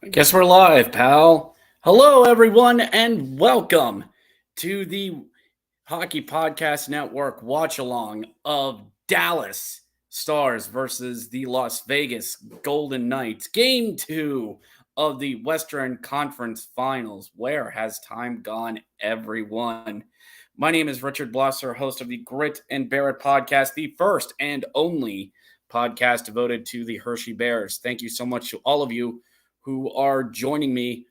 I guess we're live, pal. Hello, everyone, and welcome to the Hockey Podcast Network watch along of Dallas Stars versus the Las Vegas Golden Knights. Game 2 of the Western Conference Finals. Where has time gone, everyone? My name is Richard Blosser, host of the Grit and Barrett podcast, the first and only podcast devoted to the Hershey Bears. Thank you so much to all of you who are joining me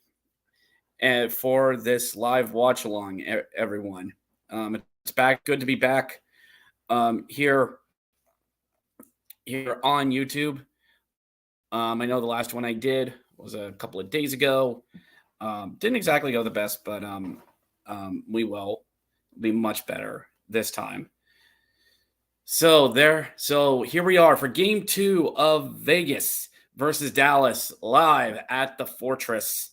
for this live watch along, everyone. It's back. Good to be back here on YouTube. I know the last one I did was a couple of days ago. Didn't exactly go the best, but we will be much better this time. So here we are for game 2 of Vegas versus Dallas live at the Fortress.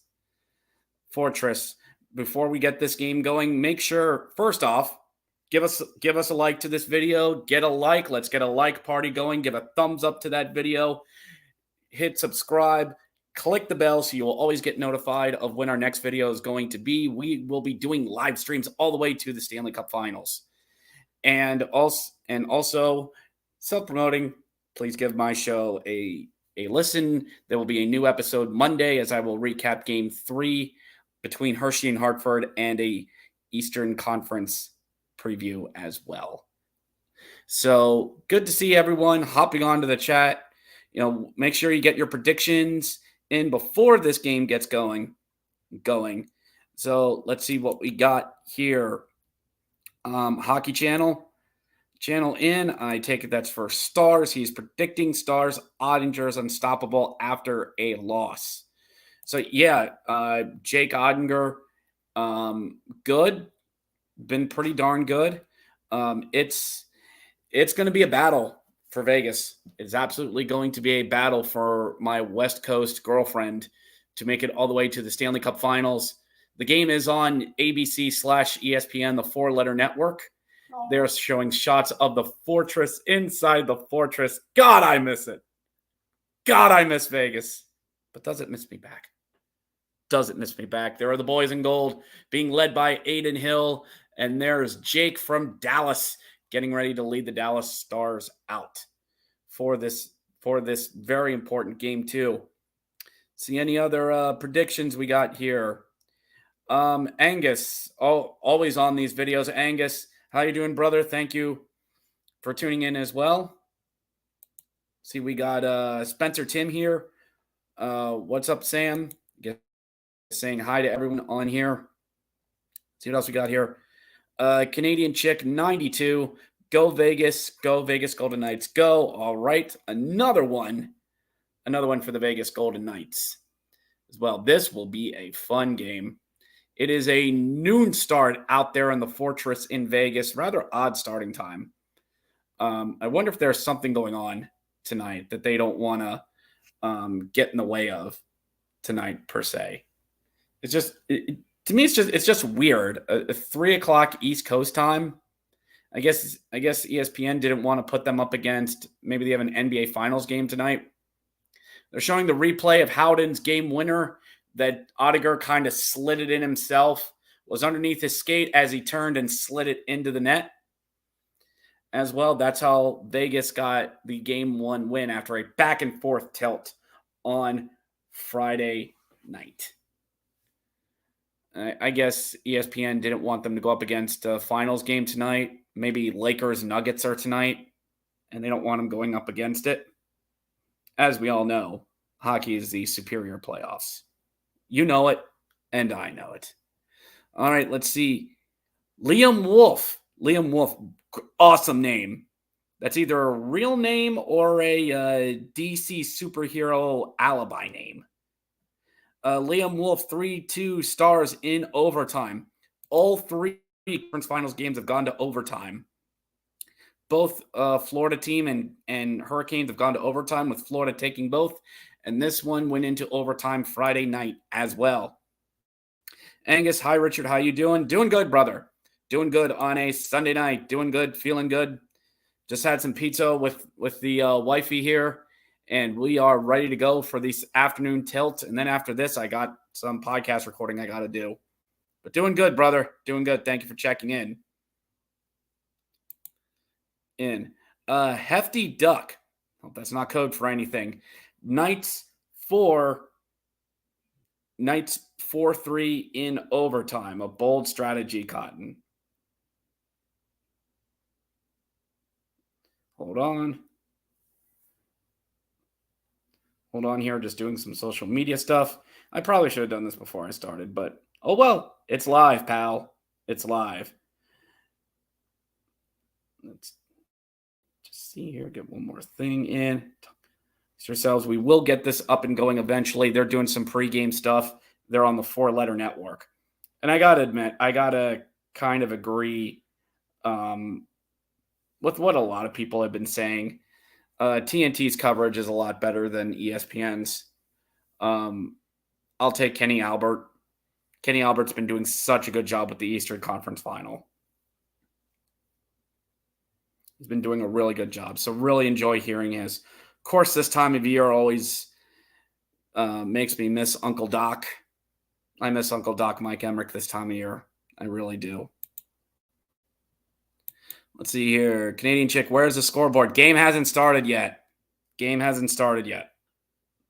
Before we get this game going, make sure, first off, give us a like to this video. Get a like. Let's get a like party going. Give a thumbs up to that video. Hit subscribe. Click the bell so you will always get notified of when our next video is going to be. We will be doing live streams all the way to the Stanley Cup Finals. And also self-promoting, please give my show a listen. There will be a new episode Monday as I will recap game 3 between Hershey and Hartford and a Eastern Conference preview as well. So good to see everyone hopping onto the chat. Make sure you get your predictions in before this game gets going. So let's see what we got here. Hockey Channel in. I take it that's for Stars. He's predicting Stars. Ottinger's unstoppable after a loss. So yeah, Jake Ottinger, good, been pretty darn good. It's going to be a battle for Vegas. It's absolutely going to be a battle for my West Coast girlfriend to make it all the way to the Stanley Cup Finals. The game is on ABC/ESPN, the 4-letter network. They're showing shots of the Fortress, inside the Fortress. God, I miss it. God, I miss Vegas. But does it miss me back? Does it miss me back? There are the boys in gold being led by Aiden Hill. And there's Jake from Dallas getting ready to lead the Dallas Stars out for this very important game too. See any other predictions we got here? Angus, always on these videos. Angus, how you doing, brother? Thank you for tuning in as well. See, we got Spencer Tim here. What's up, Sam? Saying hi to everyone on here. See what else we got here. Canadian Chick 92. Go Vegas. Go Vegas Golden Knights. Go. All right. Another one for the Vegas Golden Knights as well. This will be a fun game. It is a noon start out there in the Fortress in Vegas. Rather odd starting time. I wonder if there's something going on tonight that they don't want to get in the way of tonight per se. It's just to me, it's just weird. A 3:00 East Coast time. I guess ESPN didn't want to put them up against. Maybe they have an NBA Finals game tonight. They're showing the replay of Howden's game winner that Ottinger kind of slid it in himself, was underneath his skate as he turned and slid it into the net. As well, that's how Vegas got the Game 1 win after a back-and-forth tilt on Friday night. I guess ESPN didn't want them to go up against a finals game tonight. Maybe Lakers-Nuggets are tonight, and they don't want them going up against it. As we all know, hockey is the superior playoffs. You know it, and I know it. All right, let's see. Liam Wolf, awesome name. That's either a real name or a DC superhero alibi name. Liam Wolf, 3-2 Stars in overtime. All 3 conference finals games have gone to overtime. Both Florida team and Hurricanes have gone to overtime, with Florida taking both. And this one went into overtime Friday night as well. Angus, hi, Richard. How you doing? Doing good, brother. Doing good on a Sunday night. Doing good, feeling good. Just had some pizza with the wifey here. And we are ready to go for this afternoon tilt. And then after this, I got some podcast recording I got to do. But doing good, brother. Doing good. Thank you for checking in. Hefty Duck. Hope that's not code for anything. Knights 4-3 in overtime. A bold strategy, Cotton. Hold on here. Just doing some social media stuff. I probably should have done this before I started, but oh well. It's live, pal. It's live. Let's just see here. Get one more thing in. Yourselves, we will get this up and going eventually. They're doing some pregame stuff. They're on the 4-letter network. And I got to admit, I got to kind of agree with what a lot of people have been saying. TNT's coverage is a lot better than ESPN's. I'll take Kenny Albert. Kenny Albert's been doing such a good job with the Eastern Conference Final. He's been doing a really good job. So really enjoy hearing his. Of course, this time of year always makes me miss Uncle Doc. I miss Uncle Doc Mike Emmerich this time of year. I really do. Let's see here. Canadian Chick, where's the scoreboard? Game hasn't started yet.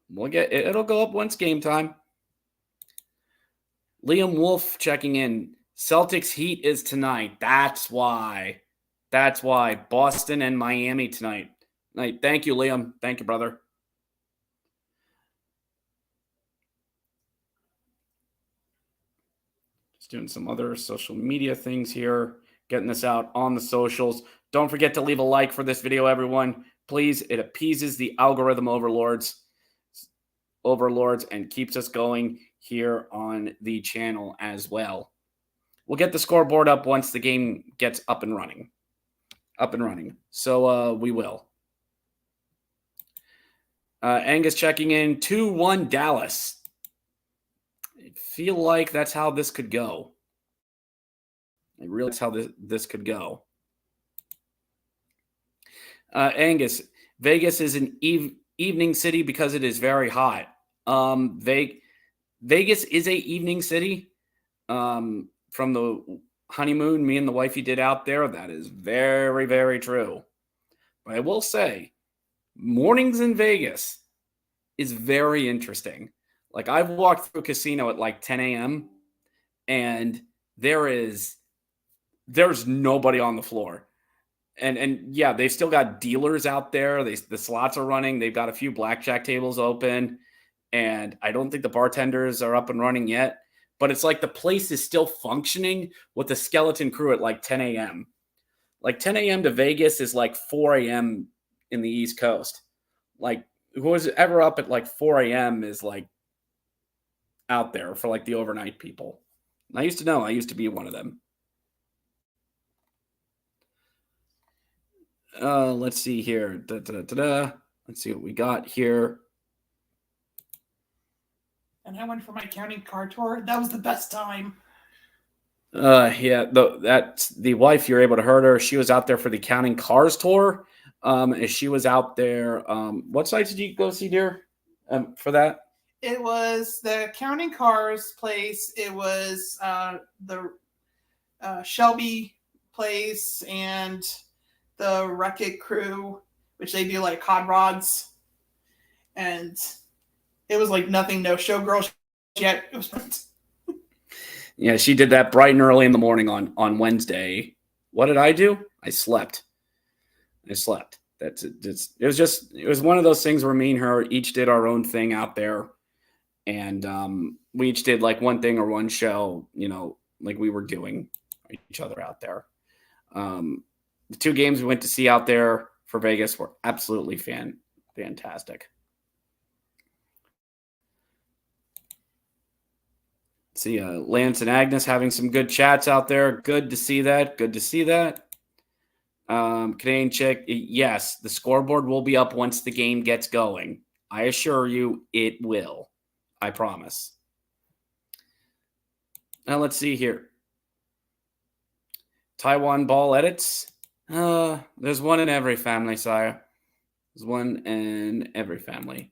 We'll get it. It'll go up once game time. Liam Wolf checking in. Celtics Heat is tonight. That's why. Boston and Miami tonight. Thank you, Liam. Thank you, brother. Just doing some other social media things here. Getting this out on the socials. Don't forget to leave a like for this video, everyone. Please, it appeases the algorithm overlords and keeps us going here on the channel as well. We'll get the scoreboard up once the game gets up and running. So we will. Angus checking in. 2-1 Dallas. I feel like that's how this could go. That's how this could go. Angus, Vegas is an evening city because it is very hot. Vegas is a evening city. From the honeymoon me and the wifey did out there, that is very, very true. But I will say, mornings in Vegas is very interesting. Like, I've walked through a casino at like 10 a.m. and there's nobody on the floor. And yeah, they've still got dealers out there. The slots are running. They've got a few blackjack tables open. And I don't think the bartenders are up and running yet. But it's like the place is still functioning with the skeleton crew at like 10 a.m. Like 10 a.m. to Vegas is like 4 a.m. in the East Coast. Like, who was ever up at like 4 a.m. is like out there for like the overnight people. And I used to know. I used to be one of them. Let's see here. Let's see what we got here. And I went for my counting car tour. That was the best time. Yeah, that's the wife. You're able to hurt her. She was out there for the counting cars tour. She was out there. What sites did you go see, dear? For that? It was the counting cars place. It was the Shelby place and the Wreck-It crew, which they do like hot rods. And it was like nothing, no showgirls yet. It was yeah, she did that bright and early in the morning on Wednesday. What did I do? I slept. It was one of those things where me and her each did our own thing out there. And we each did like one thing or one show, like we were doing each other out there. The two games we went to see out there for Vegas were absolutely fantastic. See, Lance and Agnes having some good chats out there. Good to see that. Canadian Chick, yes, the scoreboard will be up once the game gets going. I assure you it will. I promise. Now let's see here. Taiwan ball edits. There's one in every family, sire. There's one in every family.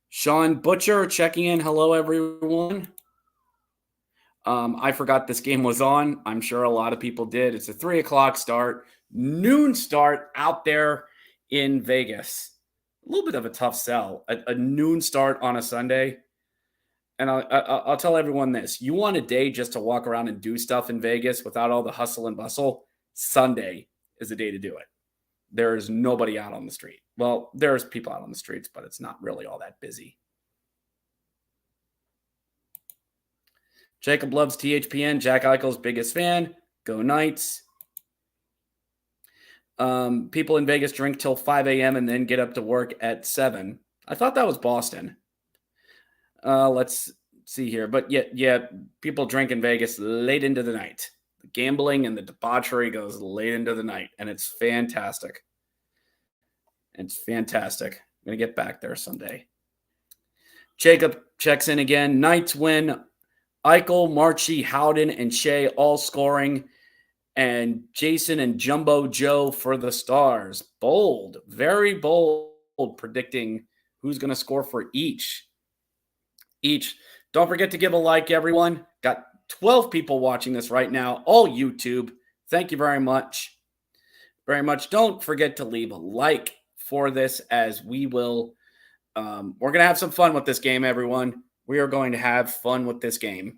Sean Butcher checking in. Hello, everyone. I forgot this game was on. I'm sure a lot of people did. It's a 3 o'clock start, noon start out there in Vegas. A little bit of a tough sell. A noon start on a Sunday. And I'll tell everyone this. You want a day just to walk around and do stuff in Vegas without all the hustle and bustle? Sunday is the day to do it. There is nobody out on the street. Well, there's people out on the streets, but it's not really all that busy. Jacob loves THPN. Jack Eichel's biggest fan. Go Knights. People in Vegas drink till 5 a.m. and then get up to work at 7. I thought that was Boston. Let's see here. But yeah, people drink in Vegas late into the night. The gambling and the debauchery goes late into the night, and it's fantastic. It's fantastic. I'm going to get back there someday. Jacob checks in again. Knights win. Eichel, Marchie, Howden, and Shea all scoring. And Jason and Jumbo Joe for the Stars. Bold, very bold, predicting who's going to score for each. Don't forget to give a like, everyone. Got 12 people watching this right now, all YouTube. Thank you very much. Very much. Don't forget to leave a like for this, as we will. We're going to have some fun with this game, everyone. We are going to have fun with this game.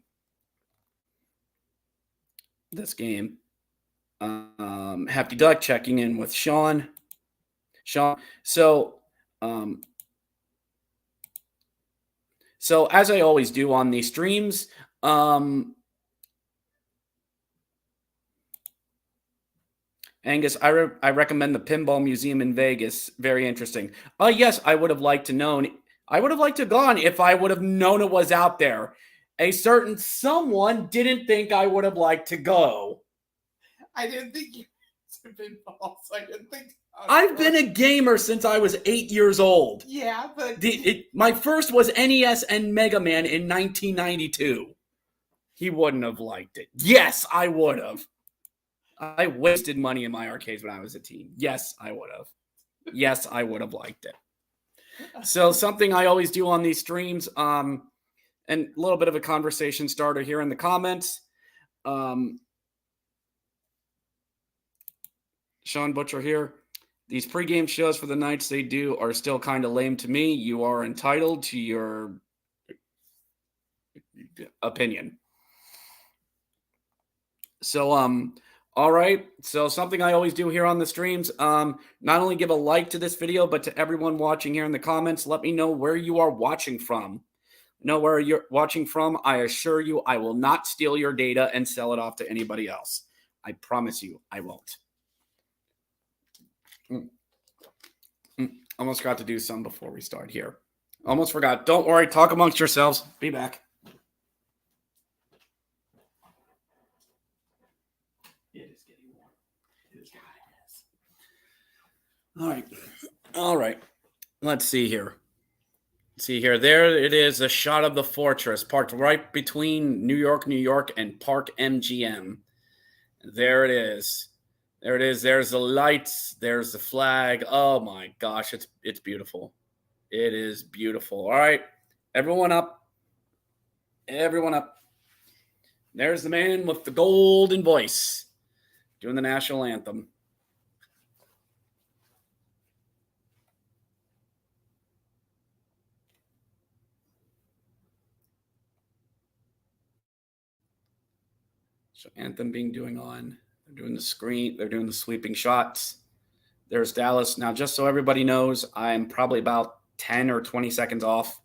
Hefty Duck checking in with Sean. So as I always do on these streams, Angus, I recommend the Pinball Museum in Vegas. Very interesting. Yes, I would have liked to known. I would have liked to have gone if I would have known it was out there. A certain someone didn't think I would have liked to go. I didn't think you were pinball, so I didn't think. I've been a gamer since I was 8 years old. Yeah, but my first was NES and Mega Man in 1992. He wouldn't have liked it. Yes, I would have. I wasted money in my arcades when I was a teen. Yes, I would have. Yes, I would have liked it. So something I always do on these streams, and a little bit of a conversation starter here in the comments. Sean Butcher here. These pregame shows for the Knights they do are still kind of lame to me. You are entitled to your opinion. So, all right. So something I always do here on the streams, not only give a like to this video, but to everyone watching here in the comments, let me know where you are watching from. Know where you're watching from. I assure you, I will not steal your data and sell it off to anybody else. I promise you, I won't. Almost forgot to do some before we start here. Almost forgot. Don't worry. Talk amongst yourselves. Be back. It is getting warm. It is getting All right. Let's see here. There it is, a shot of the fortress parked right between New York, and Park MGM. There it is. There's the lights. There's the flag. Oh my gosh, it's beautiful. It is beautiful. All right, everyone up. There's the man with the golden voice doing the national anthem. So anthem being doing on. They're doing the screen. They're doing the sweeping shots. There's Dallas. Now, just so everybody knows, I'm probably about 10 or 20 seconds off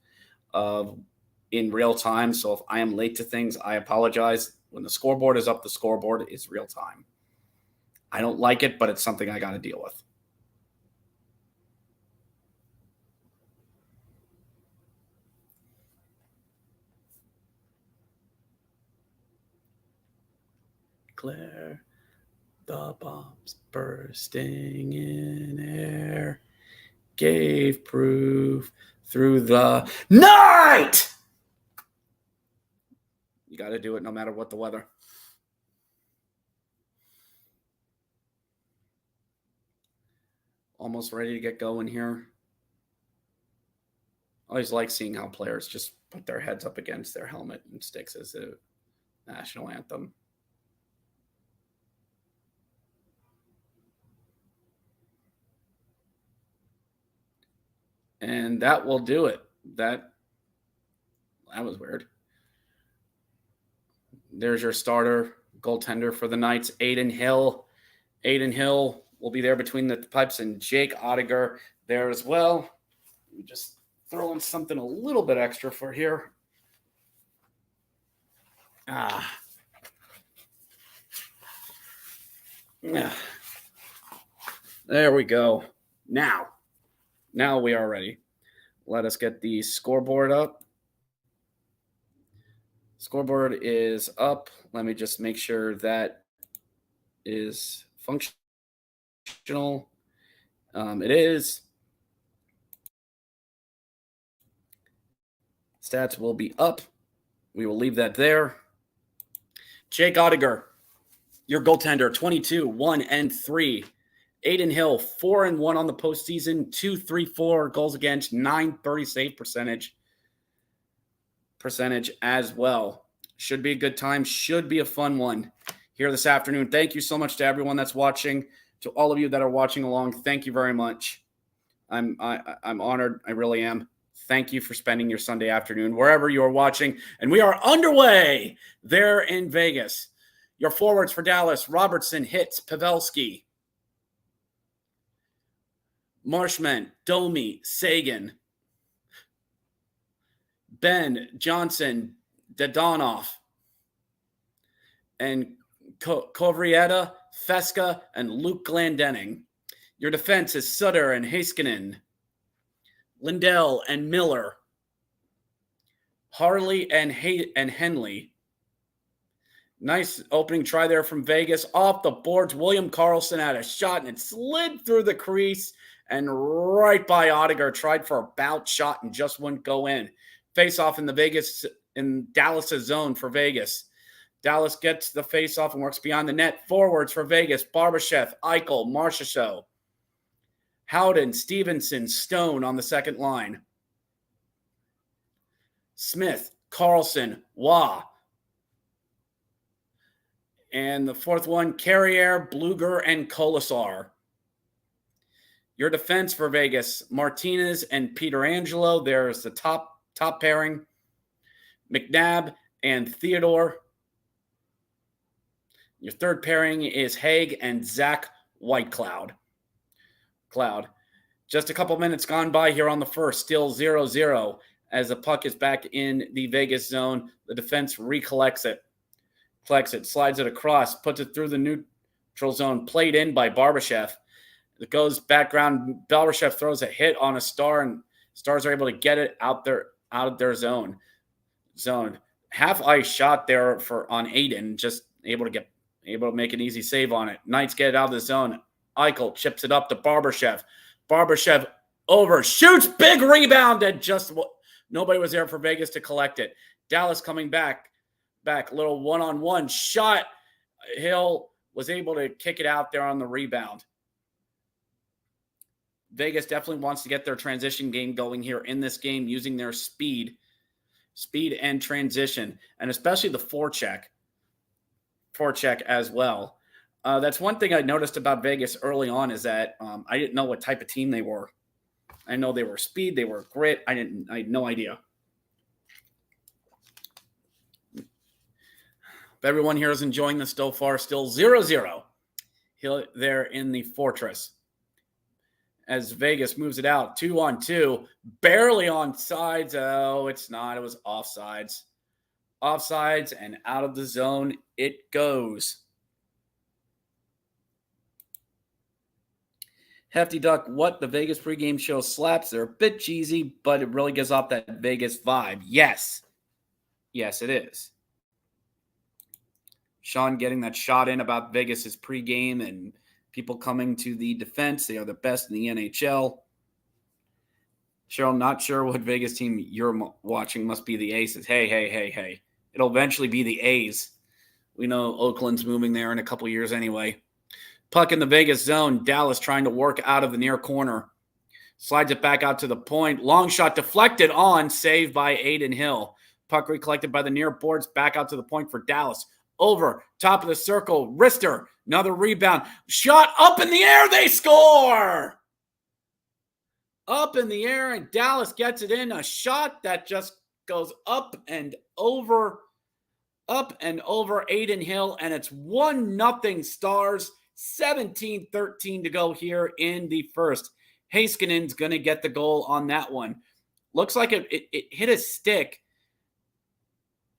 in real time. So if I am late to things, I apologize. When the scoreboard is up, the scoreboard is real time. I don't like it, but it's something I got to deal with. Claire. The bombs bursting in air gave proof through the night. You got to do it no matter what the weather. almost ready to get going here. I always like seeing how players just put their heads up against their helmet and sticks as a national anthem. And that will do it. That was weird. There's your starter goaltender for the Knights, Aiden Hill. Aiden Hill will be there between the pipes, and Jake Ottiger there as well. We just throw in something a little bit extra for here. There we go. Now we are ready. Let us get the scoreboard up. Scoreboard is up. Let me just make sure that is functional. It is. Stats will be up. We will leave that there. Jake Ottiger, your goaltender, 22, 1-3. Aiden Hill, 4-1 on the postseason, 2.34 goals against, 930 save percentage as well. Should be a good time. Should be a fun one here this afternoon. Thank you so much to everyone that's watching. To all of you that are watching along, thank you very much. I'm honored. I really am. Thank you for spending your Sunday afternoon wherever you are watching. And we are underway there in Vegas. Your forwards for Dallas: Robertson, Hitz, Pavelski, Marshman, Domi, Sagan, Ben, Johnson, Dadonov, and Kovrieta, Feska, and Luke Glendening. Your defense is Sutter and Heiskanen, Lindell and Miller, Harley and Henley. Nice opening try there from Vegas. Off the boards, William Karlsson had a shot, and it slid through the crease and right by Ottiger. Tried for a bounce shot and just wouldn't go in. Face off in Dallas' zone for Vegas. Dallas gets the face off and works beyond the net. Forwards for Vegas: Barbashev, Eichel, Marchessault, Howden, Stevenson, Stone on the second line. Smith, Carlson, Waugh. And the fourth one, Carrier, Bluger, and Colasar. Your defense for Vegas: Martinez and Pietrangelo. There's the top pairing. McNabb and Theodore. Your third pairing is Haig and Zach Whitecloud. Just a couple minutes gone by here on the first, still 0-0 as the puck is back in the Vegas zone. The defense recollects it. Slides it across, puts it through the neutral zone, played in by Barbashev. It goes background. Barbashev throws a hit on a Star, and Stars are able to get it out of their zone. Half ice shot there on Aiden, just able to make an easy save on it. Knights get it out of the zone. Eichel chips it up to Barbashev. Barbashev overshoots, big rebound, and just nobody was there for Vegas to collect it. Dallas coming back, little one-on-one shot. Hill was able to kick it out there on the rebound. Vegas definitely wants to get their transition game going here in this game, using their speed and transition, and especially the forecheck as well. That's one thing I noticed about Vegas early on, is that I didn't know what type of team they were. I know they were speed, they were grit. I had no idea. Everyone here is enjoying this so far. Still 0-0 there in the Fortress. As Vegas moves it out, 2-on-2, barely on sides. Oh, it's not. It was offsides. Offsides, and out of the zone it goes. Hefty Duck, what? The Vegas pregame show slaps. They're a bit cheesy, but it really gives off that Vegas vibe. Yes. Yes, it is. Sean getting that shot in about Vegas's pregame and people coming to the defense. They are the best in the NHL. Cheryl, not sure what Vegas team you're watching. Must be the Aces. Hey. It'll eventually be the A's. We know Oakland's moving there in a couple years anyway. Puck in the Vegas zone. Dallas trying to work out of the near corner. Slides it back out to the point. Long shot deflected on. Saved by Aiden Hill. Puck recollected by the near boards. Back out to the point for Dallas. Over. Top of the circle. Wrister. Another rebound. Shot up in the air. They score! Up in the air, and Dallas gets it in. A shot that just goes up and over Aiden Hill, and it's 1-0 Stars. 17-13 to go here in the first. Heiskanen's going to get the goal on that one. Looks like it hit a stick.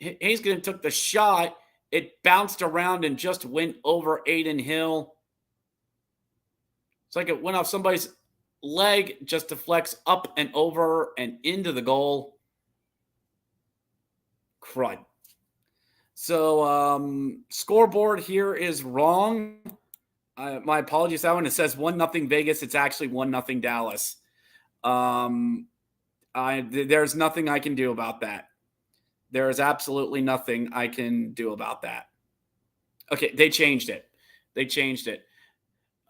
Heiskanen took the shot. It bounced around and just went over Aiden Hill. It's like it went off somebody's leg, just deflects up and over and into the goal. Crud. So scoreboard here is wrong. My apologies. That one, it says 1-0 Vegas. It's actually 1-0 Dallas. There's nothing I can do about that. There is absolutely nothing I can do about that. Okay, they changed it.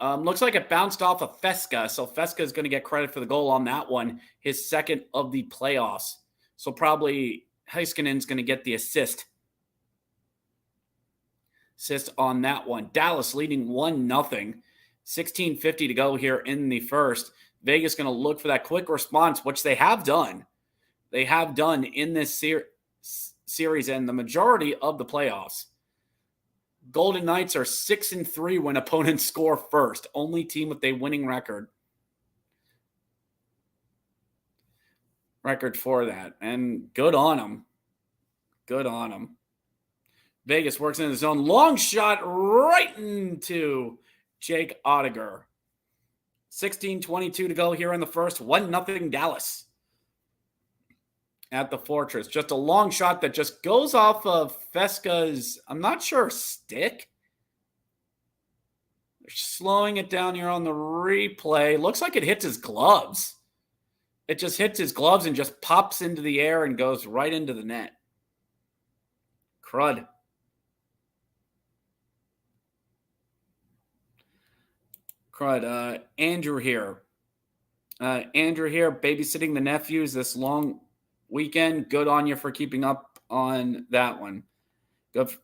Looks like it bounced off of Feska, so Feska is going to get credit for the goal on that one, his second of the playoffs. So probably Heiskanen's going to get the assist on that one. Dallas leading 1-0. 16:50 to go here in the first. Vegas going to look for that quick response, which they have done. They have done in this series and the majority of the playoffs. Golden Knights are 6-3 when opponents score first. Only team with a winning record for that. And good on them. Vegas works in the zone. Long shot right into Jake Oettinger. 16:22 to go here in the first. 1-0 Dallas at the Fortress. Just a long shot that just goes off of Feska's, I'm not sure, stick. They're slowing it down here on the replay. Looks like it hits his gloves. It just hits his gloves and just pops into the air and goes right into the net. Crud. Andrew here, babysitting the nephews this long weekend. Good on you for keeping up on that one. Good.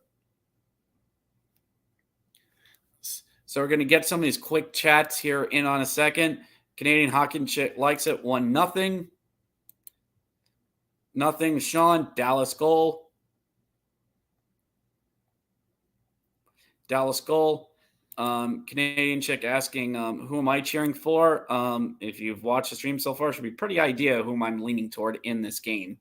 So we're going to get some of these quick chats here in on a second. Canadian Hockey Chick likes it. 1-0. Nothing. Sean, Dallas goal. Canadian Chick asking, who am I cheering for? If you've watched the stream so far, it should be pretty idea whom I'm leaning toward in this game.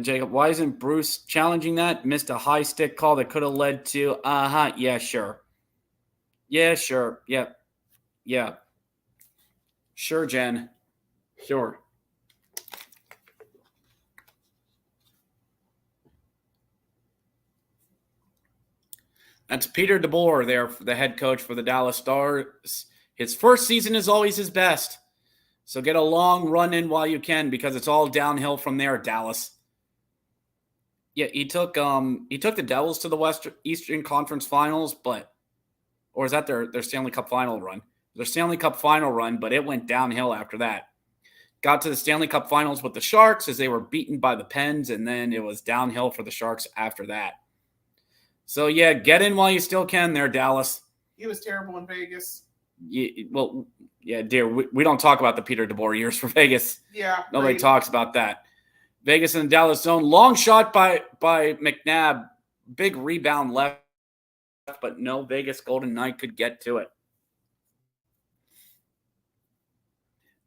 Jacob, why isn't Bruce challenging that? Missed a high stick call that could have led to, yeah, sure. Yeah, sure. Yep. Yeah. Sure, Jen. Sure. That's Peter DeBoer there, the head coach for the Dallas Stars. His first season is always his best. So get a long run in while you can, because it's all downhill from there, Dallas. Yeah, he took the Devils to the Eastern Conference Finals, or is that their Stanley Cup final run? Their Stanley Cup final run, but it went downhill after that. Got to the Stanley Cup Finals with the Sharks as they were beaten by the Pens, and then it was downhill for the Sharks after that. So, yeah, get in while you still can there, Dallas. He was terrible in Vegas. Yeah, dear, we don't talk about the Peter DeBoer years for Vegas. Yeah. Nobody talks about that. Vegas in the Dallas zone. Long shot by McNabb. Big rebound left, but no Vegas Golden Knight could get to it.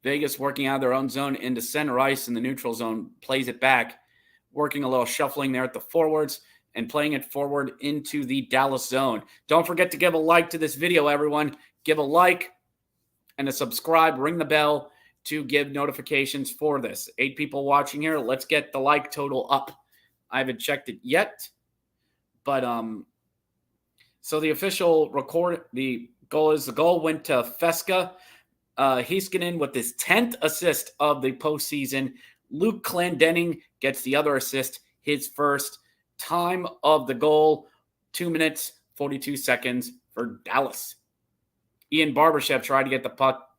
Vegas working out of their own zone into center ice in the neutral zone, plays it back, working a little shuffling there at the forwards and playing it forward into the Dallas zone. Don't forget to give a like to this video, everyone. Give a like and a subscribe, ring the bell to give notifications for this. 8 people watching here. Let's get the like total up. I haven't checked it yet, but so the official the goal went to Feska. Heiskanen with his 10th assist of the postseason. Luke Clendenning gets the other assist, his first. Time of the goal, 2 minutes, 42 seconds for Dallas. Ian Barbashev tried to get the puck.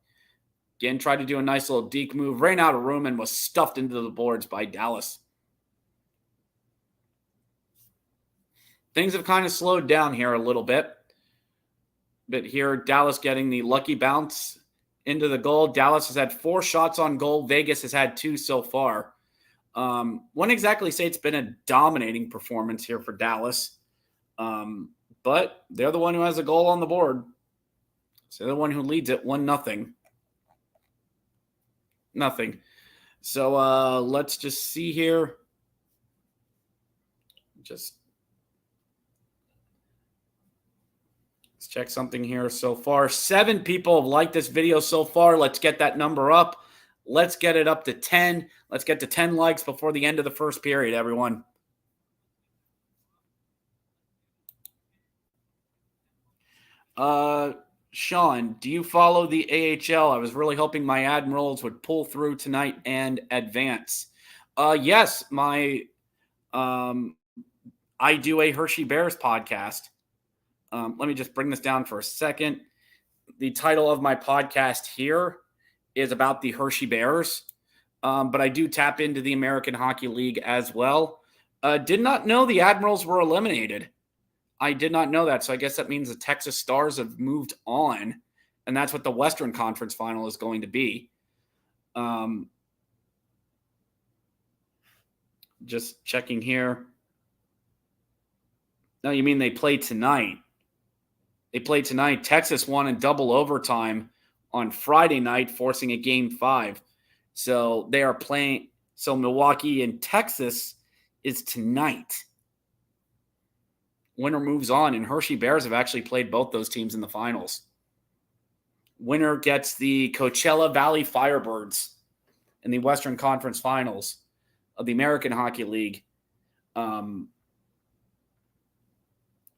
Again, tried to do a nice little deke move, ran out of room, and was stuffed into the boards by Dallas. Things have kind of slowed down here a little bit. But here, Dallas getting the lucky bounce into the goal. Dallas has had 4 shots on goal. Vegas has had 2 so far. Wouldn't exactly say it's been a dominating performance here for Dallas. But they're the one who has a goal on the board. So they're the one who leads it 1-0. Nothing. So let's just see here. Let's check something here so far. 7 people have liked this video so far. Let's get that number up. Let's get it up to 10. Let's get to 10 likes before the end of the first period, everyone. Sean, do you follow the AHL? I was really hoping my Admirals would pull through tonight and advance. Yes, I do a Hershey Bears podcast. Let me just bring this down for a second. The title of my podcast here is about the Hershey Bears, but I do tap into the American Hockey League as well. Did not know the Admirals were eliminated. I did not know that, so I guess that means the Texas Stars have moved on, and that's what the Western Conference Final is going to be. Just checking here. No, you mean they play tonight? They played tonight. Texas won in double overtime on Friday night, forcing a Game 5. So they are playing. So Milwaukee and Texas is tonight. Winner moves on, and Hershey Bears have actually played both those teams in the finals. Winner gets the Coachella Valley Firebirds in the Western Conference Finals of the American Hockey League.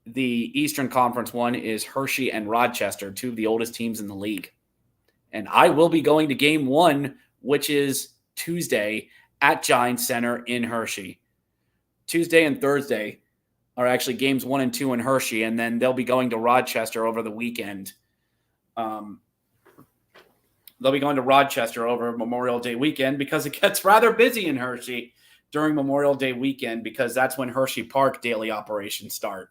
The Eastern Conference one is Hershey and Rochester, 2 of the oldest teams in the league. And I will be going to Game 1, which is Tuesday at Giants Center in Hershey. Tuesday and Thursday are actually Games 1 and 2 in Hershey, and then they'll be going to Rochester over the weekend. They'll be going to Rochester over Memorial Day weekend because it gets rather busy in Hershey during Memorial Day weekend because that's when Hershey Park daily operations start.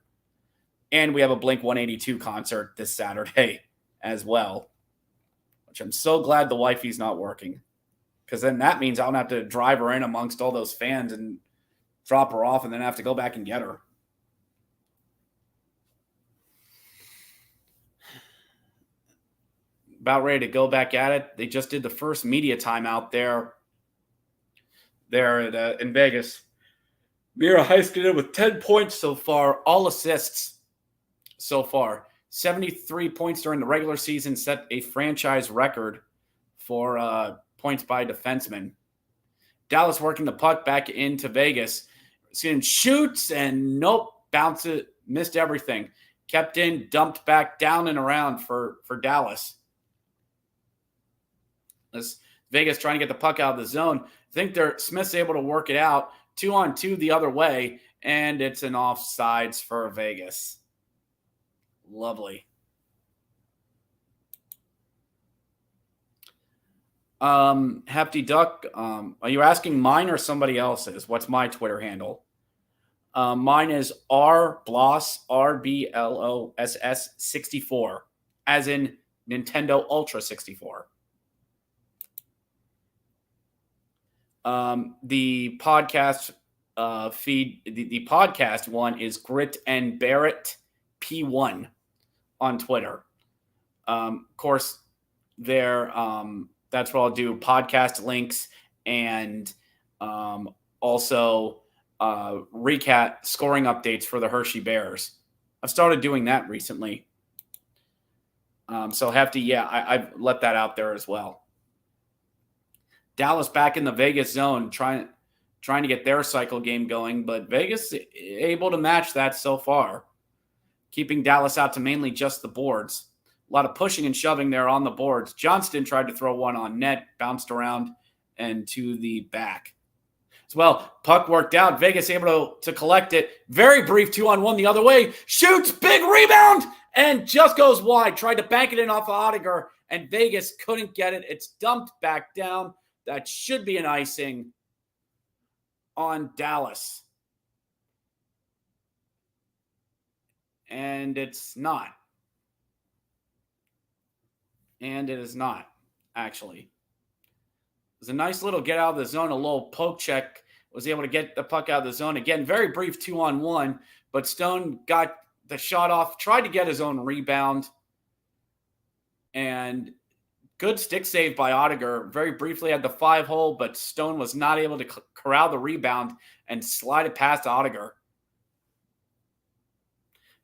And we have a Blink-182 concert this Saturday as well, which I'm so glad the wifey's not working because then that means I don't have to drive her in amongst all those fans and drop her off and then have to go back and get her. About ready to go back at it. They just did the first media timeout there in Vegas. Mira Heiskanen with 10 points so far, all assists so far. 73 points during the regular season, set a franchise record for points by defensemen. Dallas working the puck back into Vegas. Shoots and nope, bounce it, missed everything. Kept in, dumped back down and around for Dallas. This Vegas trying to get the puck out of the zone. I think Smith's able to work it out. 2-on-2 the other way, and it's an offsides for Vegas. Lovely. Hefty Duck, are you asking mine or somebody else's? What's my Twitter handle? Mine is rbloss, RBLOSS 64, as in Nintendo Ultra 64. The podcast feed, the podcast one is Grit and Barrett P1 on Twitter. Of course, there that's where I'll do podcast links and also recap scoring updates for the Hershey Bears. I've started doing that recently. So Hefty, I've let that out there as well. Dallas back in the Vegas zone, trying to get their cycle game going, but Vegas able to match that so far, keeping Dallas out to mainly just the boards. A lot of pushing and shoving there on the boards. Johnston tried to throw one on net, bounced around and to the back. As well, puck worked out. Vegas able to collect it. Very brief 2-on-1 the other way. Shoots, big rebound, and just goes wide. Tried to bank it in off of Oettinger, and Vegas couldn't get it. It's dumped back down. That should be an icing on Dallas. And it's not. And it is not, actually. It was a nice little get out of the zone, a little poke check. Was able to get the puck out of the zone. Again, very brief 2-on-1, but Stone got the shot off, tried to get his own rebound. And good stick save by Oettinger. Very briefly had the 5-hole, but Stone was not able to corral the rebound and slide it past Oettinger.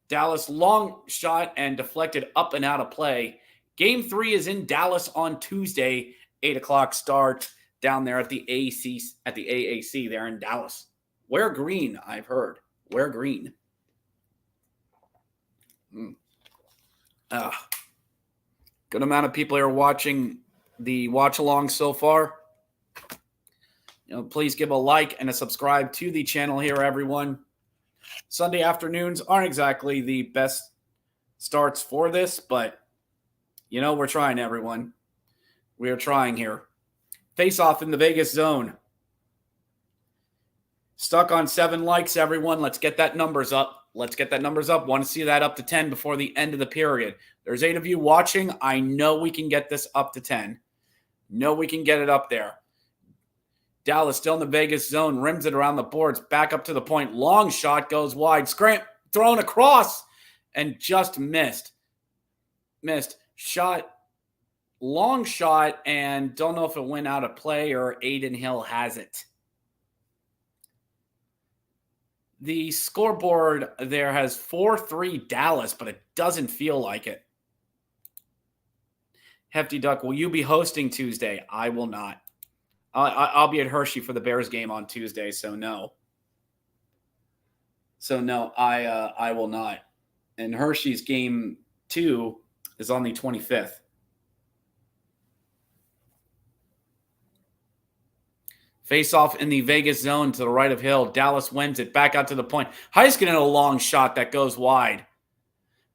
Dallas long shot and deflected up and out of play. Game 3 is in Dallas on Tuesday, 8 o'clock start down there at the AAC there in Dallas. Wear green, I've heard. Wear green. Good amount of people here watching the watch along so far. Please give a like and a subscribe to the channel here, everyone. Sunday afternoons aren't exactly the best starts for this, but we're trying, everyone. We are trying here. Face off in the Vegas zone. Stuck on 7 likes, everyone. Let's get that numbers up. Want to see that up to 10 before the end of the period. There's 8 of you watching. I know we can get this up to 10. Know we can get it up there. Dallas still in the Vegas zone. Rims it around the boards. Back up to the point. Long shot goes wide. Thrown across and just missed. Long shot, and don't know if it went out of play or Aiden Hill has it. The scoreboard there has 4-3 Dallas, but it doesn't feel like it. Hefty Duck, will you be hosting Tuesday? I will not. I'll be at Hershey for the Bears game on Tuesday, so no. I will not. And Hershey's game 2 is on the 25th. Face off in the Vegas zone to the right of Hill. Dallas wins it back out to the point. Heiskanen a long shot that goes wide.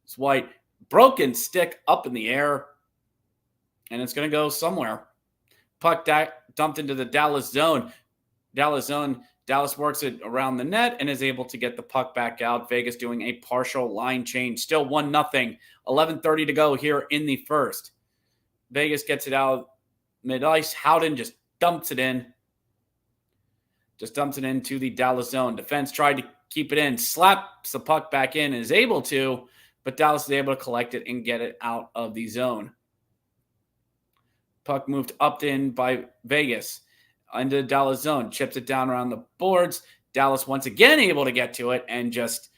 It's White. Broken stick up in the air. And it's going to go somewhere. Puck dumped into the Dallas zone. Dallas works it around the net and is able to get the puck back out. Vegas doing a partial line change. Still 1-0. 11:30 to go here in the first. Vegas gets it out mid-ice. Howden just dumps it in. Into the Dallas zone. Defense tried to keep it in. Slaps the puck back in and is able to, but Dallas is able to collect it and get it out of the zone. Puck moved up in by Vegas into the Dallas zone. Chips it down around the boards. Dallas once again able to get to it and just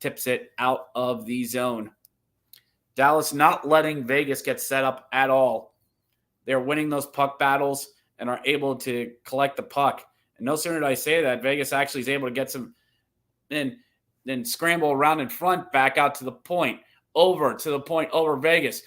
tips it out of the zone. Dallas not letting Vegas get set up at all. They're winning those puck battles and are able to collect the puck. And no sooner did I say that, Vegas actually is able to get some then scramble around in front, back out to the point, over Vegas.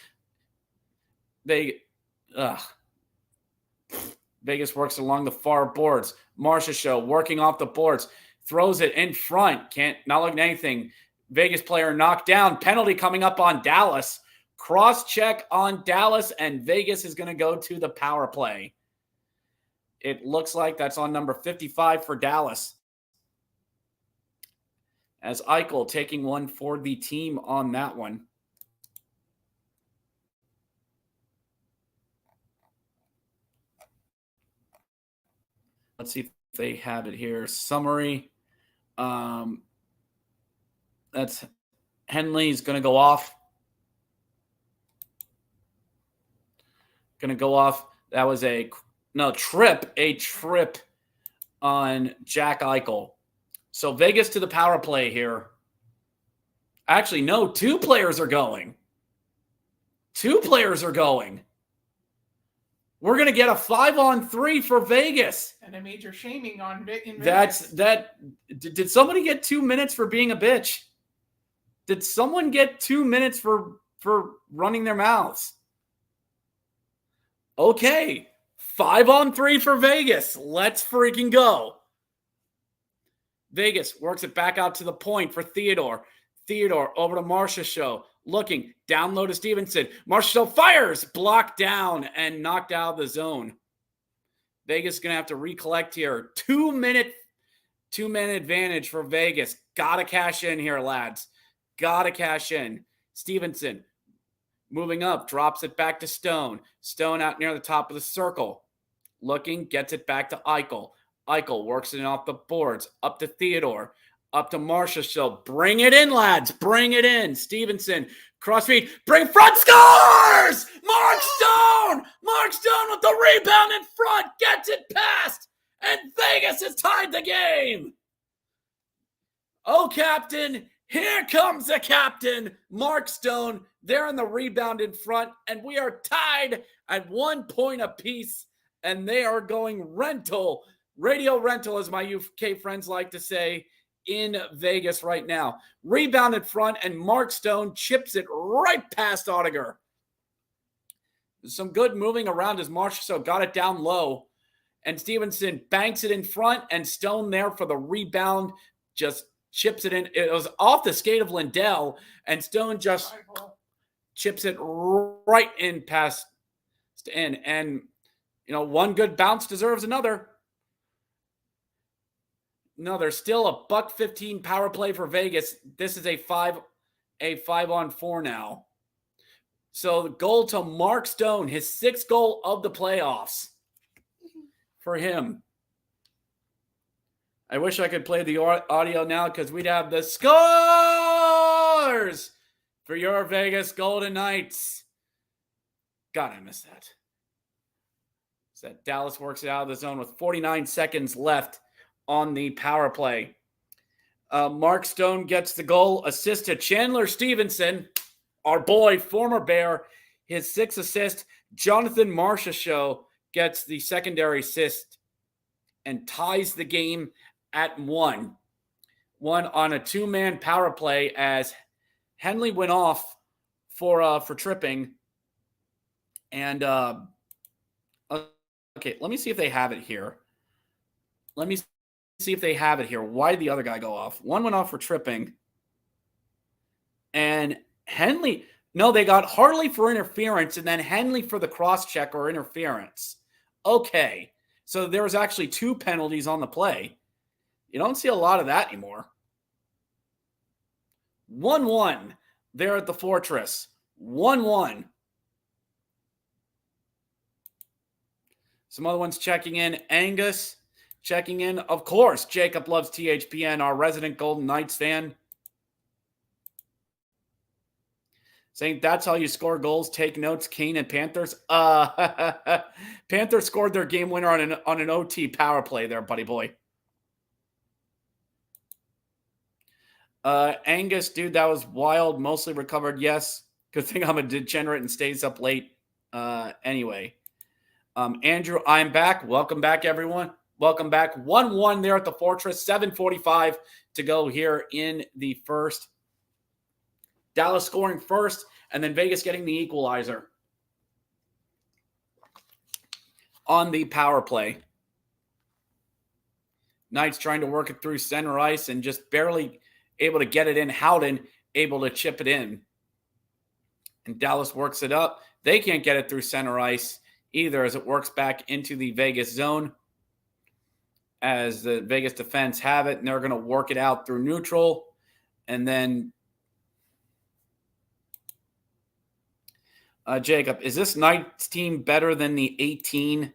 Vegas works along the far boards. Marcia Show working off the boards, throws it in front. Not looking at anything. Vegas player knocked down. Penalty coming up on Dallas. Cross check on Dallas, and Vegas is going to go to the power play. It looks like that's on number 55 for Dallas. As Eichel taking one for the team on that one. Let's see if they have it here. Summary. That's Henley's going to go off. That was a trip on Jack Eichel. So Vegas to the power play here. Actually, no, 2 players are going. We're going to get a 5-on-3 for Vegas. And a major shaming on Vegas. Did somebody get 2 minutes for being a bitch? Did someone get 2 minutes for for running their mouths. Okay, 5-on-3 for Vegas. Let's freaking go. Vegas works it back out to the point for Theodore. Theodore over to Marcia Show. Looking down low to Stevenson. Marcia Show fires. Blocked down and knocked out of the zone. Vegas is going to have to recollect here. 2-minute advantage for Vegas. Got to cash in here, lads. Got to cash in. Stevenson moving up. Drops it back to Stone. Stone out near the top of the circle. Looking. Gets it back to Eichel. Eichel works it off the boards. Up to Theodore. Up to Marcia Show. Bring it in, lads. Bring it in. Stevenson. Crossfeed. Bring front. Scores! Mark Stone! Mark Stone with the rebound in front. Gets it past. And Vegas has tied the game. Oh, Captain. Here comes the captain. Mark Stone. They're in the rebound in front. And we are tied at 1 point apiece. And they are going rental. Radio rental, as my UK friends like to say, in Vegas right now. Rebound in front, and Mark Stone chips it right past Oettinger. Some good moving around as Marcia Show got it down low. And Stevenson banks it in front, and Stone there for the rebound just chips it in. It was off the skate of Lindell, and Stone just chips it right in past in. And, one good bounce deserves another. No, there's still a $1.15 power play for Vegas. This is a 5-on-4 now. So the goal to Mark Stone, his 6th goal of the playoffs for him. I wish I could play the audio now because we'd have the scores for your Vegas Golden Knights. God, I missed that. So Dallas works it out of the zone with 49 seconds left on the power play. Mark Stone gets the goal. Assist to Chandler Stevenson, our boy, former Bear, his 6th assist. Jonathan Marcia Show gets the secondary assist and ties the game at 1. 1 on a 2-man power play as Henley went off for tripping. And okay, let me see if they have it here. Let me see if they have it here. Why did the other guy go off? One went off for tripping. And Henley, no, they got Hartley for interference and then Henley for the cross-check or interference. Okay, so there was actually 2 penalties on the play. You don't see a lot of that anymore. 1-1 there at the Fortress. 1-1. Some other ones checking in. Angus checking in. Of course, Jacob loves THPN, our resident Golden Knights fan. Saying that's how you score goals. Take notes, Kane and Panthers. Panthers scored their game winner on an OT power play there, buddy boy. Angus, dude, that was wild. Mostly recovered, yes. Good thing I'm a degenerate and stays up late. Anyway. Andrew, I'm back. Welcome back, everyone. Welcome back. 1-1 there at the Fortress. 7:45 to go here in the first. Dallas scoring first, and then Vegas getting the equalizer on the power play. Knights trying to work it through center ice and just barely able to get it in. Howden able to chip it in. And Dallas works it up. They can't get it through center ice either as it works back into the Vegas zone. As the Vegas defense have it, and they're going to work it out through neutral. And then, Jacob, is this Knights team better than the 18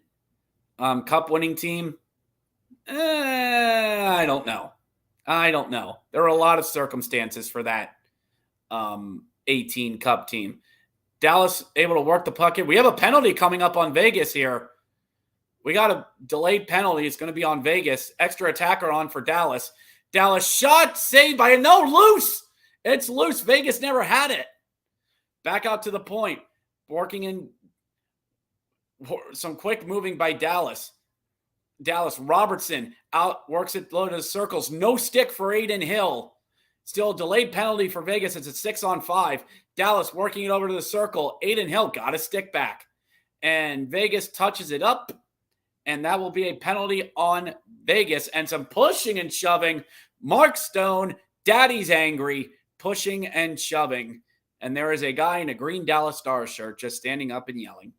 Cup winning team? I don't know. There are a lot of circumstances for that 18 Cup team. Dallas able to work the puck in. We have a penalty coming up on Vegas here. We got a delayed penalty. It's going to be on Vegas. Extra attacker on for Dallas. Dallas shot, saved by loose. It's loose. Vegas never had it. Back out to the point. Working in some quick moving by Dallas. Robertson out, works it low to the circles. No stick for Aiden Hill. Still a delayed penalty for Vegas. It's a 6-on-5. Dallas working it over to the circle. Adin Hill got a stick back. And Vegas touches it up. And that will be a penalty on Vegas. And some pushing and shoving. Mark Stone, Daddy's angry, pushing and shoving. And there is a guy in a green Dallas Stars shirt just standing up and yelling.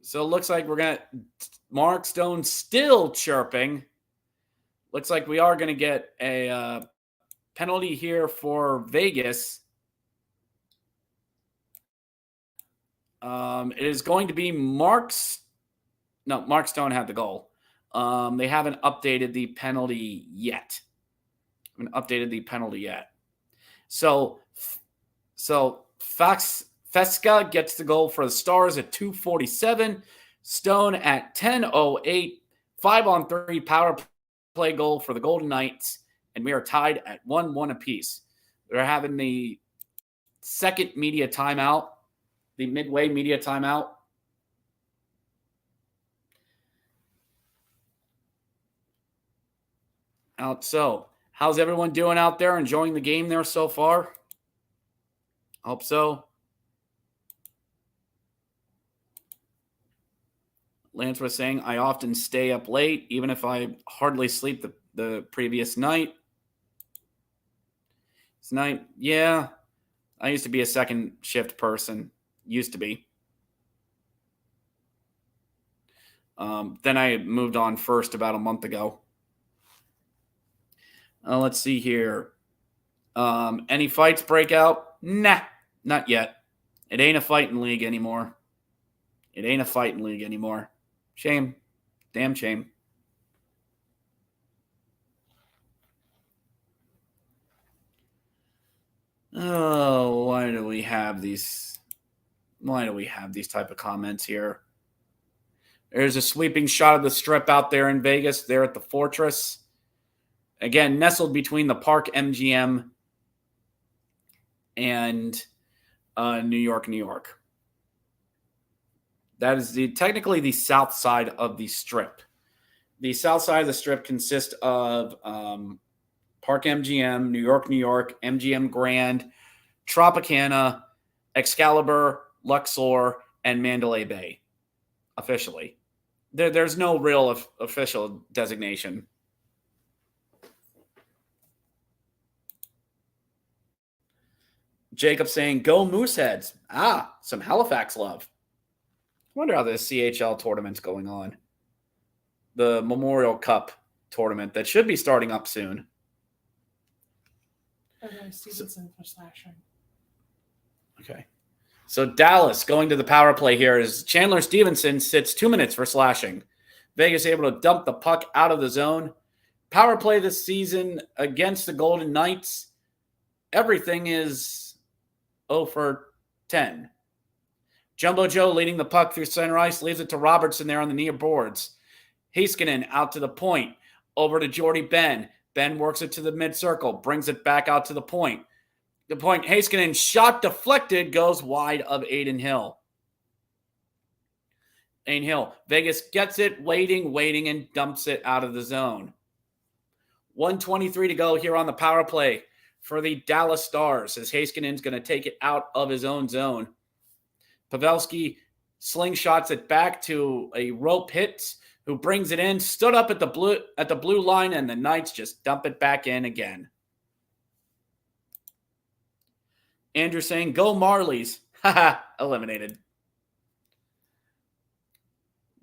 So it looks like we're going to – Mark Stone still chirping. Looks like we are going to get a penalty here for Vegas. It is going to be Mark Stone had the goal. They haven't updated the penalty yet. So Fesca gets the goal for the Stars at 2:47. Stone at 10:08. 5-on-3 power play goal for the Golden Knights. And we are tied at 1-1 apiece. They're having the second media timeout. The midway media timeout. So, how's everyone doing out there? Enjoying the game there so far? Hope so. Lance was saying, I often stay up late, even if I hardly sleep the previous night. Tonight, yeah. I used to be a second shift person. Used to be. Then I moved on first about a month ago. Let's see here. Any fights break out? Nah, not yet. It ain't a fighting league anymore. Shame. Damn shame. Oh, why do we have these type of comments here? There's a sweeping shot of the Strip out there in Vegas, there at the Fortress. Again, nestled between the Park MGM and New York. That is technically the south side of the Strip. The south side of the Strip consists of Park MGM, New York, MGM Grand, Tropicana, Excalibur, Luxor, and Mandalay Bay. Officially. There's no real official designation. Jacob saying, go Mooseheads. Some Halifax love. I wonder how the CHL tournament's going on. The Memorial Cup tournament that should be starting up soon. Stevenson for slashing. Okay. So Dallas going to the power play here is Chandler Stevenson sits 2 minutes for slashing. Vegas able to dump the puck out of the zone. Power play this season against the Golden Knights. Everything is 0 for 10. Jumbo Joe leading the puck through center ice, leaves it to Robertson there on the near boards. Heiskanen out to the point, over to Jordy Ben. Ben works it to the mid-circle, brings it back out to the point. The point, Heiskanen, shot deflected, goes wide of Adin Hill. Adin Hill, Vegas gets it, waiting, and dumps it out of the zone. 1:23 to go here on the power play for the Dallas Stars, as Heiskanen's going to take it out of his own zone. Pavelski slingshots it back to a rope hit, who brings it in, stood up at the blue line, and the Knights just dump it back in again. Andrew saying, go Marlies. Haha, eliminated.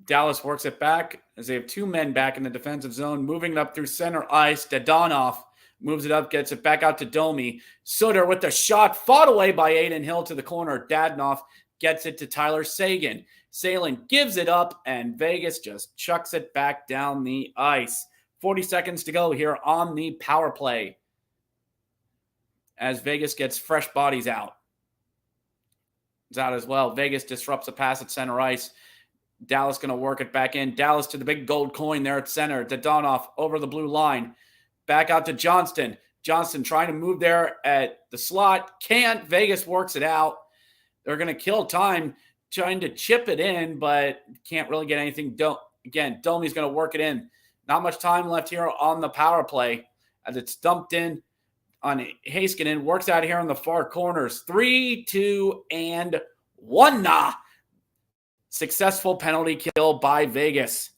Dallas works it back as they have two men back in the defensive zone, moving it up through center ice. Dadonov moves it up, gets it back out to Domi. Sutter with the shot, fought away by Adin Hill to the corner. Dadonov gets it to Tyler Seguin. Salin gives it up, and Vegas just chucks it back down the ice. 40 seconds to go here on the power play as Vegas gets fresh bodies out. It's out as well. Vegas disrupts a pass at center ice. Dallas going to work it back in. Dallas to the big gold coin there at center. Dadonov over the blue line. Back out to Johnston. Johnston trying to move there at the slot. Can't. Vegas works it out. They're going to kill time trying to chip it in, but can't really get anything. Again, Domi's going to work it in. Not much time left here on the power play as it's dumped in on Heiskanen. Works out here in the far corners. 3, 2, and 1. Successful penalty kill by Vegas.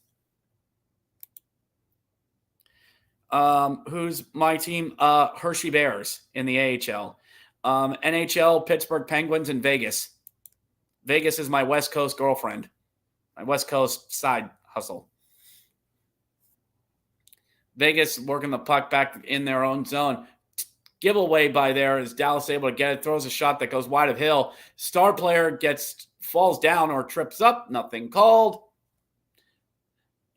Who's my team? Hershey Bears in the AHL. NHL, Pittsburgh Penguins, and Vegas. Vegas is my West Coast girlfriend. My West Coast side hustle. Vegas working the puck back in their own zone. Giveaway by there is Dallas able to get it. Throws a shot that goes wide of Hill. Star player falls down or trips up. Nothing called.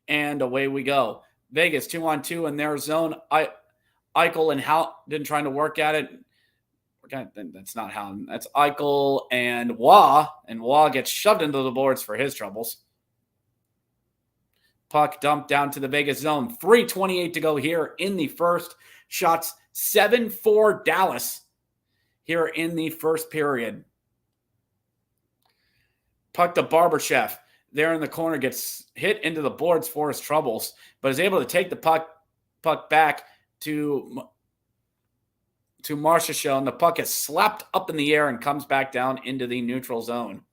And away we go. Vegas 2-on-2 in their zone. Eichel and Howden trying to work at it. That's not Howden. That's Eichel and Waugh. And Waugh gets shoved into the boards for his troubles. Puck dumped down to the Vegas zone. 3:28 to go here in the first. Shots 7-4 Dallas here in the first period. Puck to Barbashev. There in the corner, gets hit into the boards for his troubles, but is able to take the puck back to Marchessault, and the puck is slapped up in the air and comes back down into the neutral zone.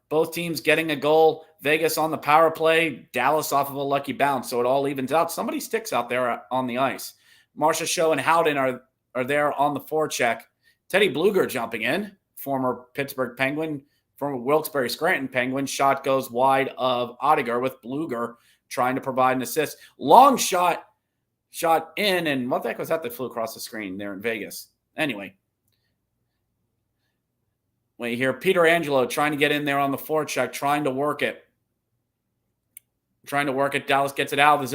Both teams getting a goal. Vegas on the power play. Dallas off of a lucky bounce, so it all evens out. Somebody sticks out there on the ice. Marchessault and Howden are there on the forecheck. Teddy Bluger jumping in. Former Pittsburgh Penguin, former Wilkes-Barre Scranton Penguin. Shot goes wide of Oettinger with Bluger trying to provide an assist. Long shot in, and what the heck was that flew across the screen there in Vegas? Anyway. Wait here, Peter Angelo trying to get in there on the forecheck, trying to work it. Dallas gets it out of the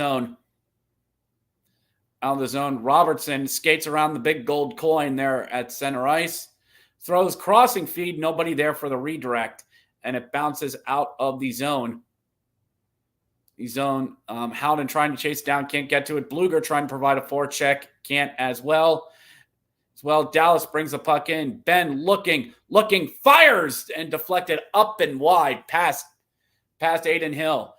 zone. Robertson skates around the big gold coin there at center ice. Throws crossing feed, nobody there for the redirect, and it bounces out of the zone. Howden trying to chase down, can't get to it. Bluger trying to provide a forecheck, can't as well. Dallas brings the puck in. Ben looking, fires, and deflected up and wide past Aiden Hill.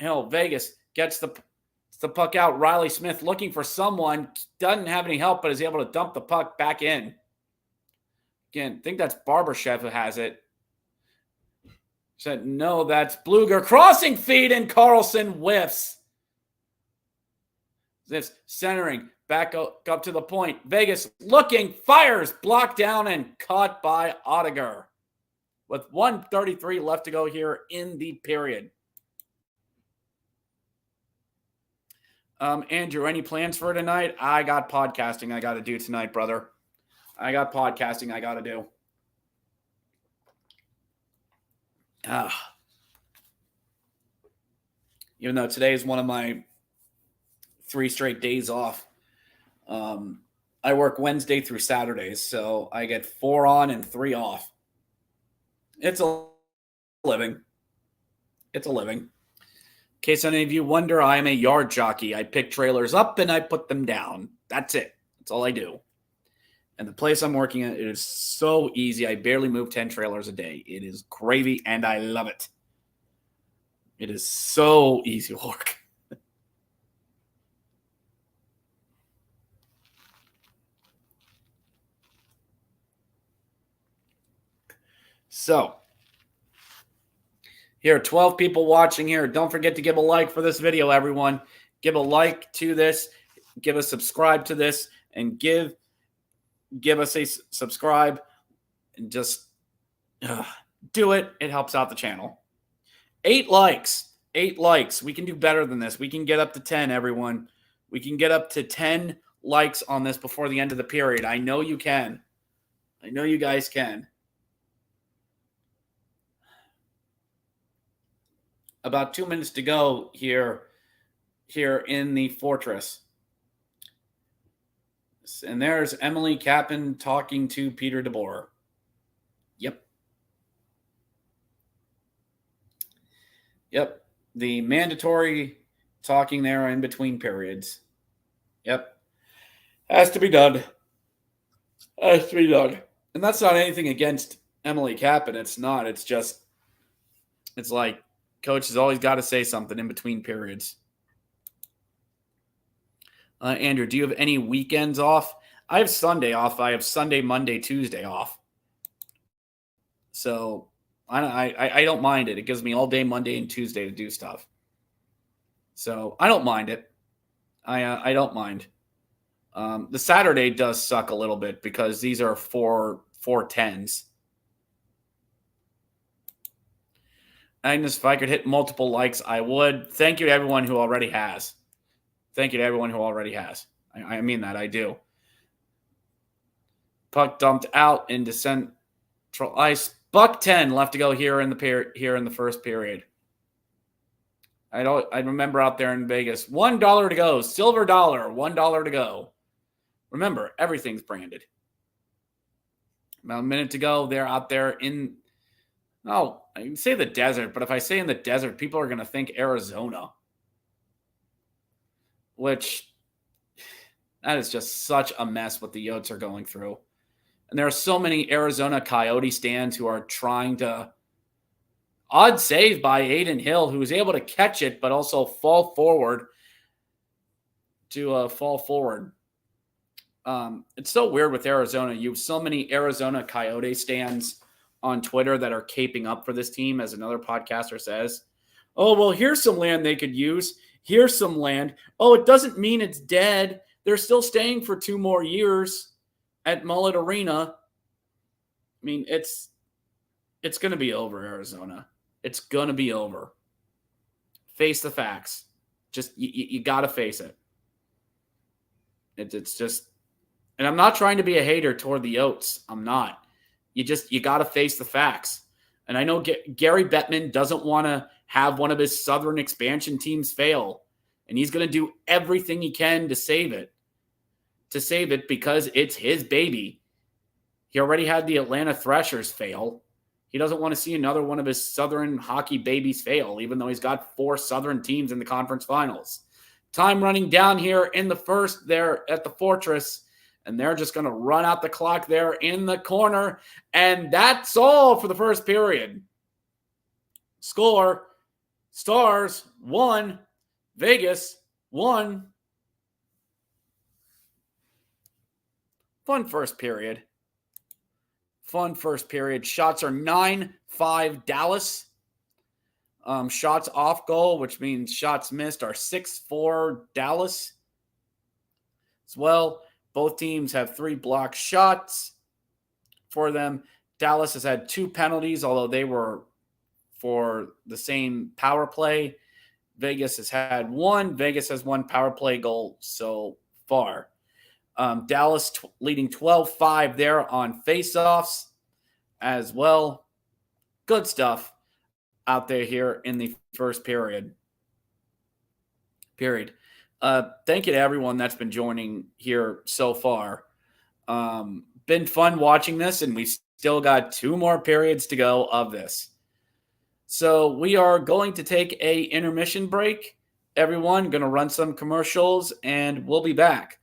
Vegas gets the puck out. Riley Smith looking for someone, doesn't have any help, but is able to dump the puck back in. Again, I think that's Barbashev who has it. Said, no, that's Bluger. Crossing feed, and Carlson whiffs. This centering, back up to the point. Vegas looking, fires, blocked down, and caught by Oettinger. With 1:33 left to go here in the period. Andrew, any plans for tonight? I got podcasting I got to do tonight, brother. I got podcasting I got to do. Even though today is one of my 3 straight days off. I work Wednesday through Saturdays, so I get 4 on and 3 off. It's a living. In case any of you wonder, I am a yard jockey. I pick trailers up and I put them down. That's it. That's all I do. And the place I'm working at, it is so easy. I barely move 10 trailers a day. It is gravy, and I love it. It is so easy work. So, here are 12 people watching here. Don't forget to give a like for this video, everyone. Give a like to this. Give a subscribe to this. And give us a subscribe. And just do it. It helps out the channel. 8 likes. 8 likes. We can do better than this. We can get up to 10, everyone. We can get up to 10 likes on this before the end of the period. I know you can. I know you guys can. About 2 minutes to go here in the Fortress. And there's Emily Kappen talking to Peter DeBoer. Yep. The mandatory talking there in between periods. Yep. Has to be done. And that's not anything against Emily Kappen. It's not. It's just, it's like, Coach has always got to say something in between periods. Andrew, do you have any weekends off? I have Sunday off. I have Sunday, Monday, Tuesday off. So I don't mind it. It gives me all day Monday and Tuesday to do stuff. So I don't mind it. I don't mind. The Saturday does suck a little bit because these are 4/10s. Agnes, if I could hit multiple likes, I would. Thank you to everyone who already has. Thank you to everyone who already has. I mean that. I do. Puck dumped out into central ice. Buck 10 left to go here in the first period. I remember out there in Vegas, $1 to go, silver dollar, $1 to go. Remember, everything's branded. About a minute to go. They're out there in, I can say the desert, but if I say in the desert, people are going to think Arizona, which that is just such a mess what the Yotes are going through. And there are so many Arizona Coyote stands who are trying to odd save by Aiden Hill, who was able to catch it, but also fall forward. It's so weird with Arizona. You have so many Arizona Coyote stands on Twitter that are caping up for this team, as another podcaster says. Oh, well, here's some land they could use. Here's some land. Oh, it doesn't mean it's dead. They're still staying for 2 more years at Mullet Arena. I mean, it's going to be over, Arizona. It's going to be over. Face the facts. Just, you got to face it. It's just, and I'm not trying to be a hater toward the Yotes. I'm not. You got to face the facts. And I know Gary Bettman doesn't want to have one of his Southern expansion teams fail. And he's going to do everything he can to save it. Because it's his baby. He already had the Atlanta Thrashers fail. He doesn't want to see another one of his Southern hockey babies fail, even though he's got 4 Southern teams in the conference finals. Time running down here in the first there at the Fortress, and they're just going to run out the clock there in the corner. And that's all for the first period. Score, Stars 1, Vegas 1. Fun first period. Shots are 9-5 Dallas. Shots off goal, which means shots missed, are 6-4 Dallas. As well, both teams have 3 blocked shots for them. Dallas has had 2 penalties, although they were for the same power play. Vegas has had 1. Vegas has 1 power play goal so far. Dallas leading 12-5 there on faceoffs as well. Good stuff out there here in the first period. Thank you to everyone that's been joining here so far. Been fun watching this, and we still got 2 more periods to go of this. So we are going to take a intermission break. Everyone, going to run some commercials, and we'll be back.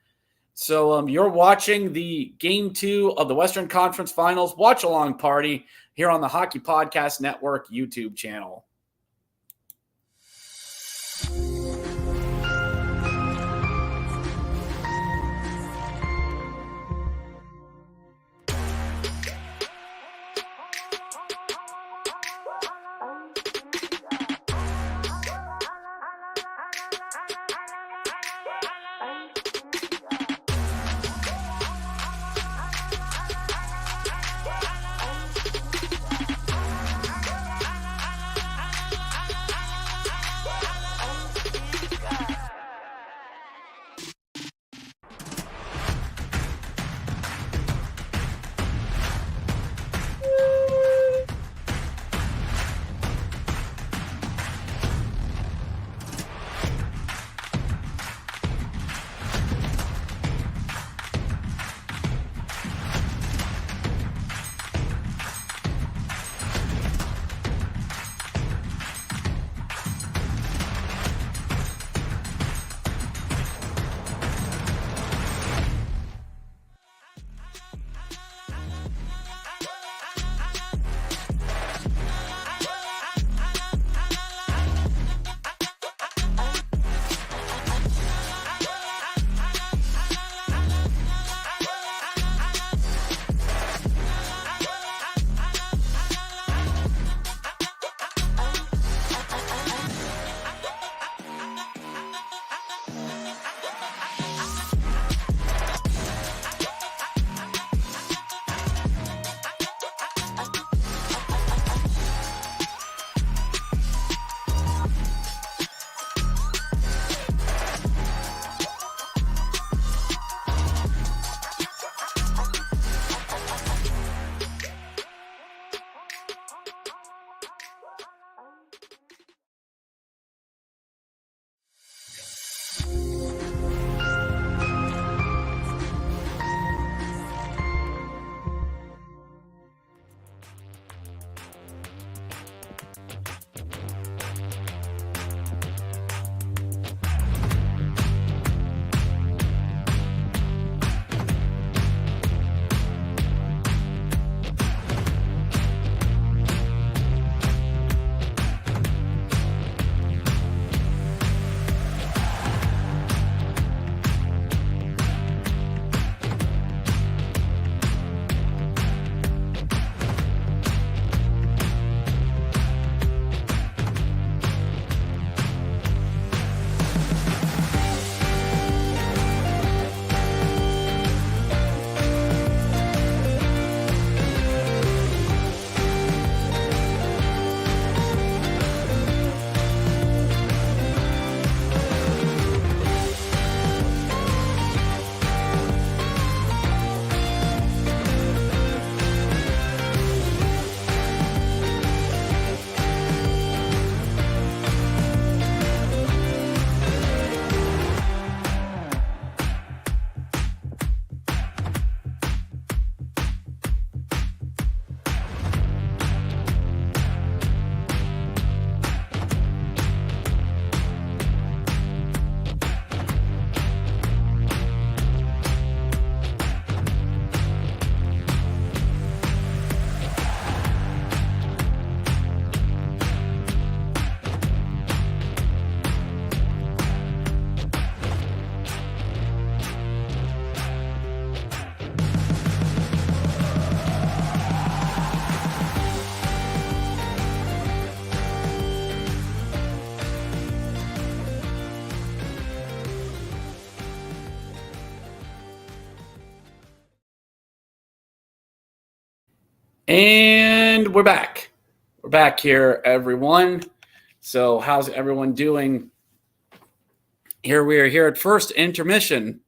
So you're watching the Game 2 of the Western Conference Finals watch-along party here on the Hockey Podcast Network YouTube channel. And we're back. We're back here, everyone. So how's everyone doing? Here we are here at first intermission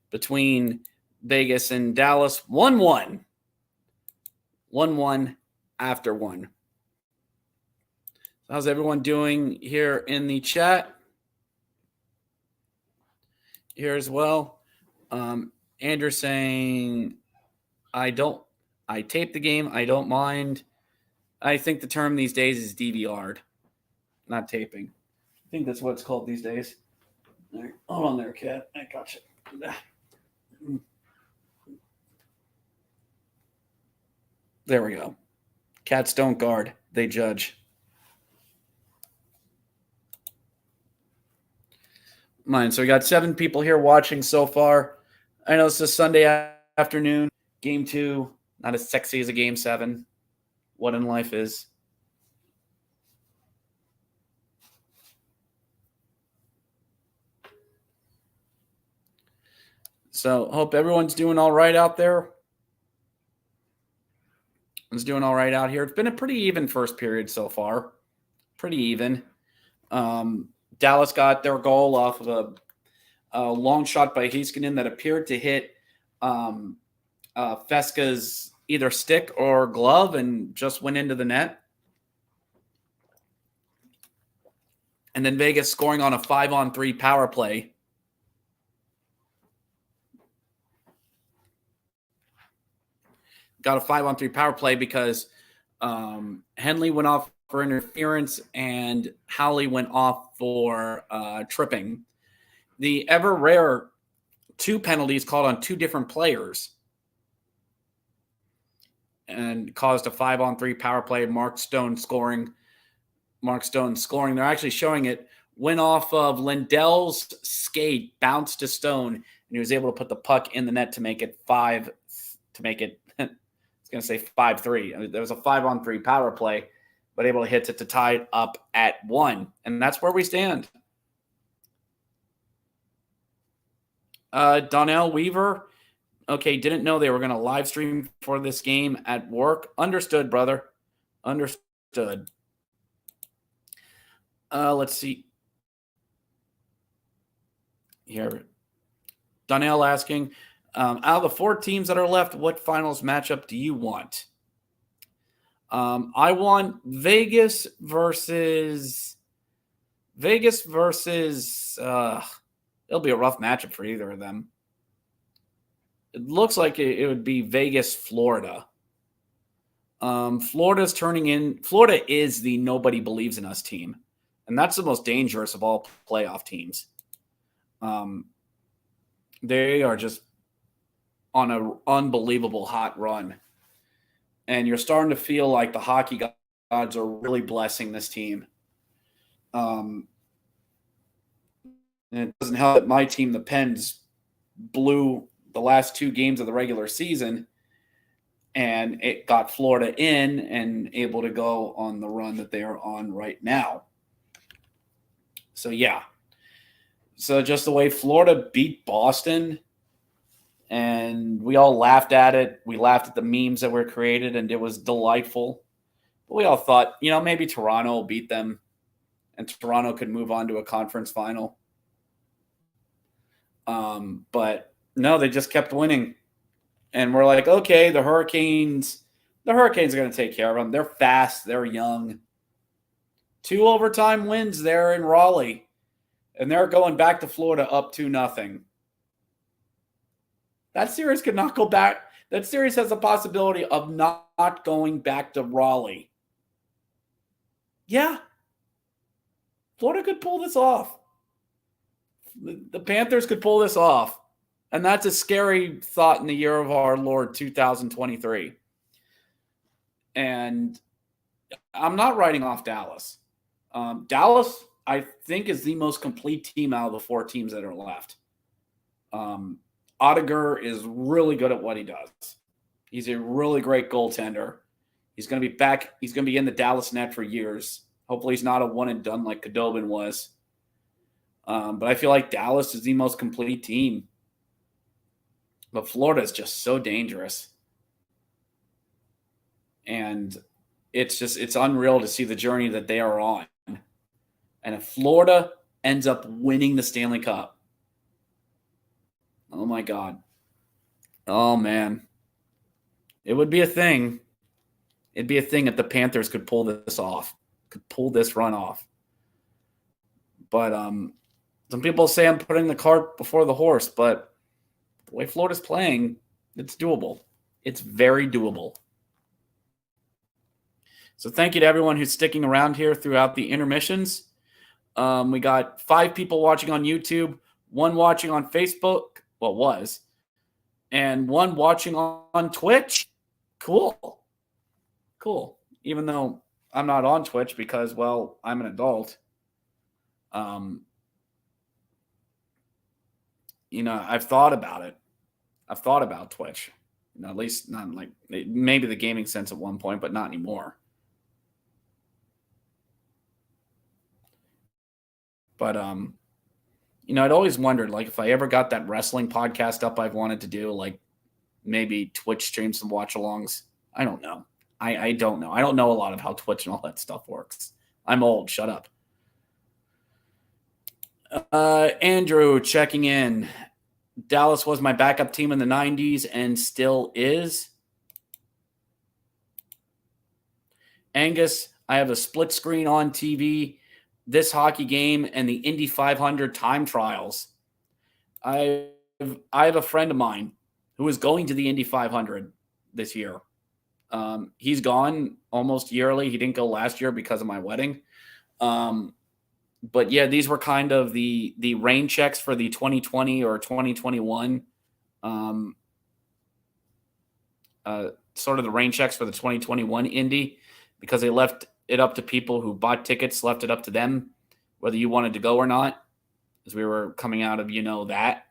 between Vegas and Dallas. 1-1. 1-1 after one. How's everyone doing here in the chat? Here as well. Andrew saying, I taped the game. I don't mind. I think the term these days is DVR'd, not taping. I think that's what it's called these days. Right. Hold on there, cat. I got you. There we go. Cats don't guard. They judge. Mine. So we got 7 people here watching so far. I know it's a Sunday afternoon. Game 2. Not as sexy as a Game 7. What in life is. So hope everyone's doing all right out there. Everyone's doing all right out here. It's been a pretty even first period so far. Pretty even. Dallas got their goal off of a long shot by Heiskanen that appeared to hit Feska's either stick or glove and just went into the net. And then Vegas scoring on a 5-on-3 power play. Got a 5-on-3 power play because Henley went off for interference and Howley went off for tripping. The ever rare 2 penalties called on 2 different players and caused a 5-on-3 power play. Mark Stone scoring. They're actually showing it. Went off of Lindell's skate, bounced to Stone, and he was able to put the puck in the net to make it 5. To make it, I was going to say 5-3. There was a 5-on-3 power play, but able to hit it to tie it up at 1, and that's where we stand. Donnell Weaver, okay, didn't know they were going to live stream for this game at work. Understood, brother. Understood. Let's see. Here. Donnell asking, out of the 4 teams that are left, what finals matchup do you want? I want Vegas versus it'll be a rough matchup for either of them. It looks like it would be Vegas, Florida. Florida is the nobody believes in us team. And that's the most dangerous of all playoff teams. They are just on an unbelievable hot run. And you're starting to feel like the hockey gods are really blessing this team. And it doesn't help that my team, the Pens, blew the last 2 games of the regular season, and it got Florida in and able to go on the run that they are on right now. So, yeah. So just the way Florida beat Boston, and we all laughed at it. We laughed at the memes that were created, and it was delightful. But we all thought, maybe Toronto will beat them, and Toronto could move on to a conference final. But no, they just kept winning. And we're like, okay, the Hurricanes are going to take care of them. They're fast. They're young. 2 overtime wins there in Raleigh. And they're going back to Florida up 2-0. That series could not go back. That series has the possibility of not going back to Raleigh. Yeah. Florida could pull this off. The Panthers could pull this off. And that's a scary thought in the year of our Lord 2023. And I'm not writing off Dallas. Dallas, I think, is the most complete team out of the 4 teams that are left. Oettinger is really good at what he does. He's a really great goaltender. He's going to be back. He's going to be in the Dallas net for years. Hopefully he's not a one and done like Khudobin was. But I feel like Dallas is the most complete team. But Florida is just so dangerous. And it's unreal to see the journey that they are on. And if Florida ends up winning the Stanley Cup, oh my God. Oh man. It would be a thing. It'd be a thing if the Panthers could pull this off, could pull this run off. But some people say I'm putting the cart before the horse, but the way Florida's playing, it's doable. It's very doable. So thank you to everyone who's sticking around here throughout the intermissions. We got 5 people watching on YouTube, 1 watching on Facebook, well, was, and 1 watching on Twitch. Cool. Even though I'm not on Twitch because, well, I'm an adult. I've thought about it. I've thought about Twitch. At least not like maybe the gaming sense at one point, but not anymore. But I'd always wondered, like, if I ever got that wrestling podcast up I've wanted to do, like maybe Twitch stream some watch-alongs. I don't know. I don't know. I don't know a lot of how Twitch and all that stuff works. I'm old. Shut up. Andrew checking in. Dallas was my backup team in the 90s and still is. Angus, I have a split screen on TV, this hockey game, and the Indy 500 time trials. I have a friend of mine who is going to the Indy 500 this year. He's gone almost yearly. He didn't go last year because of my wedding. But yeah, these were kind of the rain checks for the 2020 or 2021. Sort of the rain checks for the 2021 Indy, because they left it up to people who bought tickets, left it up to them whether you wanted to go or not, as we were coming out of that.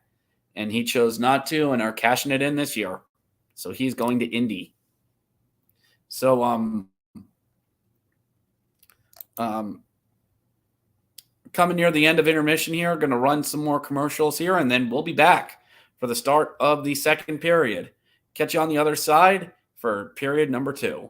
And he chose not to and are cashing it in this year. So he's going to Indy. So coming near the end of intermission here, going to run some more commercials here, and then we'll be back for the start of the second period. Catch you on the other side for period number 2.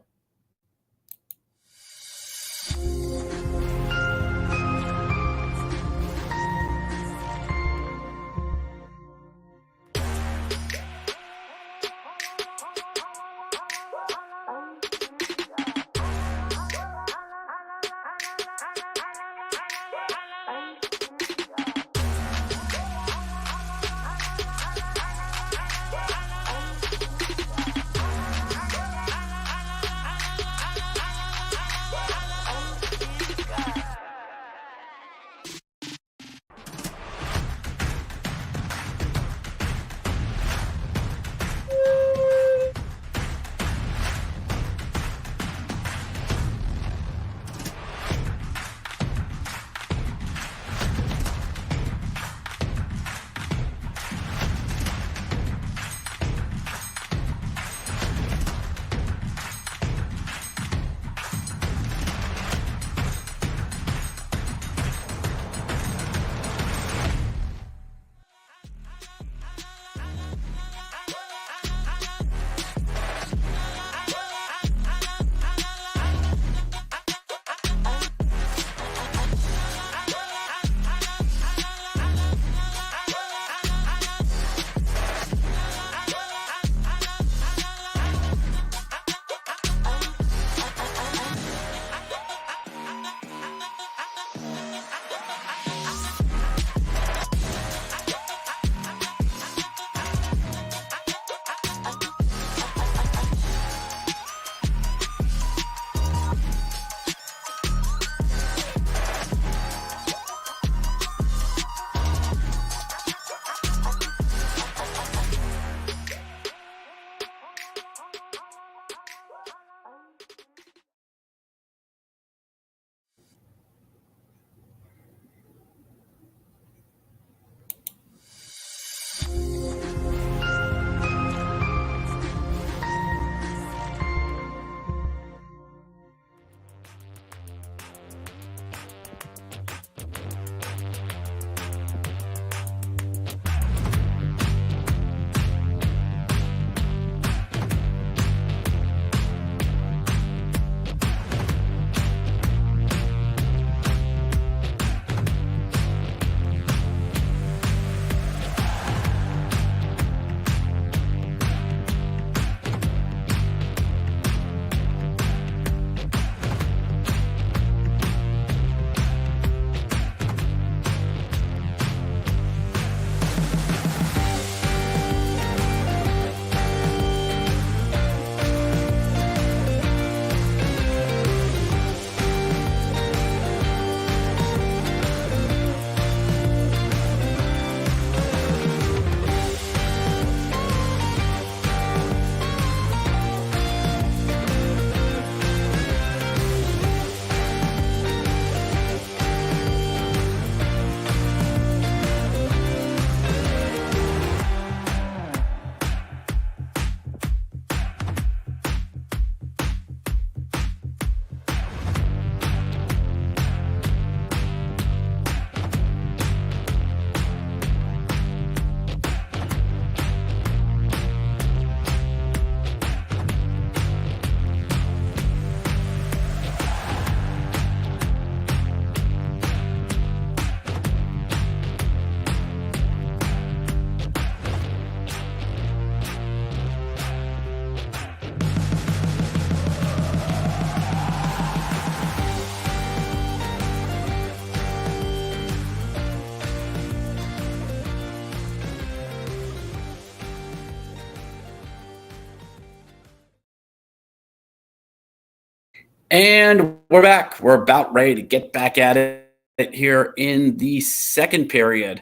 And we're back. We're about ready to get back at it here in the second period.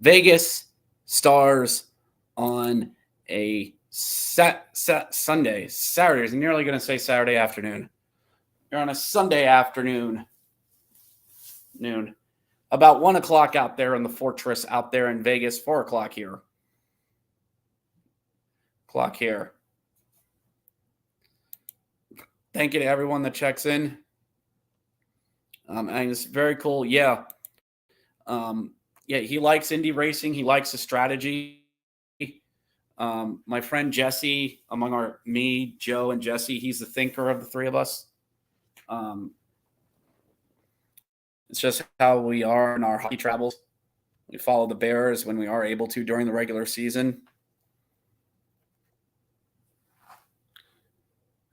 Vegas Stars on a Sunday. Saturday. I'm nearly going to say Saturday afternoon. You're on a Sunday afternoon. Noon. About 1 o'clock out there in the Fortress out there in Vegas. 4 o'clock here. Clock here. Thank you to everyone that checks in. And it's very cool. Yeah. He likes indie racing. He likes the strategy. My friend Jesse, me, Joe, and Jesse, he's the thinker of the three of us. It's just how we are in our hockey travels. We follow the Bears when we are able to during the regular season.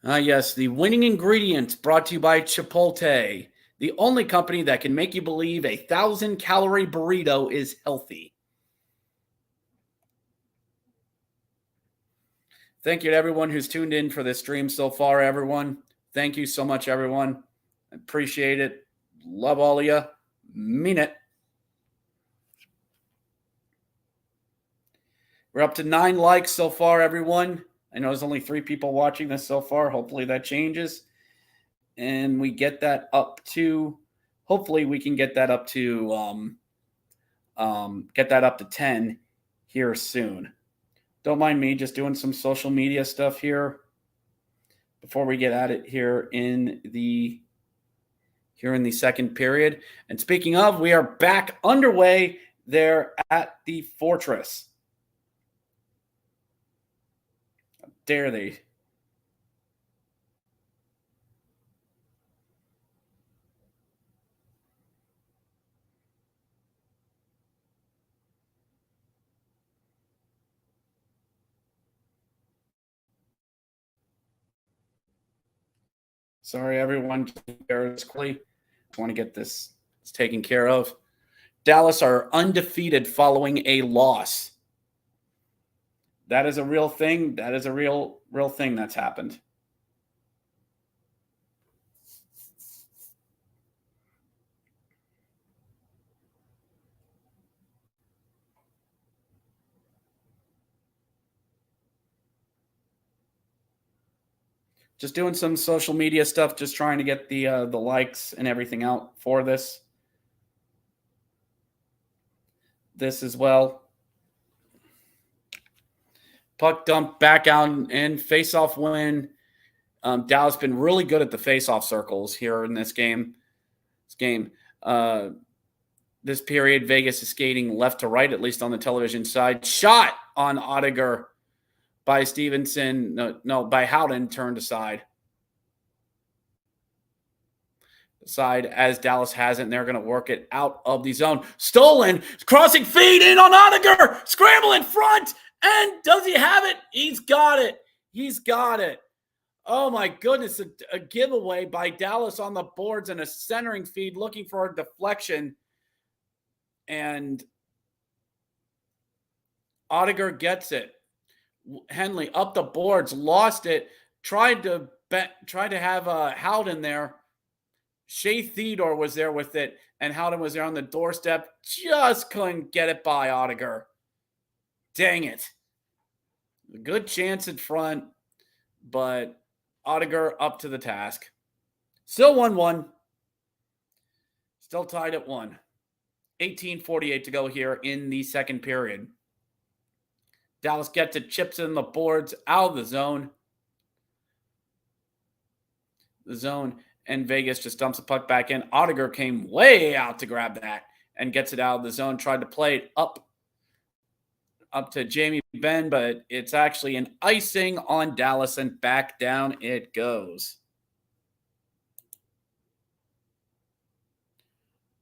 Yes, the winning ingredient brought to you by Chipotle, the only company that can make you believe 1,000-calorie burrito is healthy. Thank you to everyone who's tuned in for this stream so far, everyone. Thank you so much, everyone. I appreciate it. Love all of you. Mean it. We're up to 9 likes so far, everyone. I know there's only 3 people watching this so far. Hopefully that changes. And we get that up to, hopefully we can get that up to 10 here soon. Don't mind me just doing some social media stuff here before we get at it here in the second period. And speaking of, we are back underway there at the Fortress. How dare they? Sorry, everyone. Just want to get this taken care of. Dallas are undefeated following a loss. That is a real thing. That is a real thing that's happened. Just doing some social media stuff, just trying to get the likes and everything out for this as well. Puck dump back out and face-off win. Dallas been really good at the face-off circles here in this game. This period, Vegas is skating left to right, at least on the television side. Shot on Oettinger by Stevenson. No, by Howden, turned aside. Side as Dallas has it, and they're going to work it out of the zone. Stolen, crossing feed in on Oettinger, scramble in front, and does he have it? He's got it. He's got it. Oh my goodness, a giveaway by Dallas on the boards and a centering feed looking for a deflection. And Oettinger gets it. Henley up the boards, lost it, tried to have Howden there. Shea Theodore was there with it, and Howden was there on the doorstep. Just couldn't get it by Oettinger. Dang it. A good chance in front, but Oettinger up to the task. Still 1-1. Still tied at 1. 18:48 to go here in the second period. Dallas gets it, chips in the boards, out of the zone. And Vegas just dumps the puck back in. Oettinger came way out to grab that and gets it out of the zone. Tried to play it up to Jamie Benn, but it's actually an icing on Dallas, and back down it goes.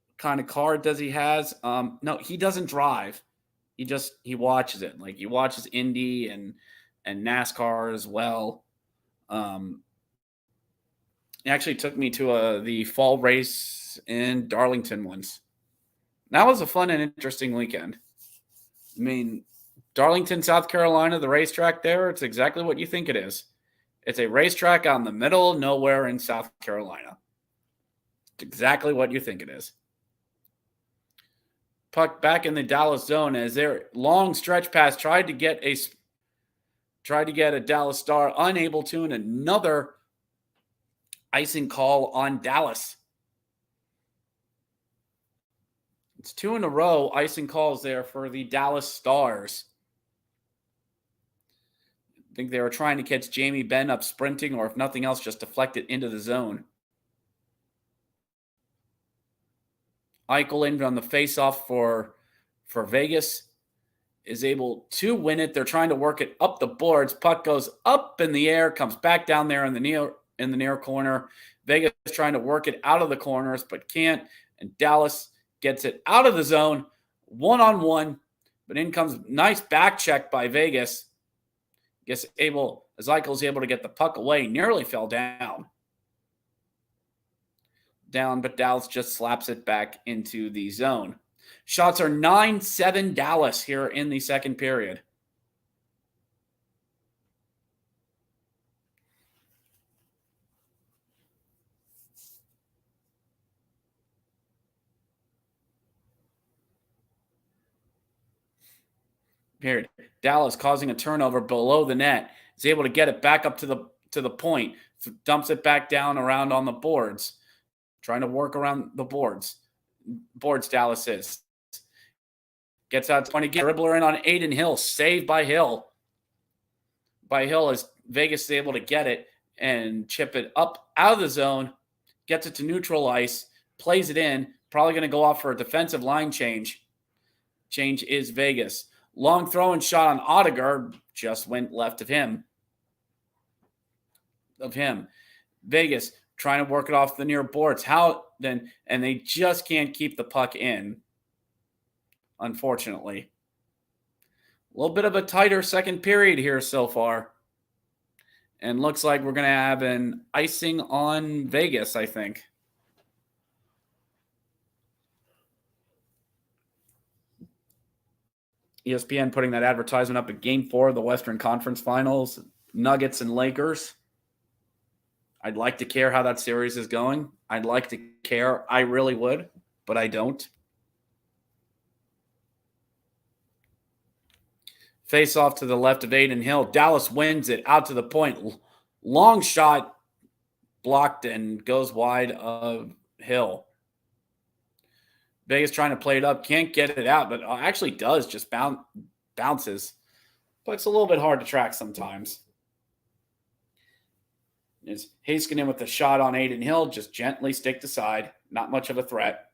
What kind of car does he has? No, he doesn't drive. He watches it. Like, he watches Indy and NASCAR as well. He actually took me to the fall race in Darlington once. That was a fun and interesting weekend. I mean, Darlington, South Carolina, the racetrack there, it's exactly what you think it is. It's a racetrack out in the middle of nowhere in South Carolina. It's exactly what you think it is. Puck back in the Dallas zone as their long stretch pass tried to get a Dallas Star, unable to, and another icing call on Dallas. It's 2 in a row icing calls there for the Dallas Stars. I think they were trying to catch Jamie Benn up sprinting, or if nothing else, just deflect it into the zone. Eichel in on the faceoff for Vegas is able to win it. They're trying to work it up the boards. Puck goes up in the air, comes back down there in the near corner. Vegas is trying to work it out of the corners, but can't. And Dallas gets it out of the zone, 1-on-1. But in comes nice back check by Vegas. As Eichel's able to get the puck away, nearly fell down. But Dallas just slaps it back into the zone. Shots are 9-7 Dallas here in the second period. Dallas causing a turnover below the net. Is able to get it back up to the point. Dumps it back down around on the boards. Trying to work around the boards. Dallas is. Gets out 20. Dribbler in on Aiden Hill. Saved by Hill. As Vegas is able to get it and chip it up out of the zone. Gets it to neutral ice. Plays it in. Probably going to go off for a defensive line change. Change is Vegas. Long throw and shot on Odegaard. Just went left of him. Vegas trying to work it off the near boards. And they just can't keep the puck in, unfortunately. A little bit of a tighter second period here so far. And looks like we're going to have an icing on Vegas, I think. ESPN putting that advertisement up at Game 4 of the Western Conference Finals, Nuggets and Lakers. I'd like to care how that series is going. I'd like to care. I really would, but I don't. Face off to the left of Aiden Hill. Dallas wins it out to the point. Long shot blocked and goes wide of Hill. Vegas trying to play it up. Can't get it out, but actually does. Just bounces. But it's a little bit hard to track sometimes. Is Haskinen with the shot on Aiden Hill, just gently stick to side. Not much of a threat.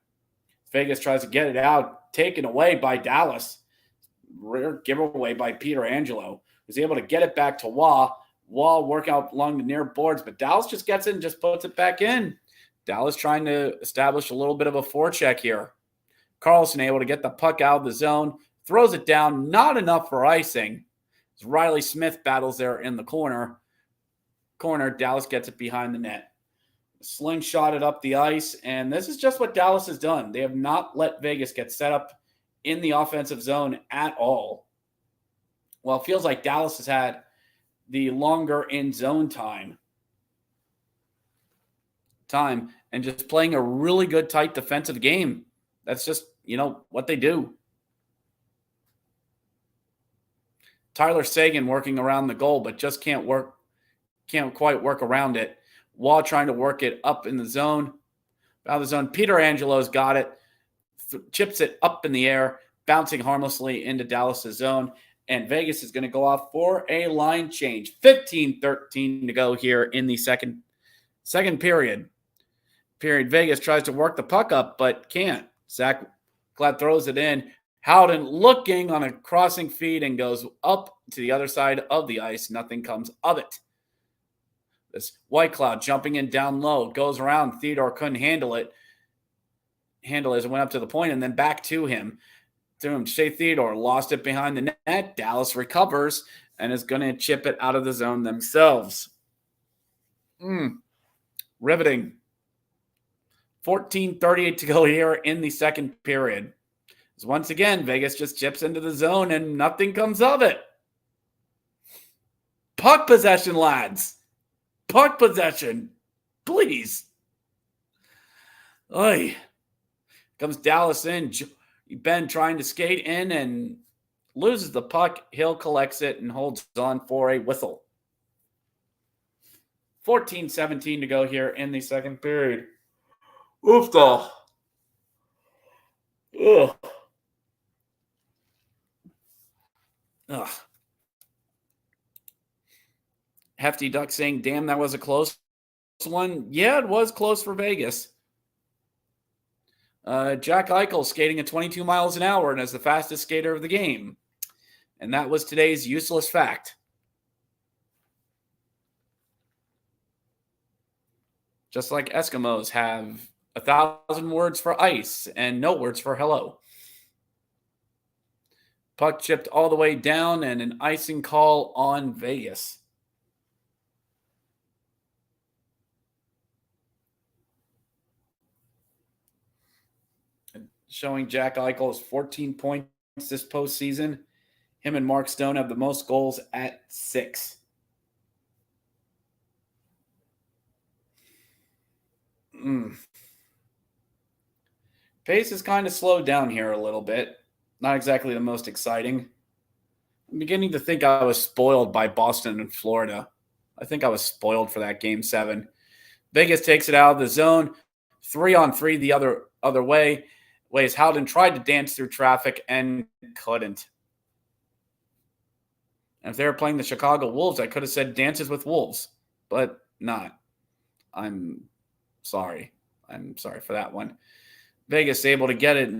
Vegas tries to get it out, taken away by Dallas. Rare giveaway by Peter Angelo, who's able to get it back to Waugh. Waugh work out along the near boards, but Dallas just gets it and just puts it back in. Dallas trying to establish a little bit of a forecheck here. Carlson able to get the puck out of the zone, throws it down, not enough for icing. As Riley Smith battles there in the corner, Dallas gets it behind the net. Slingshot it up the ice, and this is just what Dallas has done. They have not let Vegas get set up in the offensive zone at all. Well, it feels like Dallas has had the longer in zone time and just playing a really good tight defensive game. That's just, what they do. Tyler Seguin working around the goal, but just can't quite work around it. While trying to work it up in the zone. Out of the zone, Peter Angelo's got it. Chips it up in the air, bouncing harmlessly into Dallas' zone. And Vegas is going to go off for a line change. 15-13 to go here in the second period. Vegas tries to work the puck up, but can't. Zach Glad throws it in. Howden looking on a crossing feed and goes up to the other side of the ice. Nothing comes of it. This White Cloud jumping in down low, goes around. Theodore couldn't handle it as it went up to the point and then back to him. Shea Theodore lost it behind the net. Dallas recovers and is going to chip it out of the zone themselves. Riveting. 14:38 to go here in the second period. As once again, Vegas just chips into the zone and nothing comes of it. Puck possession, lads. puck possession. Please. Oy. Comes Dallas in. Ben trying to skate in and loses the puck. Hill collects it and holds on for a whistle. 14-17 to go here in the second period. Oof, though. Ugh. Ugh. Hefty Duck saying, damn, that was a close one. Yeah, it was close for Vegas. Jack Eichel skating at 22 miles an hour and as the fastest skater of the game. And that was today's useless fact. Just like Eskimos have 1,000 words for ice and no words for hello. Puck chipped all the way down and an icing call on Vegas. Showing Jack Eichel's 14 points this postseason. Him and Mark Stone have the most goals at 6. Pace is kind of slowed down here a little bit. Not exactly the most exciting. I'm beginning to think I was spoiled by Boston and Florida. I think I was spoiled for that Game 7. Vegas takes it out of the zone. 3-on-3 the other way. Ways Howden tried to dance through traffic and couldn't. And if they were playing the Chicago Wolves, I could have said dances with wolves, but not. I'm sorry. I'm sorry for that one. Vegas able to get it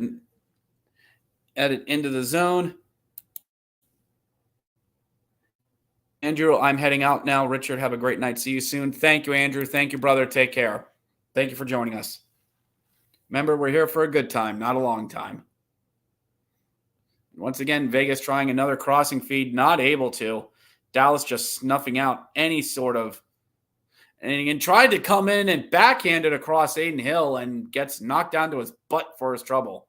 into the zone. Andrew, I'm heading out now. Richard, have a great night. See you soon. Thank you, Andrew. Thank you, brother. Take care. Thank you for joining us. Remember, we're here for a good time, not a long time. Once again, Vegas trying another crossing feed, not able to. Dallas just snuffing out any sort of, and tried to come in and backhand it across Aiden Hill and gets knocked down to his butt for his trouble.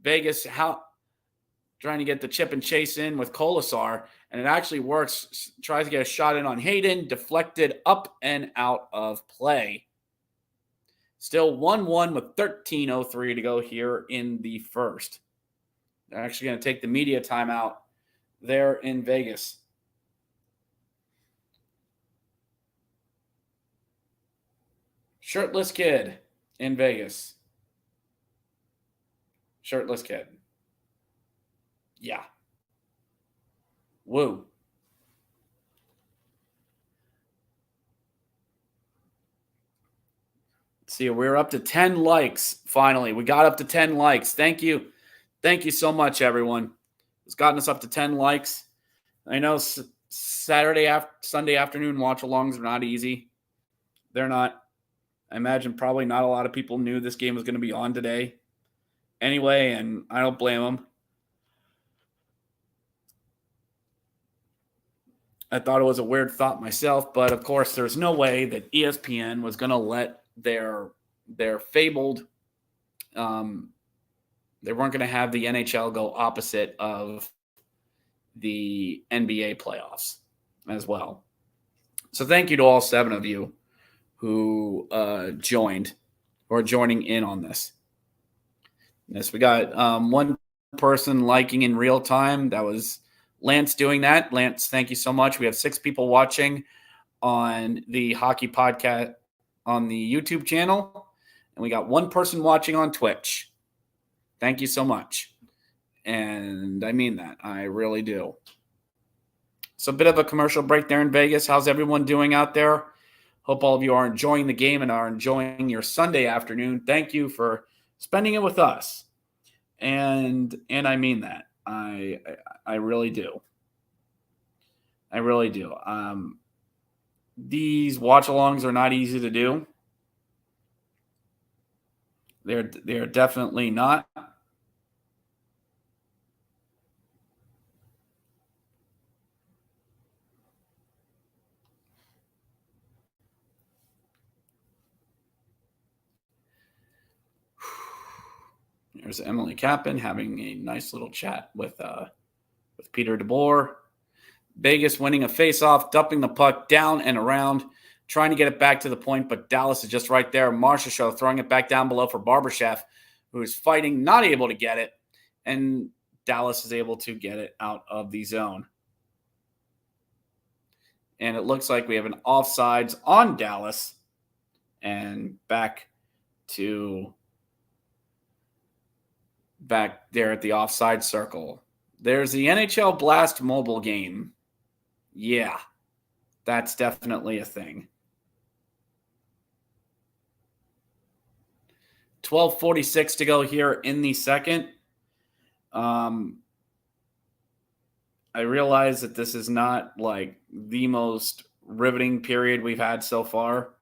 Vegas trying to get the chip and chase in with Kolasar, and it actually works. Tries to get a shot in on Hayden, deflected up and out of play. Still 1-1 with 13:03 to go here in the first. They're actually going to take the media timeout there in Vegas. Shirtless kid in Vegas. Shirtless kid. Yeah. Woo. See, we're up to 10 likes. Finally, we got up to 10 likes. Thank you. Thank you so much, everyone. It's gotten us up to 10 likes. I know Sunday afternoon watch-alongs are not easy. They're not. I imagine probably not a lot of people knew this game was going to be on today anyway, and I don't blame them. I thought it was a weird thought myself, but of course there's no way that ESPN was going to let their fabled they weren't going to have the NHL go opposite of the NBA playoffs as well. So thank you to all 7 of you who joined or joining in on this. Yes, we got one person liking in real time. That was Lance doing that. Lance, thank you so much. We have 6 people watching on the hockey podcast on the YouTube channel, and we got 1 person watching on Twitch. Thank you so much. And I mean that. I really do. So a bit of a commercial break there in Vegas. How's everyone doing out there? Hope all of you are enjoying the game and are enjoying your Sunday afternoon. Thank you for spending it with us. And I mean that. I really do. I really do. These watch-alongs are not easy to do. They're definitely not. There's Emily Kappen having a nice little chat with Peter DeBoer. Vegas winning a face-off, dumping the puck down and around, trying to get it back to the point, but Dallas is just right there. Marchessault throwing it back down below for Barbashev, who is fighting, not able to get it. And Dallas is able to get it out of the zone. And it looks like we have an offsides on Dallas. And back there at the offside circle. There's the NHL Blast mobile game. Yeah, that's definitely a thing. 12:46 to go here in the second. I realize that this is not like the most riveting period we've had so far.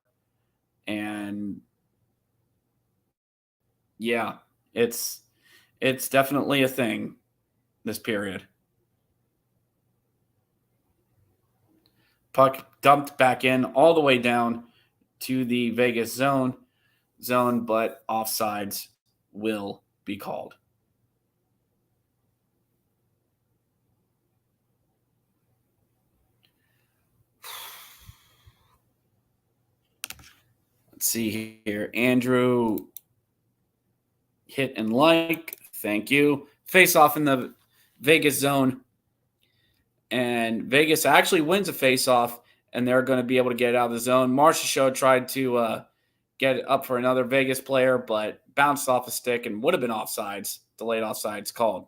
And yeah, it's definitely a thing, this period. Puck dumped back in all the way down to the Vegas zone, but offsides will be called. Let's see here. Andrew hit and like. Thank you. Face off in the Vegas zone. And Vegas actually wins a face off, and they're going to be able to get it out of the zone. Marchessault tried to get it up for another Vegas player, but bounced off a stick and would have been offsides. Delayed offsides called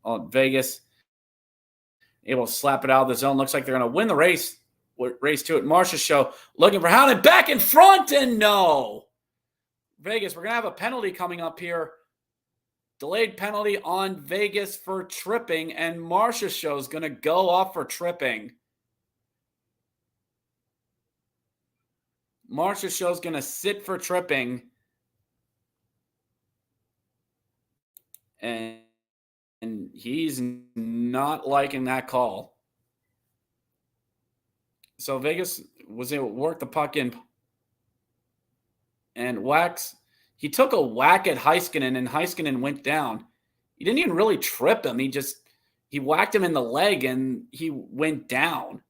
on Vegas. Able to slap it out of the zone. Looks like they're going to win the race to it. Marchessault looking for Howden back in front, and no. Vegas, we're going to have a penalty coming up here. Delayed penalty on Vegas for tripping, and Marchessault is going to go off for tripping. Marchessault is going to sit for tripping. And he's not liking that call. So Vegas was able to work the puck in. And he took a whack at Heiskanen, and Heiskanen went down. He didn't even really trip him. He whacked him in the leg, and he went down.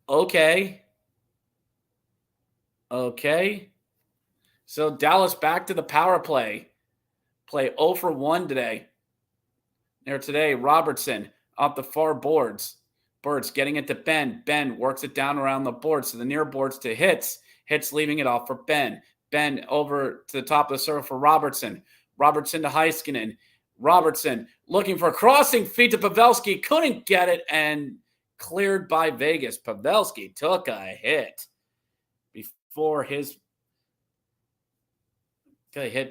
Okay. So Dallas back to the power play. Play 0 for 1 today. Robertson up the far boards. Birds getting it to Ben. Ben works it down around the boards to the near boards to Hits. Hits leaving it off for Ben. Ben over to the top of the circle for Robertson. Robertson to Heiskanen. Robertson looking for a crossing feed to Pavelski. Couldn't get it and cleared by Vegas. Pavelski took a hit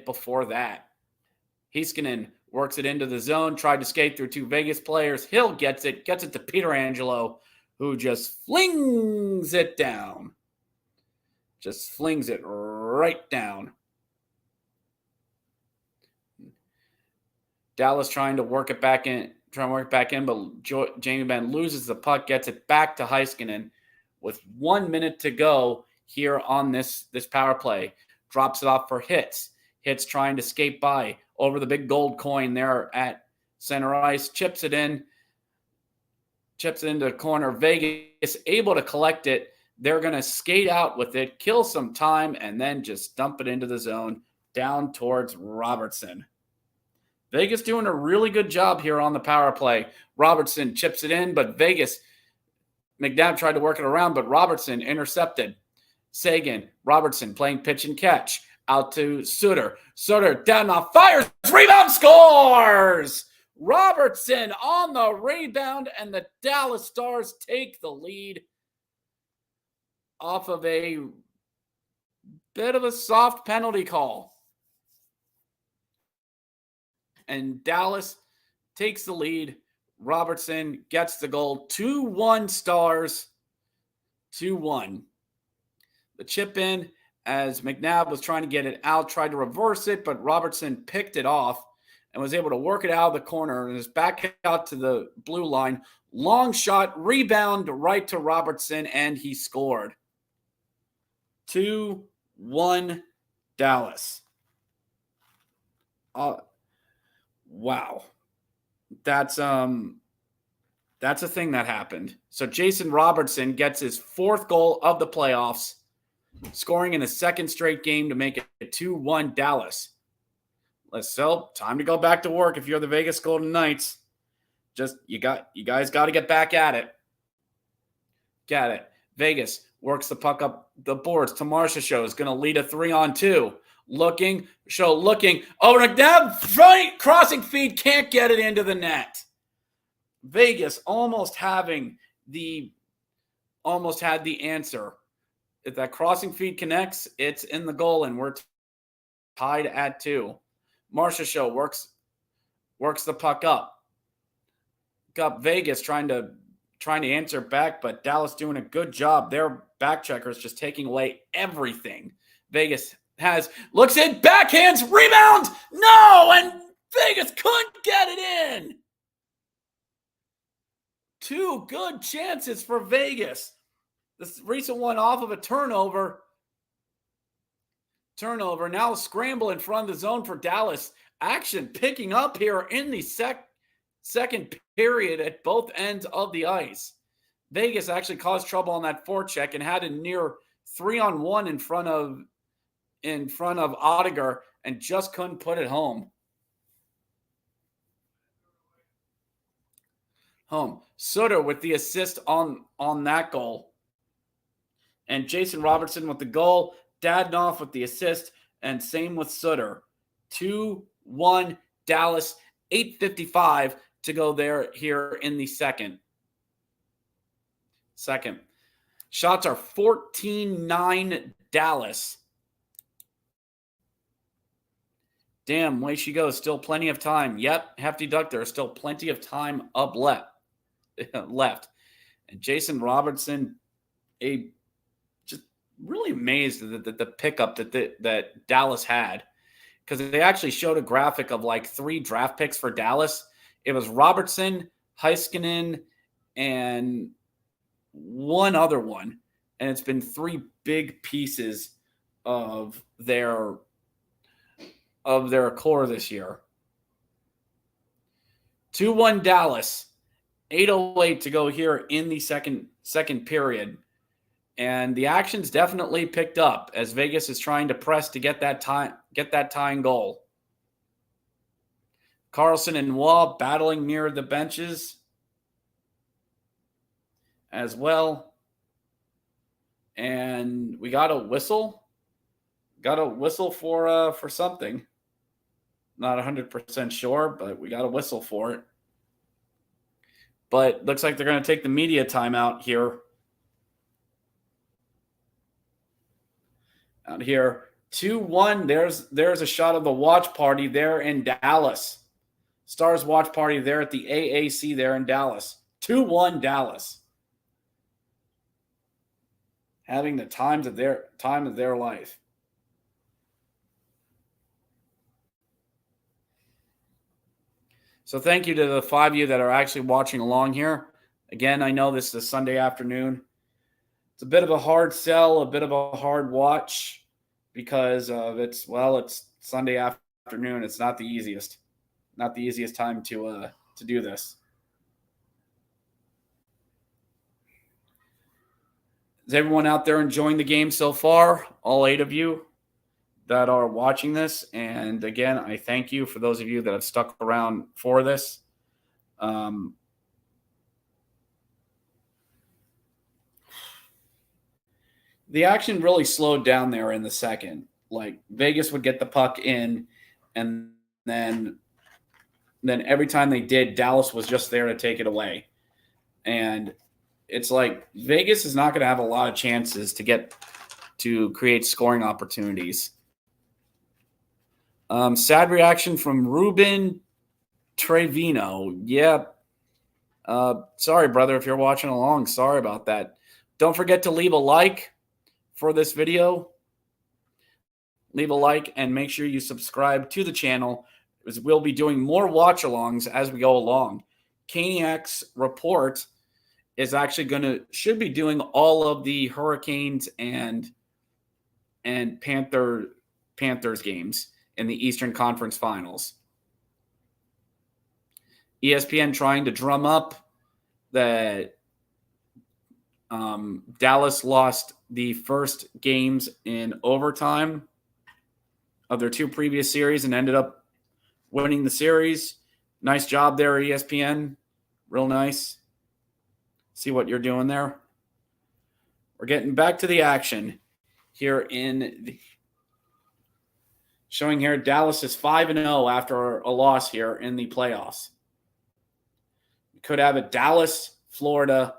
before that. Heiskanen works it into the zone, tried to skate through 2 Vegas players. Hill gets it to Pietrangelo, who just flings it down. Just flings it right down. Dallas trying to work it back in, but Jamie Benn loses the puck, gets it back to Heiskanen with 1 minute to go here on this power play. Drops it off for Hits. Hits trying to skate by over the big gold coin there at center ice. Chips it into the corner. Vegas able to collect it. They're going to skate out with it, kill some time, and then just dump it into the zone down towards Robertson. Vegas doing a really good job here on the power play. Robertson chips it in, but McNabb tried to work it around, but Robertson intercepted. Sagan, Robertson playing pitch and catch. Out to Suter. Suter down off, fires, rebound, scores! Robertson on the rebound, and the Dallas Stars take the lead off of a bit of a soft penalty call. And Dallas takes the lead. Robertson gets the goal. 2-1 Stars. 2-1. The chip in as McNabb was trying to get it out, tried to reverse it, but Robertson picked it off and was able to work it out of the corner and is back out to the blue line. Long shot, rebound right to Robertson, and he scored. 2-1 Dallas. Wow. That's That's a thing that happened. So Jason Robertson gets his 4th goal of the playoffs, scoring in a 2nd straight game to make it 2-1 Dallas. So time to go back to work if you're the Vegas Golden Knights. Just you guys got to get back at it. Got it. Vegas works the puck up the boards. Tamasha Show is going to lead a 3-on-2. Looking. Oh, now crossing feed, can't get it into the net. Vegas almost had the answer. If that crossing feed connects, it's in the goal, and we're tied at 2. Marsha Show works the puck up. Got Vegas trying to answer back, but Dallas doing a good job. Their back checkers just taking away everything. Vegas looks in, backhands, rebound, no, and Vegas couldn't get it in. 2 good chances for Vegas. This recent one off of a turnover. Now scramble in front of the zone for Dallas. Action picking up here in the second period at both ends of the ice. Vegas actually caused trouble on that forecheck and had a near 3-on-1 in front of Oettinger and just couldn't put it home. Sutter with the assist on that goal. And Jason Robertson with the goal. Dadnoff with the assist. And same with Sutter. 2-1 Dallas. 8:55 to go here in the second. Shots are 14-9 Dallas. Damn, way she goes. Still plenty of time. Yep, Hefty Duck, there is still plenty of time up left. And Jason Robertson, just really amazed at the pickup that Dallas had. Because they actually showed a graphic of like 3 draft picks for Dallas. It was Robertson, Heiskanen, and one other one. And it's been 3 big pieces of their core this year. 2-1 Dallas. 8:08 to go here in the second period. And the action's definitely picked up as Vegas is trying to press to get that tying goal. Carlson and Waugh battling near the benches as well. And we got a whistle. Got a whistle for something. Not 100% sure, but we got a whistle for it. But looks like they're going to take the media timeout here. Out here, 2-1. There's a shot of the watch party there in Dallas. Stars watch party there at the AAC there in Dallas. 2-1 Dallas. Having the time of their life. So thank you to the 5 of you that are actually watching along here. Again, I know this is a Sunday afternoon. It's a bit of a hard sell, a bit of a hard watch because of it's Sunday afternoon. It's not the easiest time to do this. Is everyone out there enjoying the game so far? All 8 of you that are watching this. And again, I thank you for those of you that have stuck around for this. The action really slowed down there in the second. Like Vegas would get the puck in, and then every time they did, Dallas was just there to take it away. And it's like Vegas is not going to have a lot of chances to create scoring opportunities. Sad reaction from Ruben Trevino. Yeah. Sorry, brother, if you're watching along. Sorry about that. Don't forget to leave a like for this video. Leave a like and make sure you subscribe to the channel, as we'll be doing more watch-alongs as we go along. Caniac's report is actually should be doing all of the Hurricanes and Panthers games in the Eastern Conference Finals. ESPN trying to drum up that Dallas lost the first games in overtime of their 2 previous series and ended up winning the series. Nice job there, ESPN. Real nice. See what you're doing there. We're getting back to the action here showing here Dallas is 5-0 after a loss here in the playoffs. We could have a Dallas-Florida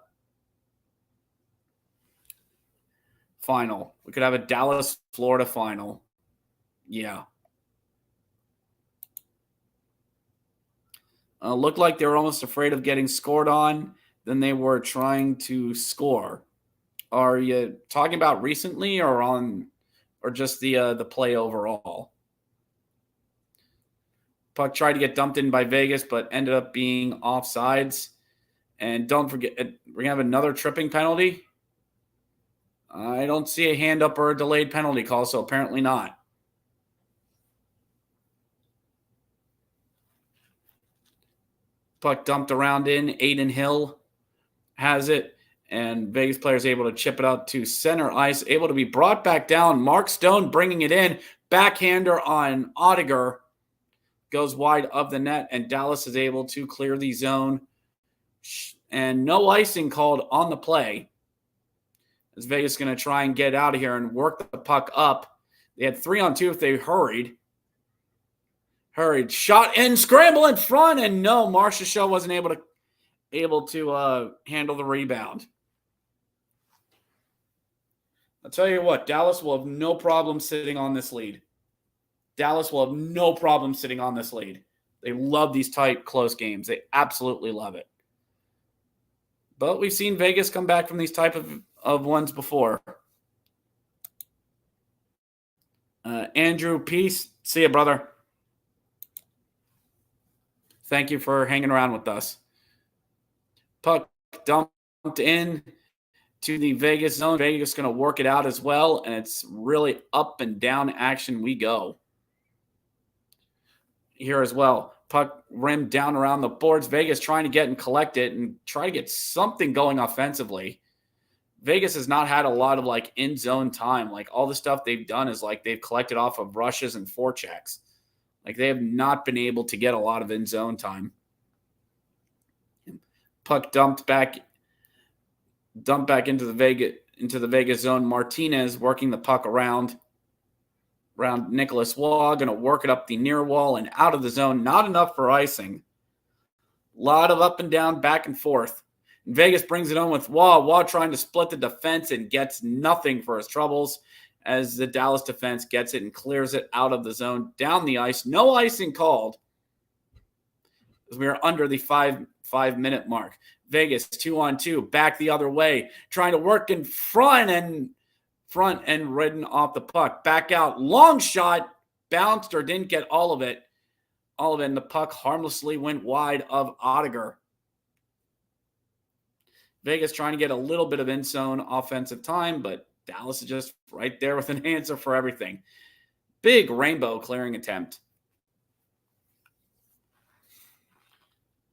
final. We could have a Dallas-Florida final. Yeah. Looked like they were almost afraid of getting scored on than they were trying to score. Are you talking about recently or just the play overall? Puck tried to get dumped in by Vegas, but ended up being offsides. And don't forget, we're going to have another tripping penalty. I don't see a hand up or a delayed penalty call, so apparently not. Puck dumped around in. Aiden Hill has it, and Vegas players able to chip it out to center ice, able to be brought back down. Mark Stone bringing it in. Backhander on Oettinger goes wide of the net, and Dallas is able to clear the zone. And no icing called on the play. As Vegas is going to try and get out of here and work the puck up. They had 3-on-2 if they hurried. Shot and scramble in front, and no, Marcia Show wasn't able to handle the rebound. I'll tell you what, Dallas will have no problem sitting on this lead. Dallas will have no problem sitting on this lead. They love these tight, close games. They absolutely love it. But we've seen Vegas come back from these type of ones before. Andrew, peace. See you, brother. Thank you for hanging around with us. Puck dumped in to the Vegas zone. Vegas going to work it out as well, and it's really up and down action we go here as well. Puck rimmed down around the boards. Vegas trying to get and collect it and try to get something going offensively. Vegas has not had a lot of in zone time. All the stuff they've done is they've collected off of rushes and forechecks. They have not been able to get a lot of in zone time. Puck dumped back into the Vegas zone. Martinez working the puck around Nicholas Waugh, going to work it up the near wall and out of the zone. Not enough for icing. A lot of up and down, back and forth. And Vegas brings it on with Waugh. Waugh trying to split the defense and gets nothing for his troubles as the Dallas defense gets it and clears it out of the zone down the ice. No icing called as we are under the five-minute mark. Vegas 2-on-2, back the other way, trying to work in front and ridden off the puck. Back out, long shot, bounced or didn't get all of it, and the puck harmlessly went wide of Oettinger. Vegas trying to get a little bit of in-zone offensive time, but Dallas is just right there with an answer for everything. Big rainbow clearing attempt.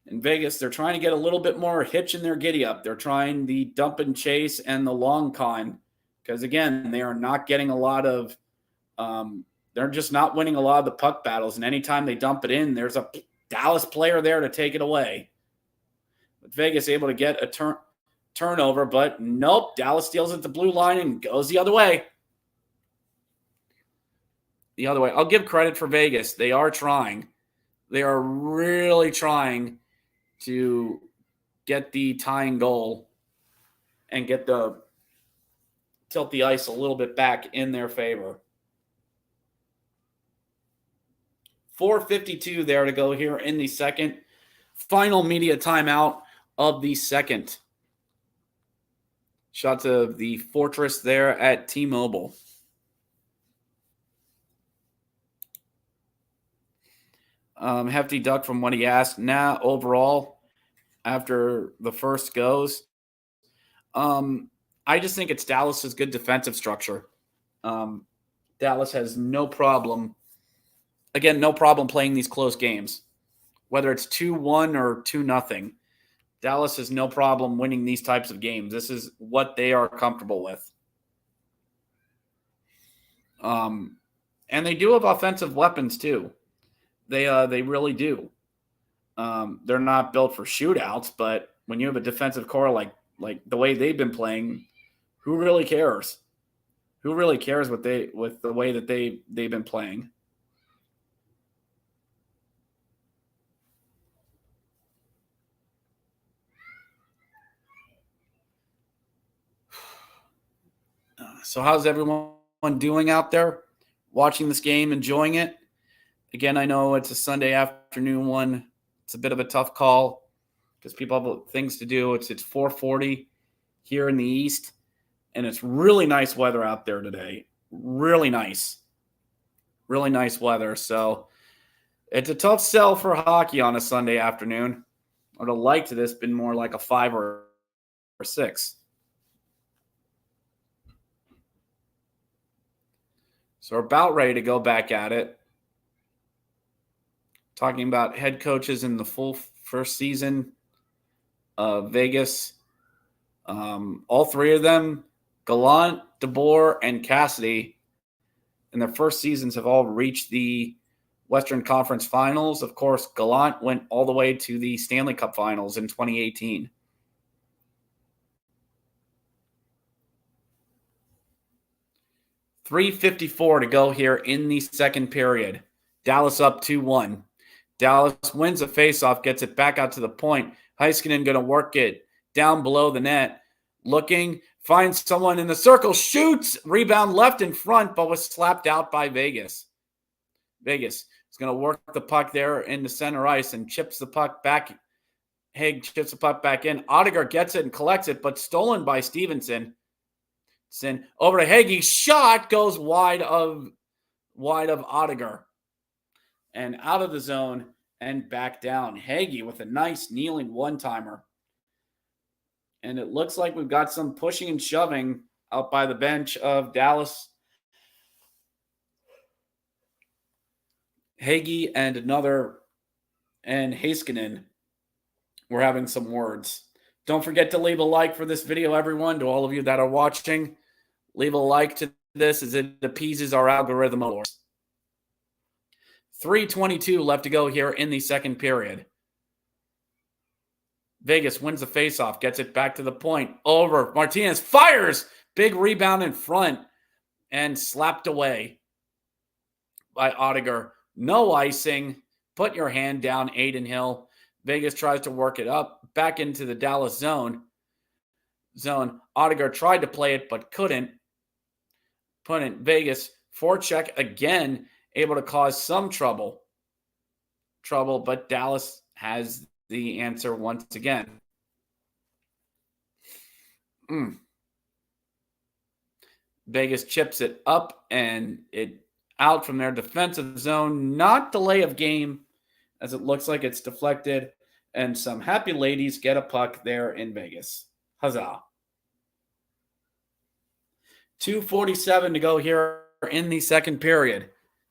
In Vegas, they're trying to get a little bit more hitch in their giddy up. They're trying the dump and chase and the long con because, again, they are not getting a lot of they're just not winning a lot of the puck battles. And anytime they dump it in, there's a Dallas player there to take it away. But Vegas able to get a turnover, but nope, Dallas steals at the blue line and goes the other way. I'll give credit for Vegas. They are trying. They are really trying to get the tying goal and tilt the ice a little bit back in their favor. 4:52 there to go here in the second. Final media timeout of the second. Shots of the Fortress there at T-Mobile. Hefty Duck from what he asked. Overall, after the first goes, I just think it's Dallas's good defensive structure. Dallas has no problem playing these close games, whether it's 2-1 or 2-0. Dallas has no problem winning these types of games. This is what they are comfortable with. And they do have offensive weapons too. They really do. They're not built for shootouts, but when you have a defensive core like the way they've been playing, who really cares? Who really cares with the way that they've been playing? So how's everyone doing out there? Watching this game, enjoying it? Again, I know it's a Sunday afternoon one. It's a bit of a tough call because people have things to do. It's 4:40 here in the East, and it's really nice weather out there today. Really nice weather. So it's a tough sell for hockey on a Sunday afternoon. I would have liked this been more like a 5 or 6. So we're about ready to go back at it. Talking about head coaches in the full first season of Vegas. All three of them, Gallant, DeBoer, and Cassidy, in their first seasons have all reached the Western Conference Finals. Of course, Gallant went all the way to the Stanley Cup Finals in 2018. .354 to go here in the second period. Dallas up 2-1. Dallas wins a faceoff, gets it back out to the point. Heiskanen going to work it down below the net. Looking, finds someone in the circle, shoots, rebound left in front, but was slapped out by Vegas. Vegas is going to work the puck there in the center ice and chips the puck back. Haig chips the puck back in. Oettinger gets it and collects it, but stolen by Stevenson. Over to Hagee. Shot goes wide of Oettinger. And out of the zone and back down. Hagee with a nice kneeling one-timer. And it looks like we've got some pushing and shoving out by the bench of Dallas. Hagee and Heiskanen were having some words. Don't forget to leave a like for this video, everyone. To all of you that are watching, leave a like to this as it appeases our algorithm. 3:22 left to go here in the second period. Vegas wins the faceoff, gets it back to the point. Over. Martinez fires. Big rebound in front and slapped away by Oettinger. No icing. Put your hand down, Aiden Hill. Vegas tries to work it up. Back into the Dallas zone. Oettinger tried to play it, but couldn't. Vegas forecheck again, able to cause some trouble, but Dallas has the answer once again. Vegas chips it up and it out from their defensive zone. Not delay of game, as it looks like it's deflected. And some happy ladies get a puck there in Vegas. Huzzah. 2:47 to go here in the second period.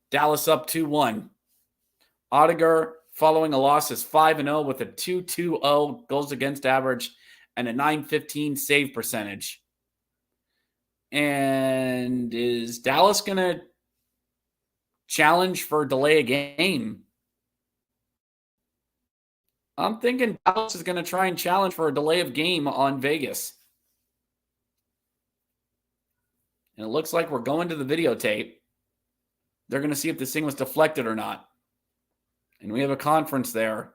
Dallas up 2-1. Oettinger, following a loss, is 5-0 with a 2.20 goals against average and a .915 save percentage. And is Dallas going to challenge for delay a game? I'm thinking Dallas is going to try and challenge for a delay of game on Vegas. And it looks like we're going to the videotape. They're going to see if this thing was deflected or not. And we have a conference there.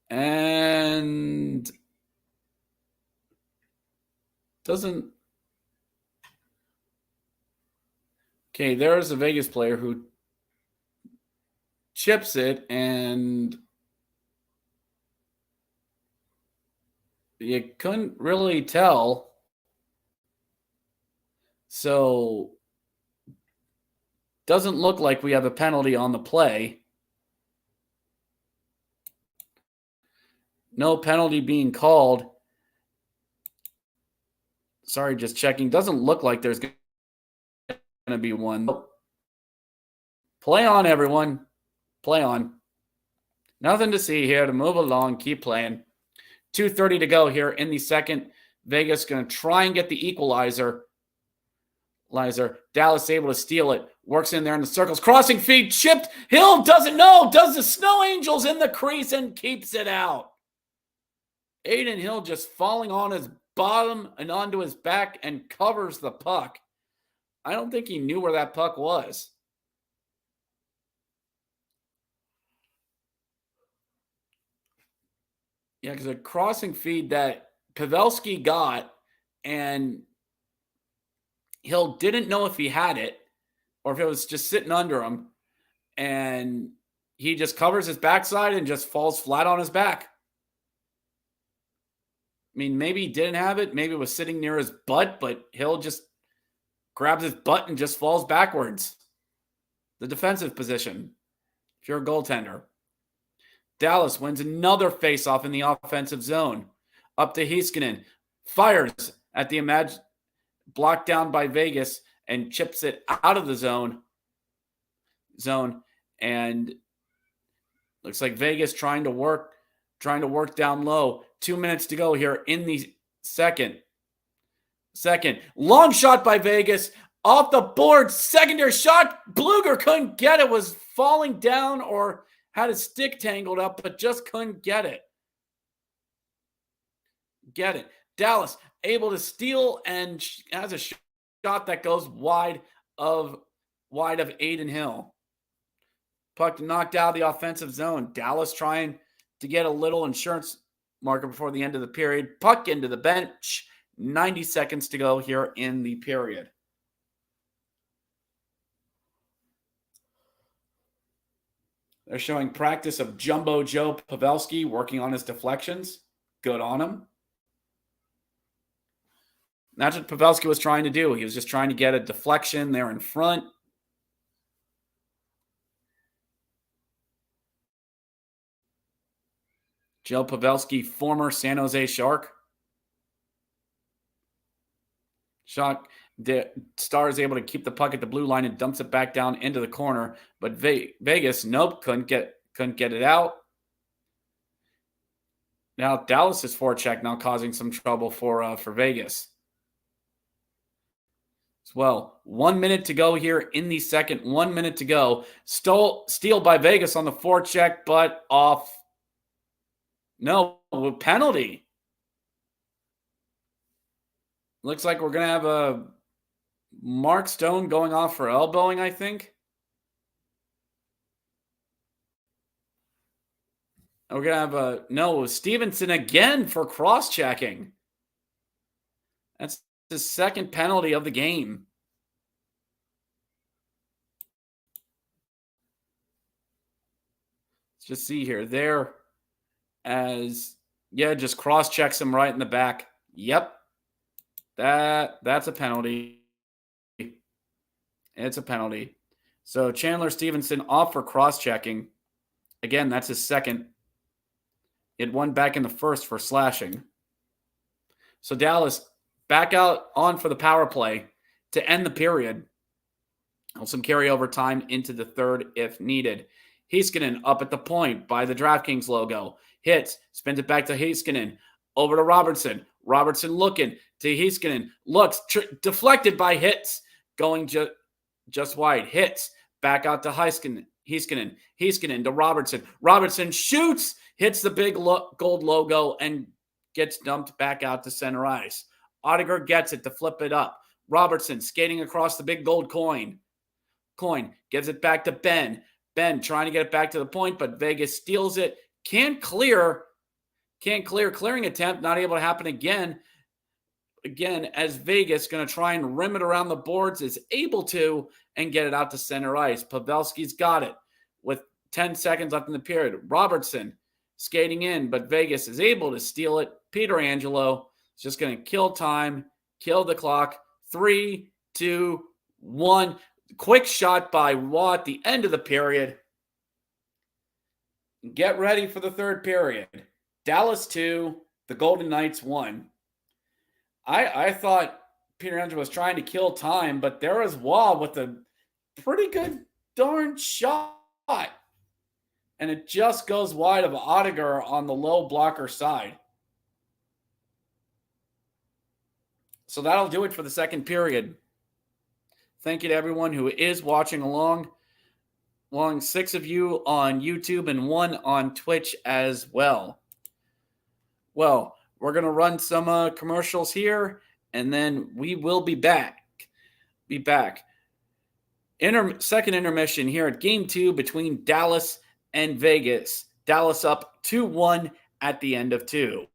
And doesn't. Okay, there's a Vegas player who chips it, and you couldn't really tell. So doesn't look like we have a penalty on the play. No penalty being called. Sorry, just checking. Doesn't look like there's going to be one. Play on, everyone. Play on. Nothing to see here to move along. Keep playing. 2:30 to go here in the second. Vegas going to try and get the equalizer. Dallas able to steal it. Works in there in the circles. Crossing feed. Chipped. Hill doesn't know. Does the Snow Angels in the crease and keeps it out. Adin Hill just falling on his bottom and onto his back and covers the puck. I don't think he knew where that puck was. Yeah, because a crossing feed that Pavelski got, and Hill didn't know if he had it or if it was just sitting under him, and he just covers his backside and just falls flat on his back. I mean, maybe he didn't have it. Maybe it was sitting near his butt, but Hill just grabs his butt and just falls backwards. The defensive position, if you're a goaltender. Dallas wins another faceoff in the offensive zone. Up to Heiskanen. Fires at the blocked down by Vegas and chips it out of the zone. And looks like Vegas trying to work down low. 2 minutes to go here in the second. Long shot by Vegas. Off the board. Secondary shot. Bluger couldn't get it. Was falling down or had his stick tangled up, but just couldn't get it. Dallas able to steal and has a shot that goes wide of Adin Hill. Puck knocked out of the offensive zone. Dallas trying to get a little insurance marker before the end of the period. Puck into the bench. 90 seconds to go here in the period. They're showing practice of Jumbo Joe Pavelski working on his deflections. Good on him. That's what Pavelski was trying to do. He was just trying to get a deflection there in front. Joe Pavelski, former San Jose Shark. The Star is able to keep the puck at the blue line and dumps it back down into the corner. But Vegas, nope, couldn't get it out. Now Dallas's forecheck now causing some trouble for Vegas. As well, 1 minute to go here in the second. 1 minute to go. Steal by Vegas on the forecheck, but off. No, penalty. Looks like we're going to have a Mark Stone going off for elbowing, I think. We're going to have Stevenson again for cross-checking. That's the second penalty of the game. Let's just see here. Just cross-checks him right in the back. Yep. That's a penalty. It's a penalty. So Chandler Stevenson off for cross-checking. Again, that's his second. It won back in the first for slashing. So Dallas back out on for the power play to end the period. Some carryover time into the third if needed. Heiskanen up at the point by the DraftKings logo. Hits, spins it back to Heiskanen. Over to Robertson. Robertson looking to Heiskanen. Looks, deflected by Hits. Going just wide. Hits, back out to Heiskanen. Heiskanen to Robertson. Robertson shoots, hits the big gold logo, and gets dumped back out to center ice. Oettinger gets it to flip it up. Robertson skating across the big gold coin. Gives it back to Ben. Ben trying to get it back to the point, but Vegas steals it. Can't clear. Clearing attempt, not able to happen again. Again, as Vegas going to try and rim it around the boards, is able to and get it out to center ice. Pavelski's got it with 10 seconds left in the period. Robertson skating in, but Vegas is able to steal it. Peter Angelo is just going to kill time, kill the clock. 3, 2, 1. Quick shot by Watt at the end of the period. Get ready for the third period. Dallas 2, the Golden Knights 1. I thought Peter Angelo was trying to kill time, but there was Watt with a pretty good darn shot. And and it just goes wide of Oettinger on the low blocker side. So that'll do it for the second period. Thank you to everyone who is watching along. 6 of you on YouTube and 1 on Twitch as well. Well, we're going to run some commercials here, and then we will be back. Second intermission here at Game 2 between Dallas and Vegas. Dallas up 2-1 at the end of 2.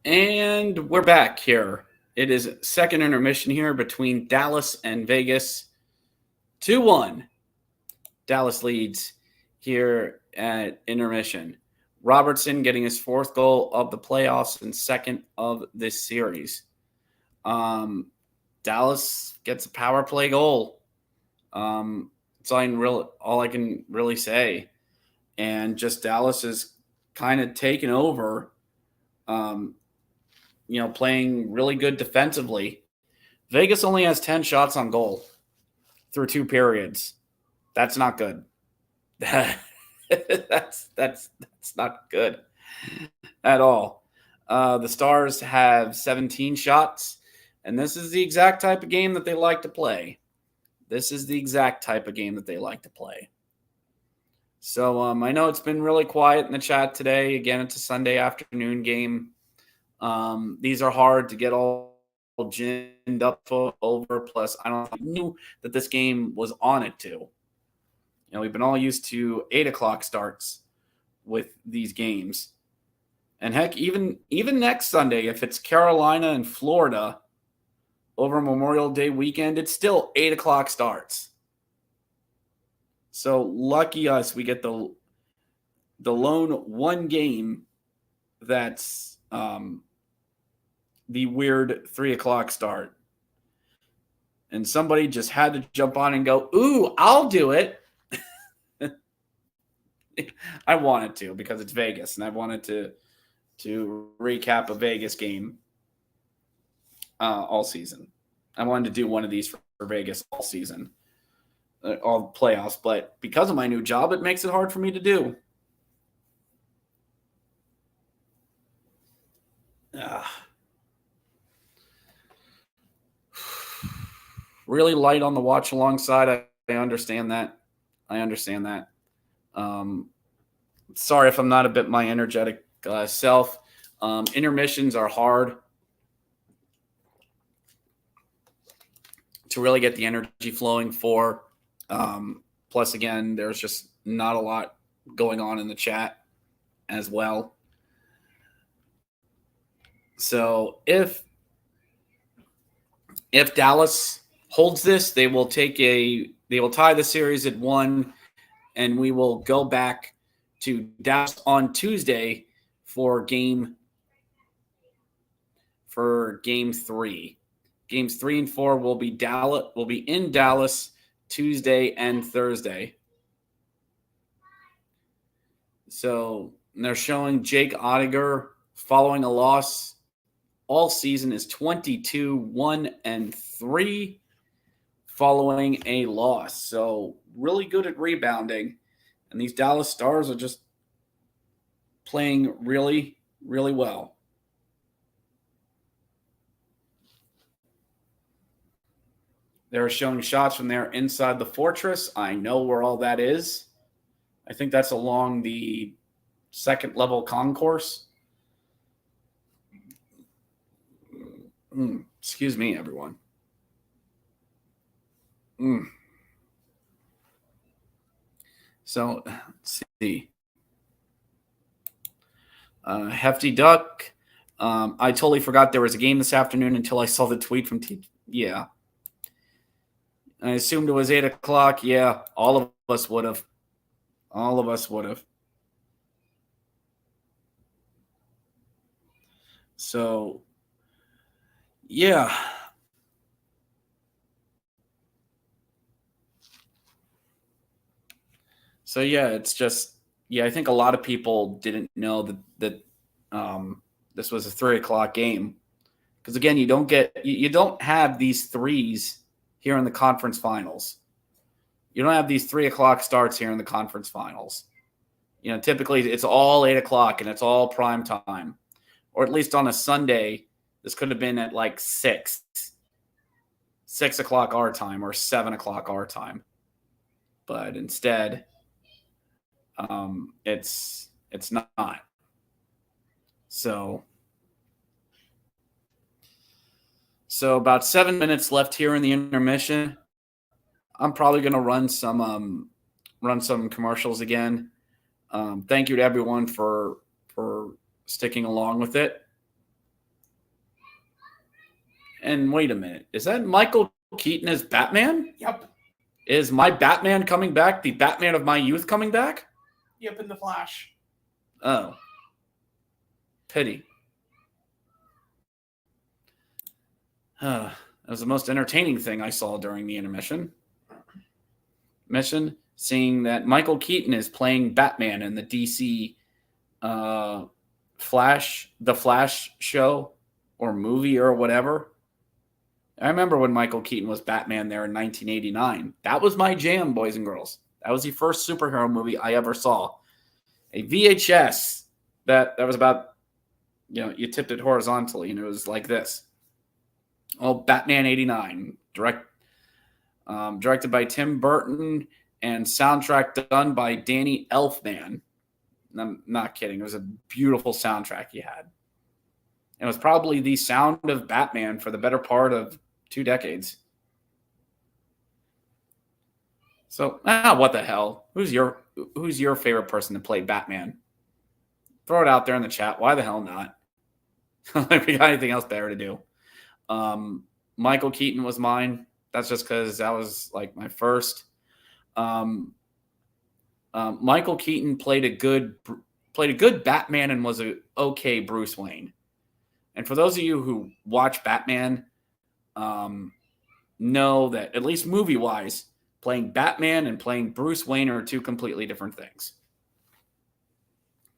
And we're back here. It is second intermission here between Dallas and Vegas. 2-1. Dallas leads here at intermission. Robertson getting his 4th goal of the playoffs and 2nd of this series. Dallas gets a power play goal. That's all I can really say. And just Dallas is kind of taken over, playing really good defensively. Vegas only has 10 shots on goal through 2 periods. That's not good. that's not good at all. The Stars have 17 shots, and this is the exact type of game that they like to play. So I know it's been really quiet in the chat today. Again, it's a Sunday afternoon game. These are hard to get all ginned up over. Plus, I knew that this game was on at 2. We've been all used to 8 o'clock starts with these games. And heck, even next Sunday, if it's Carolina and Florida over Memorial Day weekend, it's still 8 o'clock starts. So lucky us, we get the lone one game that's the weird 3 o'clock start. And somebody just had to jump on and go, ooh, I'll do it. I wanted to because it's Vegas, and I wanted to recap a Vegas game all season. I wanted to do one of these for Vegas all season, all playoffs. But because of my new job, it makes it hard for me to do. Really light on the watch along side. I understand that. Sorry if I'm not a bit my energetic self. Intermissions are hard to really get the energy flowing for. Plus, again, there's just not a lot going on in the chat as well. So if Dallas holds this, they will tie the series at 1, and we will go back to Dallas on Tuesday for game 3. Games 3 and 4 will be in Dallas Tuesday and Thursday. So they're showing Jake Oettinger following a loss all season is 22-1-3 following a loss. So really good at rebounding. And these Dallas Stars are just playing really, really well. They're showing shots from there inside the fortress. I know where all that is. I think that's along the second level concourse. Excuse me, everyone. So, let's see. Hefty Duck. I totally forgot there was a game this afternoon until I saw the tweet from Yeah. I assumed it was 8 o'clock. Yeah, all of us would have. So, yeah. So, yeah, it's just, I think a lot of people didn't know that this was a 3 o'clock game. Because, again, you don't have these threes here in the conference finals. You don't have these 3 o'clock starts here in the conference finals. Typically it's all 8 o'clock and it's all prime time. Or at least on a Sunday, this could have been at like 6 o'clock our time or 7 o'clock our time. But instead, it's not. So about 7 minutes left here in the intermission. I'm probably going to run some commercials again. Thank you to everyone for sticking along with it. And wait a minute, is that Michael Keaton as Batman? Yep. Is my Batman coming back? The Batman of my youth coming back? Yep, in the Flash. Oh. Pity. That was the most entertaining thing I saw during the intermission. Seeing that Michael Keaton is playing Batman in the DC the Flash show or movie or whatever. I remember when Michael Keaton was Batman there in 1989. That was my jam, boys and girls. That was the first superhero movie I ever saw. A VHS that was about, you tipped it horizontally and it was like this. Oh, Batman 89, directed by Tim Burton and soundtrack done by Danny Elfman. I'm not kidding. It was a beautiful soundtrack he had. It was probably the sound of Batman for the better part of 2 decades. So, what the hell? Who's your favorite person to play Batman? Throw it out there in the chat. Why the hell not? If we got anything else better to do. Michael Keaton was mine. That's just because that was like my first. Michael Keaton played a good Batman and was a okay Bruce Wayne. And for those of you who watch Batman, know that at least movie-wise, playing Batman and playing Bruce Wayne are 2 completely different things.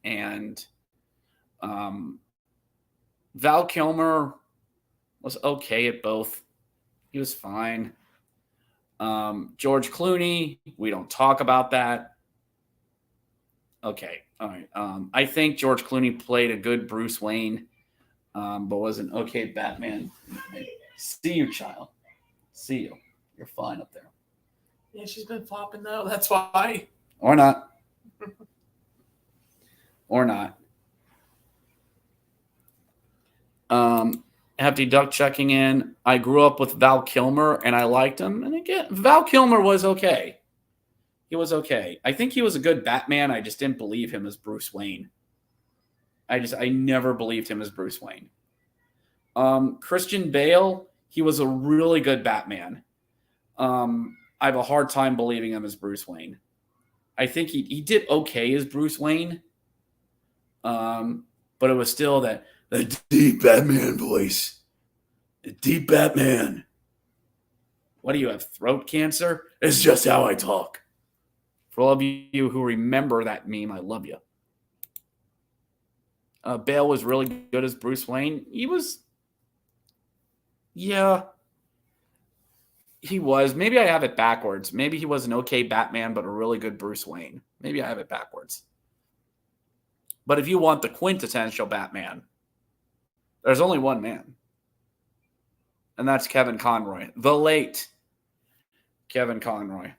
And Val Kilmer was okay at both. He was fine. George Clooney, we don't talk about that. Okay, all right. I think George Clooney played a good Bruce Wayne, but was an okay Batman. See you, child. See you. You're fine up there. Yeah, she's been flopping though. That's why. Or not. Or not. Hefty Duck checking in. I grew up with Val Kilmer and I liked him. And again, Val Kilmer was okay. He was okay. I think he was a good Batman. I just didn't believe him as Bruce Wayne. I never believed him as Bruce Wayne. Christian Bale, he was a really good Batman. I have a hard time believing him as Bruce Wayne. I think he did okay as Bruce Wayne. But it was still that deep Batman voice. The deep Batman. What do you have, throat cancer? It's just how I talk. For all of you who remember that meme, I love you. Bale was really good as Bruce Wayne. He was. Yeah. He was. Maybe I have it backwards. Maybe he was an okay Batman, but a really good Bruce Wayne. Maybe I have it backwards. But if you want the quintessential Batman, there's only one man. And that's Kevin Conroy. The late Kevin Conroy.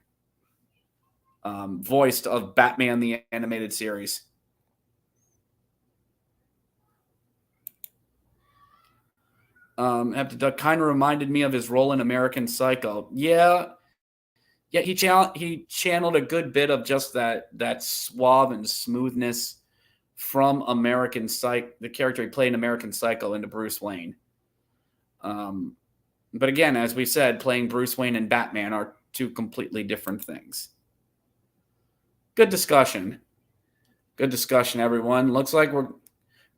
Voiced of Batman the Animated Series. Have to Duck kind of reminded me of his role in American Psycho. Yeah, he channeled a good bit of just that suave and smoothness from American Psycho, the character he played in American Psycho, into Bruce Wayne. But again, as we said, playing Bruce Wayne and Batman are 2 completely different things. Good discussion. Good discussion, everyone. Looks like we're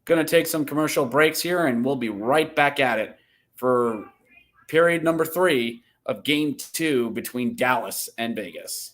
going to take some commercial breaks here, and we'll be right back at it for period number 3 of Game 2 between Dallas and Vegas.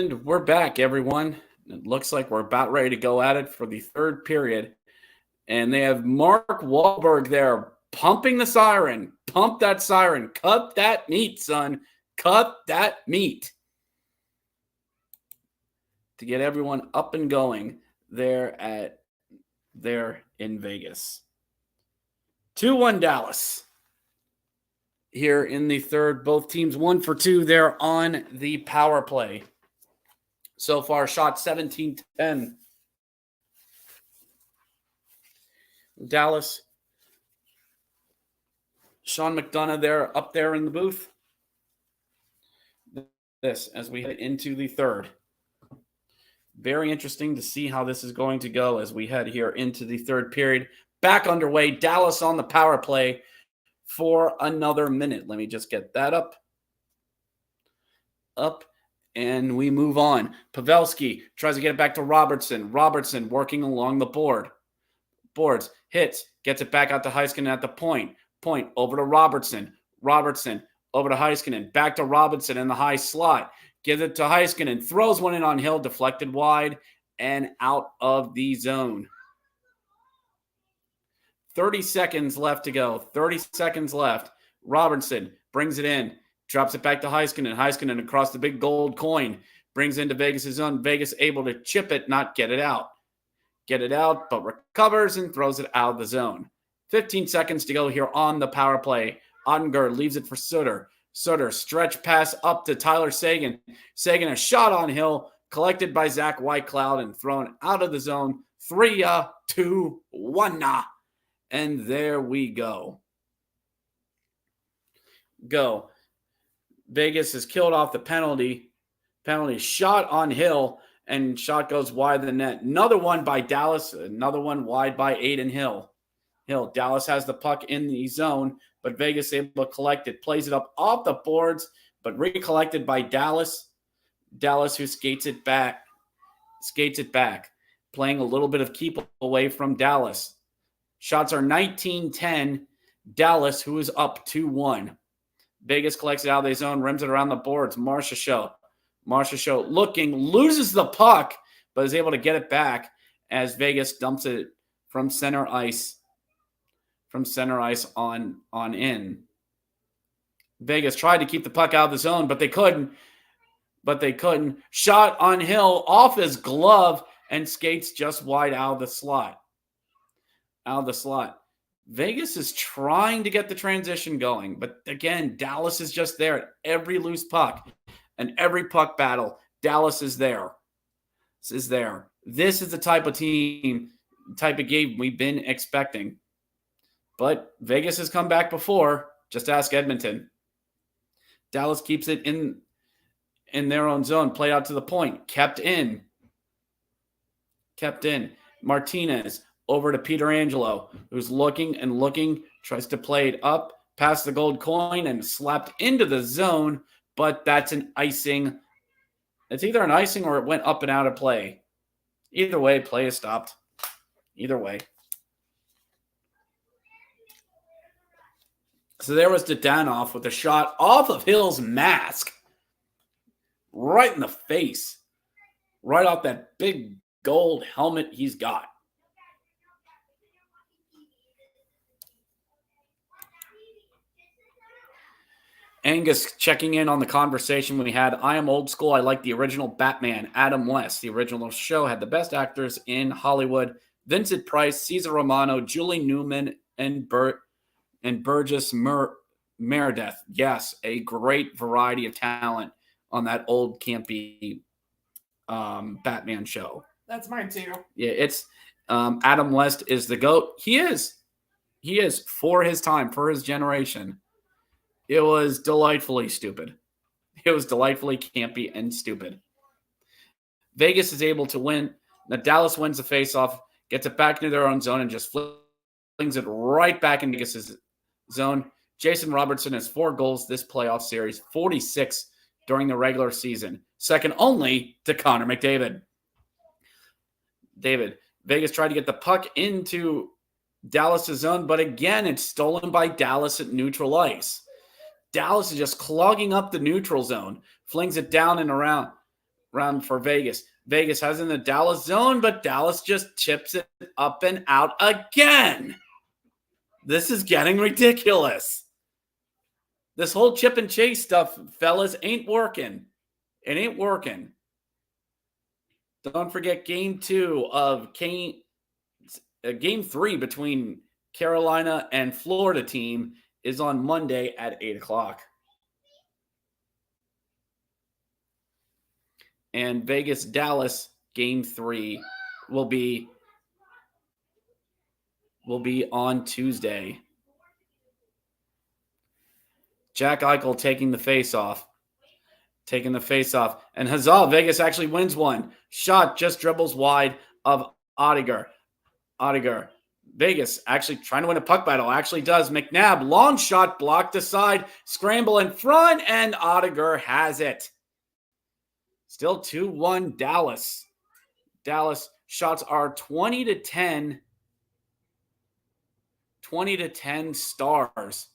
And we're back, everyone. It looks like we're about ready to go at it for the third period. And they have Mark Wahlberg there pumping the siren. Pump that siren. Cut that meat, son. Cut that meat. To get everyone up and going there in Vegas. 2-1 Dallas. Here in the third, both teams 1 for 2 there on the power play. So far, shot 17-10. Dallas. Sean McDonough there, up there in the booth. This as we head into the third. Very interesting to see how this is going to go as we head here into the third period. Back underway. Dallas on the power play for another minute. Let me just get that up. And we move on. Pavelski tries to get it back to Robertson. Robertson working along the boards. Hits. Gets it back out to Heiskanen at the point. Point over to Robertson. Robertson over to Heiskanen. Back to Robinson in the high slot. Gives it to Heiskanen. Throws one in on Hill. Deflected wide and out of the zone. 30 seconds left to go. 30 seconds left. Robertson brings it in. Drops it back to Heiskanen. Heiskanen across the big gold coin. Brings into Vegas' zone. Vegas able to chip it, not get it out. Get it out, but recovers and throws it out of the zone. 15 seconds to go here on the power play. Ottinger leaves it for Sutter. Sutter stretch pass up to Tyler Seguin. Seguin a shot on Hill. Collected by Zach Whitecloud and thrown out of the zone. 3, 2, 1. And there we go. Vegas has killed off the penalty. Penalty shot on Hill, and shot goes wide of the net. Another one by Dallas. Another one wide by Aiden Hill. Dallas has the puck in the zone, but Vegas able to collect it. Plays it up off the boards, but recollected by Dallas. Dallas who skates it back. Playing a little bit of keep away from Dallas. Shots are 19-10. Dallas, who is up 2-1. Vegas collects it out of their zone, rims it around the boards. Marcia Show looking, loses the puck, but is able to get it back as Vegas dumps it from center ice on in. Vegas tried to keep the puck out of the zone, but they couldn't. Shot on Hill off his glove and skates just wide out of the slot. Vegas is trying to get the transition going, but again, Dallas is just there at every loose puck and every puck battle. Dallas is there. This is the type of game we've been expecting. But Vegas has come back before. Just ask Edmonton. Dallas keeps it in their own zone, played out to the point, kept in. Martinez over to Pietrangelo, who's looking, tries to play it up, past the gold coin, and slapped into the zone, but that's an icing. It's either an icing or it went up and out of play. Either way, play is stopped. Either way. So there was Dadonov with a shot off of Hill's mask. Right in the face. Right off that big gold helmet he's got. Angus checking in on the conversation we had. I am old school. I like the original Batman, Adam West. The original show had the best actors in Hollywood. Vincent Price, Cesar Romano, Julie Newman, and Burgess Meredith. Yes, a great variety of talent on that old campy Batman show. That's mine too. Yeah, it's Adam West is the GOAT. He is for his time, for his generation. It was delightfully stupid. It was delightfully campy and stupid. Vegas is able to win. Now Dallas wins the faceoff, gets it back into their own zone, and just flings it right back into Vegas' zone. Jason Robertson has 4 goals this playoff series, 46 during the regular season, second only to Connor McDavid. Vegas tried to get the puck into Dallas' zone, but again, it's stolen by Dallas at neutral ice. Dallas is just clogging up the neutral zone, flings it down and around. round for Vegas. Vegas has in the Dallas zone, but Dallas just chips it up and out again. This is getting ridiculous. This whole chip and chase stuff, fellas, ain't working. It ain't working. Don't forget game 2 of game 3 between Carolina and Florida team is on Monday at 8 o'clock. And Vegas Dallas game 3 will be on Tuesday. Jack Eichel taking the face off. And huzzah, Vegas actually wins one. Shot just dribbles wide of Oettinger. Vegas actually trying to win a puck battle. Actually does. McNabb, long shot blocked aside. Scramble in front, and Oettinger has it. Still 2-1 Dallas. Dallas shots are 20-10. 20-10 Stars.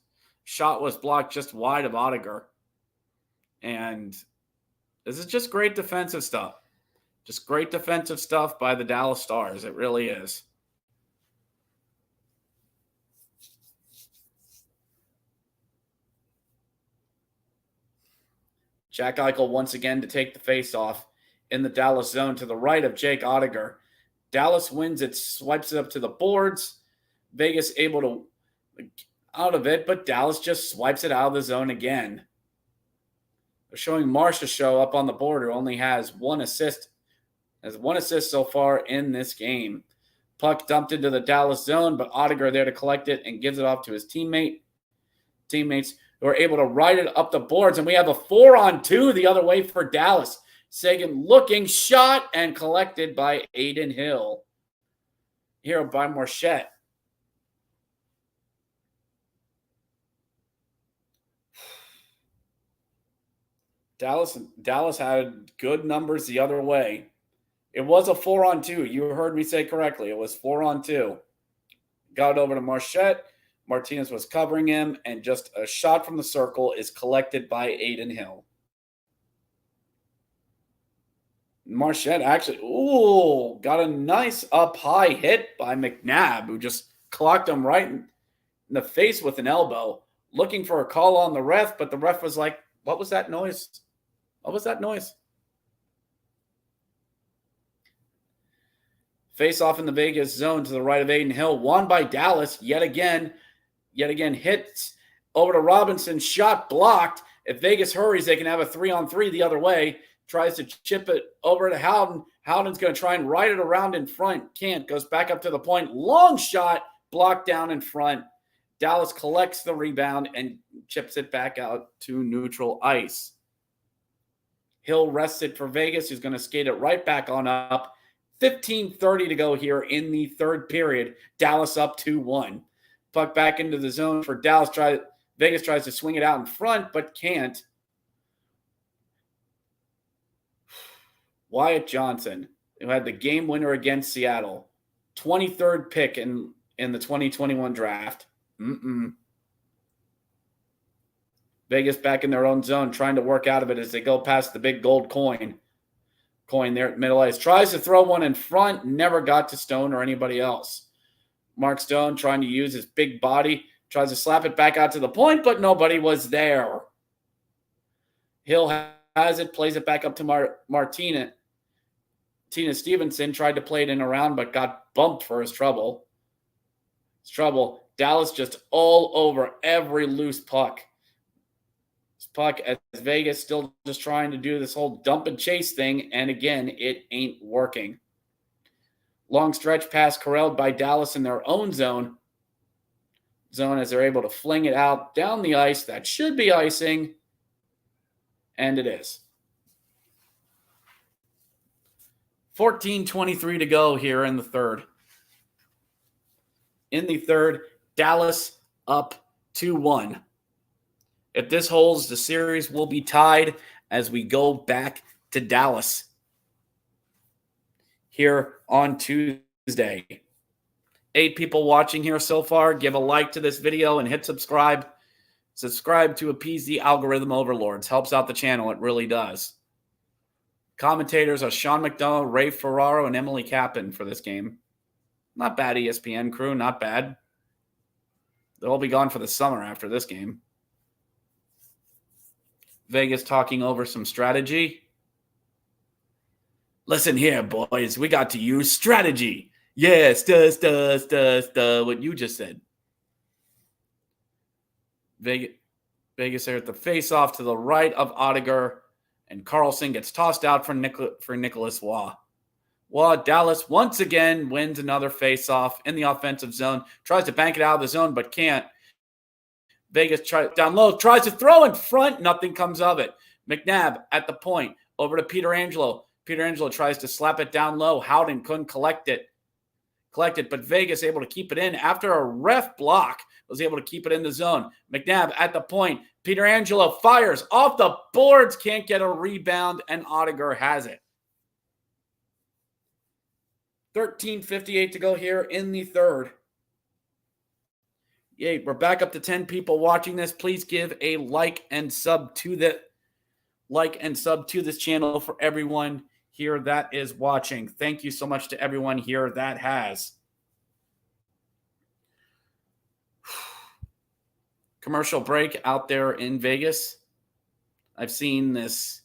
Shot was blocked just wide of Oettinger. And this is just great defensive stuff. Just great defensive stuff by the Dallas Stars. It really is. Jack Eichel once again to take the face-off in the Dallas zone to the right of Jake Oettinger. Dallas wins it, swipes it up to the boards. Vegas able to out of it, but Dallas just swipes it out of the zone again. They're showing Marcia show up on the board, who only has one assist. Has one assist so far in this game. Puck dumped into the Dallas zone, but Oettinger there to collect it and gives it off to his teammates who are able to ride it up the boards. And we have a 4-on-2 the other way for Dallas. Sagan looking, shot, and collected by Aiden Hill. Here by Marchette. Dallas had good numbers the other way. It was a 4-on-2. You heard me say correctly. It was 4-on-2. Got over to Marchette. Martinez was covering him, and just a shot from the circle is collected by Aiden Hill. Marchette actually, got a nice up-high hit by McNabb, who just clocked him right in the face with an elbow, looking for a call on the ref, but the ref was like, what was that noise? What was that noise? Face off in the Vegas zone to the right of Aiden Hill. Won by Dallas yet again. Hits over to Robinson. Shot blocked. If Vegas hurries, they can have a 3-on-3 the other way. Tries to chip it over to Howden. Howden's going to try and ride it around in front. Can't. Goes back up to the point. Long shot. Blocked down in front. Dallas collects the rebound and chips it back out to neutral ice. Hill rested for Vegas, who's going to skate it right back on up. 15:30 to go here in the third period. Dallas up 2-1. Puck back into the zone for Dallas. Vegas tries to swing it out in front, but can't. Wyatt Johnson, who had the game winner against Seattle. 23rd pick in the 2021 draft. Vegas back in their own zone, trying to work out of it as they go past the big gold coin. There at middle ice. Tries to throw one in front, never got to Stone or anybody else. Mark Stone trying to use his big body, tries to slap it back out to the point, but nobody was there. Hill has it, plays it back up to Martina. Tina Stevenson tried to play it in around, but got bumped for his trouble. Dallas just all over every loose puck. Puck as Vegas still just trying to do this whole dump and chase thing, and again, it ain't working. Long stretch pass corralled by Dallas in their own zone as they're able to fling it out down the ice. That should be icing, and it is. 14:23 to go here in the third. In the third, Dallas up 2-1. If this holds, the series will be tied as we go back to Dallas here on Tuesday. 8 people watching here so far. Give a like to this video and hit subscribe. Subscribe to appease the algorithm overlords. Helps out the channel. It really does. Commentators are Sean McDonough, Ray Ferraro, and Emily Kaplan for this game. Not bad, ESPN crew. Not bad. They'll all be gone for the summer after this game. Vegas talking over some strategy. Listen here, boys. We got to use strategy. Yes, what you just said. Vegas there at the face-off to the right of Oettinger, and Carlson gets tossed out for Nicholas Waugh. Dallas once again wins another face-off in the offensive zone. Tries to bank it out of the zone, but can't. Vegas down low, tries to throw in front. Nothing comes of it. McNabb at the point. Over to Pietrangelo. Pietrangelo tries to slap it down low. Howden couldn't collect it, but Vegas able to keep it in after a ref block. Was able to keep it in the zone. McNabb at the point. Pietrangelo fires off the boards. Can't get a rebound, and Oettinger has it. 13:58 to go here in the third. Yay, we're back up to 10 people watching this. Please give a like and sub to this channel for everyone here that is watching. Thank you so much to everyone here that has. Commercial break out there in Vegas. I've seen this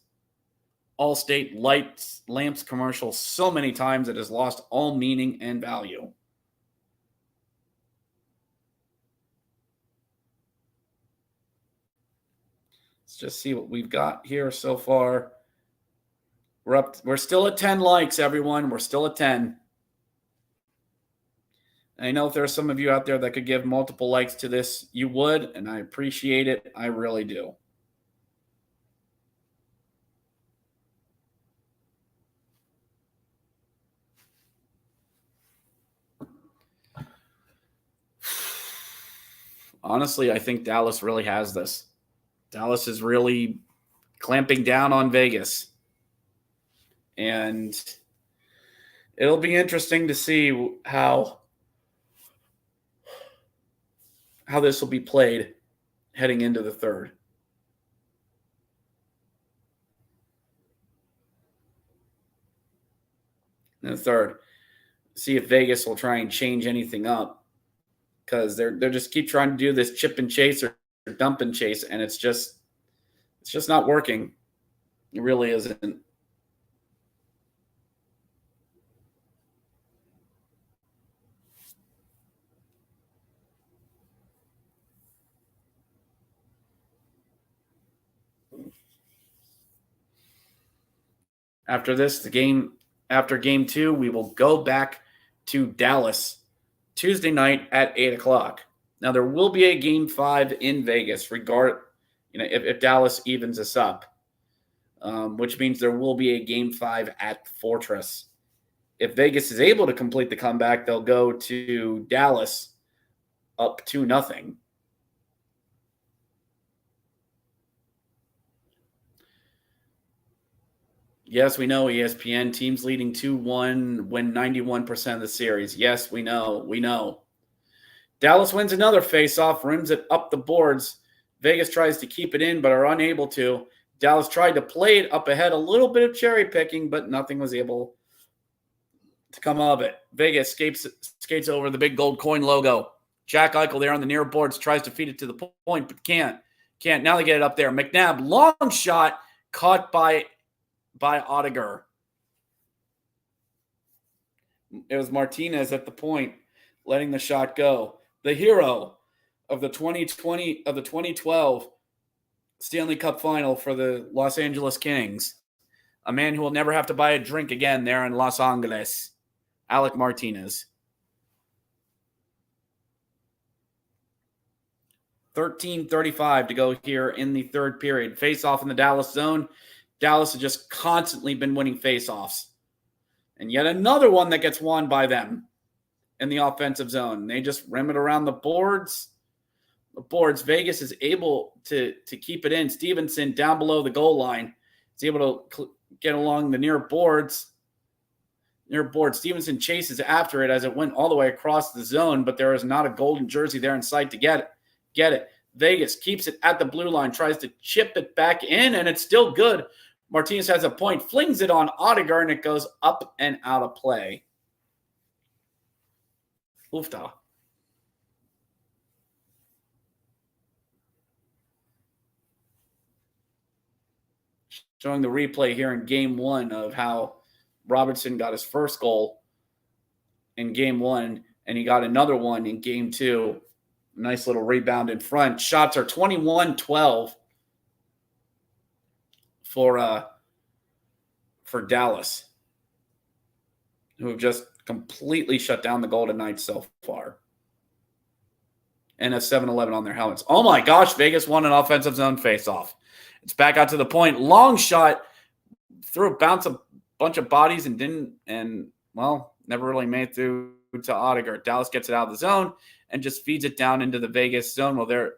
Allstate lights lamps commercial so many times it has lost all meaning and value. Let's just see what we've got here so far. We're still at 10 likes, everyone. We're still at 10. I know if there are some of you out there that could give multiple likes to this, you would, and I appreciate it. I really do. Honestly, I think Dallas really has this. Dallas is really clamping down on Vegas. And it'll be interesting to see how this will be played heading into the third. In the third, see if Vegas will try and change anything up, because they're just keep trying to do this chip and chase or dump and chase, and it's just not working. It really isn't. After this, after game 2, we will go back to Dallas Tuesday night at 8:00. Now there will be a game 5 in Vegas, if Dallas evens us up, which means there will be a game 5 at Fortress. If Vegas is able to complete the comeback, they'll go to Dallas up 2-0. Yes, we know, ESPN. Teams leading 2-1 win 91% of the series. Yes, we know. Dallas wins another faceoff, rims it up the boards. Vegas tries to keep it in, but are unable to. Dallas tried to play it up ahead, a little bit of cherry picking, but nothing was able to come of it. Vegas skates over the big gold coin logo. Jack Eichel there on the near boards tries to feed it to the point, but can't. Now they get it up there. McNabb, long shot, caught by Oettinger. It was Martinez at the point, letting the shot go. The hero of the 2012 Stanley Cup final for the Los Angeles Kings. A man who will never have to buy a drink again there in Los Angeles. Alec Martinez. 13:35 to go here in the third period. Face off in the Dallas zone. Dallas has just constantly been winning face-offs. And yet another one that gets won by them in the offensive zone. They just rim it around the boards. Vegas is able to keep it in. Stevenson down below the goal line is able to get along the near boards. Stevenson chases after it as it went all the way across the zone, but there is not a golden jersey there in sight to get it. Vegas keeps it at the blue line, tries to chip it back in, and it's still good. Martinez has a point, flings it on Odegaard, and it goes up and out of play. Oofda. Showing the replay here in game one of how Robertson got his first goal in game one, and he got another one in game two. Nice little rebound in front. Shots are 21-12 for Dallas, who have just completely shut down the Golden Knights so far. And a 7-11 on their helmets. Oh my gosh, Vegas won an offensive zone faceoff. It's back out to the point. Long shot. Threw a bounce a bunch of bodies and never really made through to Odegaard. Dallas gets it out of the zone and just feeds it down into the Vegas zone where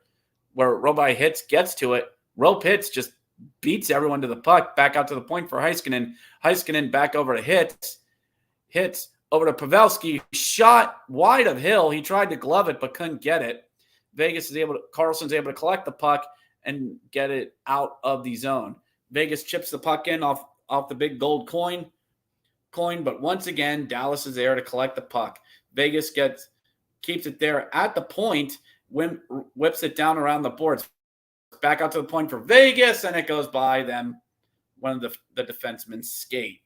Roby Hitz gets to it. Rope Hitz just beats everyone to the puck. Back out to the point for Heiskanen. Heiskanen back over to Hitz. Hitz over to Pavelski. Shot wide of Hill. He tried to glove it but couldn't get it. Carlson's able to collect the puck and get it out of the zone. Vegas chips the puck in off the big gold coin, but once again, Dallas is there to collect the puck. Vegas keeps it there at the point, whips it down around the boards. Back out to the point for Vegas, and it goes by them. One of the defensemen skate.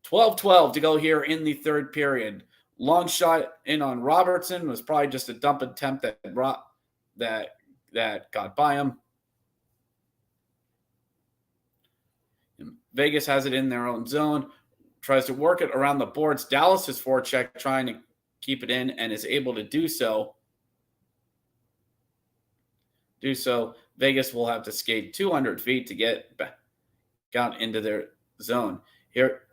12-12 to go here in the third period. Long shot in on Robertson was probably just a dump attempt that got by him. Vegas has it in their own zone, tries to work it around the boards. Dallas's forecheck trying to keep it in and is able to do so. Vegas will have to skate 200 feet to get back out into their zone. Here,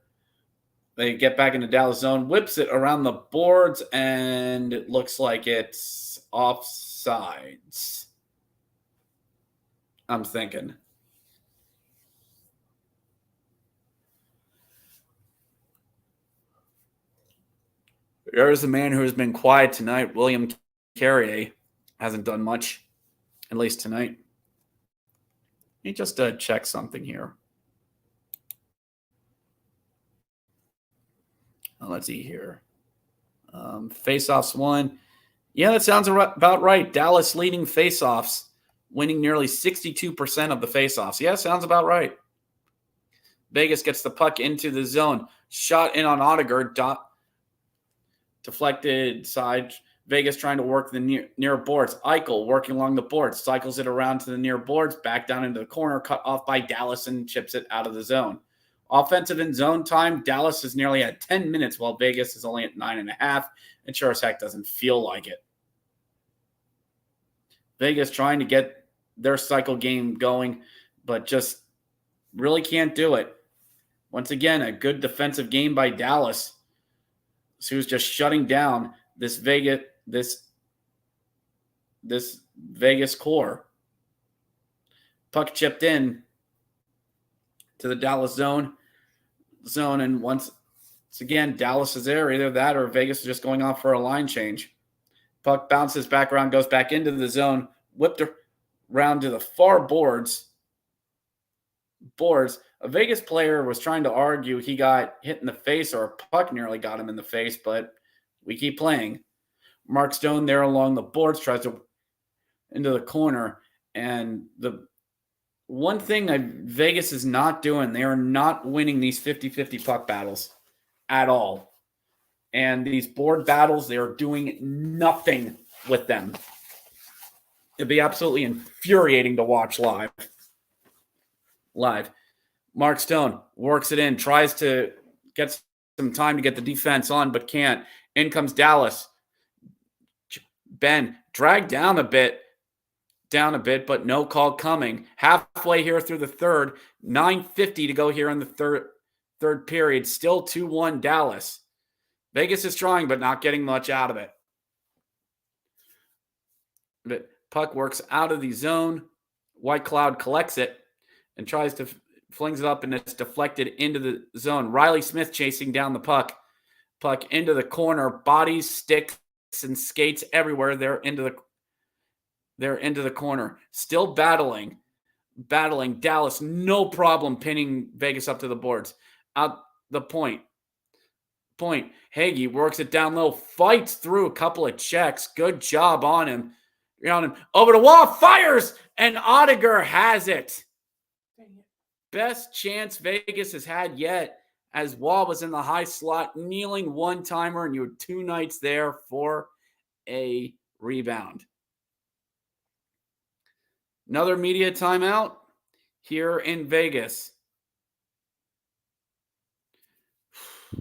they get back into Dallas zone, whips it around the boards, and it looks like it's offsides. I'm thinking. There's a man who has been quiet tonight. William Carrier hasn't done much, at least tonight. Let me just check something here. Let's see here. Faceoffs won. Yeah, that sounds about right. Dallas leading faceoffs, winning nearly 62% of the faceoffs. Yeah, sounds about right. Vegas gets the puck into the zone. Shot in on Odegaard. Deflected side. Vegas trying to work the near boards. Eichel working along the boards. Cycles it around to the near boards. Back down into the corner. Cut off by Dallas and chips it out of the zone. Offensive and zone time. Dallas is nearly at 10 minutes while Vegas is only at 9.5. And sure as heck doesn't feel like it. Vegas trying to get their cycle game going, but just really can't do it. Once again, a good defensive game by Dallas, who's just shutting down this Vegas core. Puck chipped in to the Dallas zone, and once again, Dallas is there. Either that or Vegas is just going off for a line change. Puck bounces back around, goes back into the zone, whipped around to the far boards. A Vegas player was trying to argue he got hit in the face or a puck nearly got him in the face, but we keep playing. Mark Stone there along the boards tries to into the corner, and the one thing that Vegas is not doing, they are not winning these 50-50 puck battles at all. And these board battles, they are doing nothing with them. It'd be absolutely infuriating to watch live. Mark Stone works it in, tries to get some time to get the defense on, but can't. In comes Dallas. Ben dragged down a bit, but no call coming. Halfway here through the third, 9:50 to go here in the third period. Still 2-1 Dallas. Vegas is trying, but not getting much out of it. The puck works out of the zone. White Cloud collects it and tries to flings it up, and it's deflected into the zone. Riley Smith chasing down the puck. Puck into the corner. Bodies, sticks, and skates everywhere. They're into the corner. Still battling. battling. Dallas, no problem pinning Vegas up to the boards. Out the point. Hagee works it down low, fights through a couple of checks. Good job on him. Over the wall, fires, and Oettinger has it. Best chance Vegas has had yet, as Wall was in the high slot, kneeling one-timer, and you had 2 nights there for a rebound. Another media timeout here in Vegas.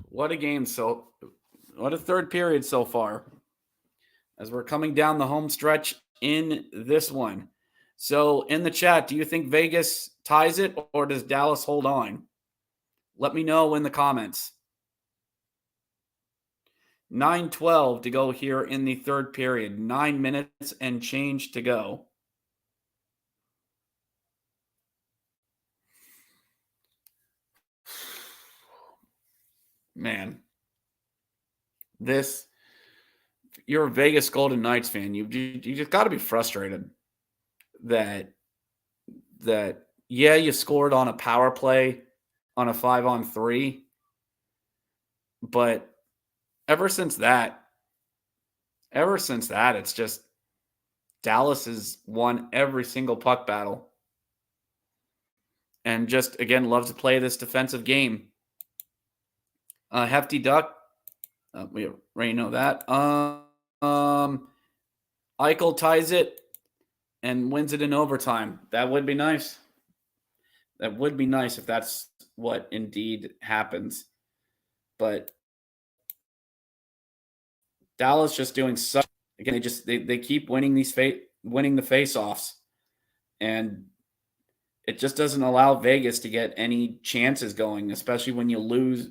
What a game. What a third period so far, as we're coming down the home stretch in this one. So in the chat, do you think Vegas ties it or does Dallas hold on? Let me know in the comments. 9:12 to go here in the third period. 9 minutes and change to go. Man, you're a Vegas Golden Knights fan. You just got to be frustrated that you scored on a power play on a 5-on-3, but ever since that, it's just Dallas has won every single puck battle and just, again, loves to play this defensive game. Hefty Duck, we already know that. Eichel ties it and wins it in overtime. That would be nice. That would be nice if that's what indeed happens. But Dallas just doing such. Again, they keep winning winning the faceoffs, and it just doesn't allow Vegas to get any chances going, especially when you lose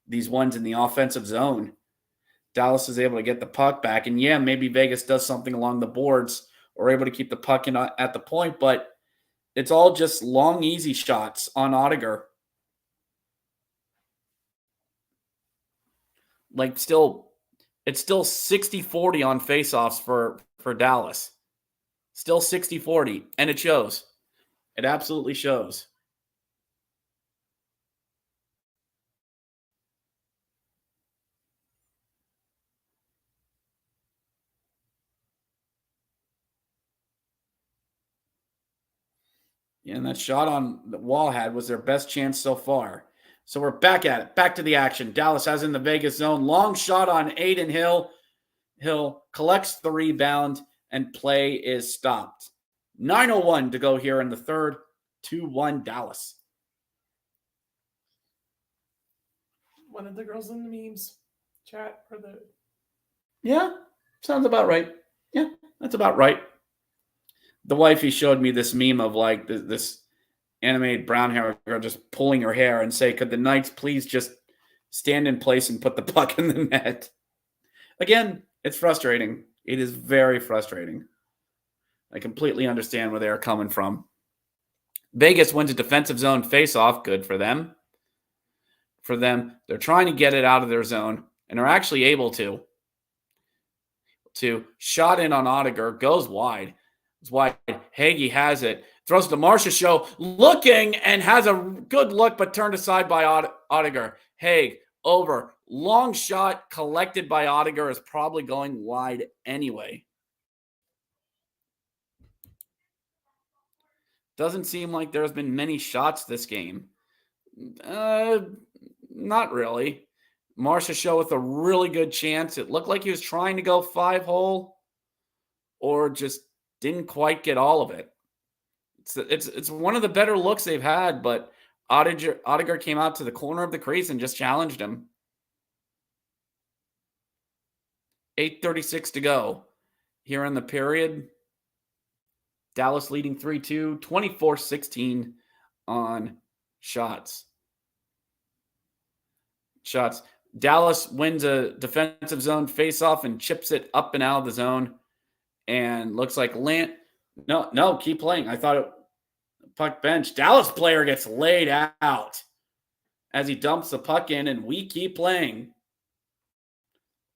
these ones in the offensive zone. Dallas is able to get the puck back, and yeah, maybe Vegas does something along the boards or able to keep the puck in at the point, but it's all just long, easy shots on Oettinger. It's still 60-40 on faceoffs for Dallas. Still 60-40, and it shows. It absolutely shows. And that shot on the Wall had was their best chance so far. So we're back at it. Back to the action. Dallas has in the Vegas zone. Long shot on Aiden Hill. Hill collects the rebound, and play is stopped. 9:01 to go here in the third. 2-1 Dallas. One of the girls in the memes chat or the. Yeah, sounds about right. Yeah, that's about right. The wifey showed me this meme of like this animated brown hair girl just pulling her hair and say, could the Knights please just stand in place and put the puck in the net? Again, it's frustrating. It is very frustrating. I completely understand where they are coming from. Vegas wins a defensive zone faceoff. Good for them. They're trying to get it out of their zone, and are actually able to. Shot in on Oettinger, goes wide. It's wide. Hagee has it. Throws it to Marcia Show, looking, and has a good look, but turned aside by Oettinger. Hague over. Long shot collected by Oettinger is probably going wide anyway. Doesn't seem like there's been many shots this game. Not really. Marcia Show with a really good chance. It looked like he was trying to go 5-hole or just didn't quite get all of it. It's one of the better looks they've had, but Oettinger came out to the corner of the crease and just challenged him. 8:36 to go here in the period. Dallas leading 3-2, 24-16 on shots. Dallas wins a defensive zone faceoff and chips it up and out of the zone. And looks like No, keep playing. I thought it puck bench. Dallas player gets laid out as he dumps the puck in, and we keep playing.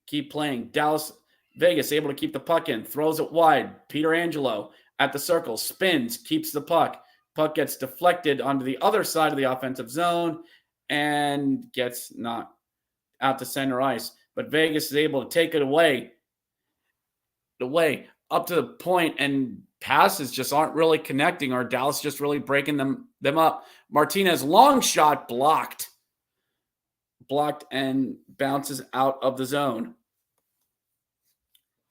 Vegas able to keep the puck in, throws it wide. Peter Angelo at the circle, spins, keeps the puck. Puck gets deflected onto the other side of the offensive zone and gets knocked out to center ice. But Vegas is able to take it away up to the point, and passes just aren't really connecting, or Dallas just really breaking them up. Martinez long shot blocked and bounces out of the zone.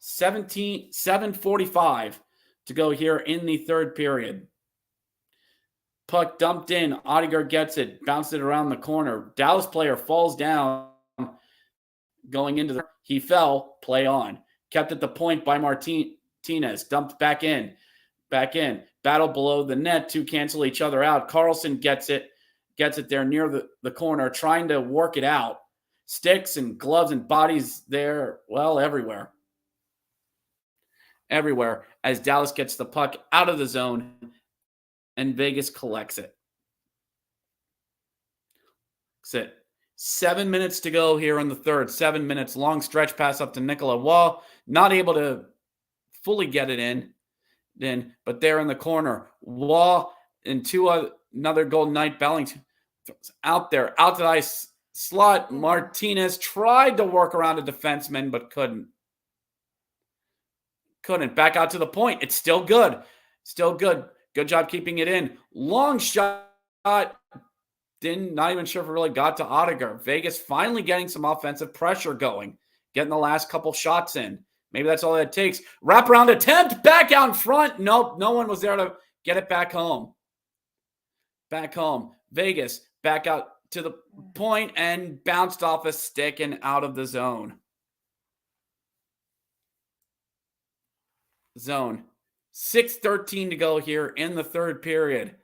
7:45 to go here in the third period. Puck dumped in. Oettinger gets it, bounced it around the corner. Dallas player falls down going into the. He fell, play on. Kept at the point by Martinez. Dumped back in. Battle below the net to cancel each other out. Carlson gets it there near the corner, trying to work it out. Sticks and gloves and bodies there, well, everywhere. As Dallas gets the puck out of the zone and Vegas collects it. That's it. 7 minutes to go here in the third. 7 minutes. Long stretch pass up to Nicola Waugh. Not able to fully get it in. But there in the corner, Waugh and another Golden Knight, Bellington out there, out to the ice slot. Martinez tried to work around a defenseman, but couldn't. Back out to the point. It's still good. Good job keeping it in. Long shot. Not even sure if it really got to Oettinger. Vegas finally getting some offensive pressure going. Getting the last couple shots in. Maybe that's all it takes. Wraparound attempt. Back out in front. Nope. No one was there to get it back home. Vegas back out to the point and bounced off a stick and out of the zone. 6:13 to go here in the third period.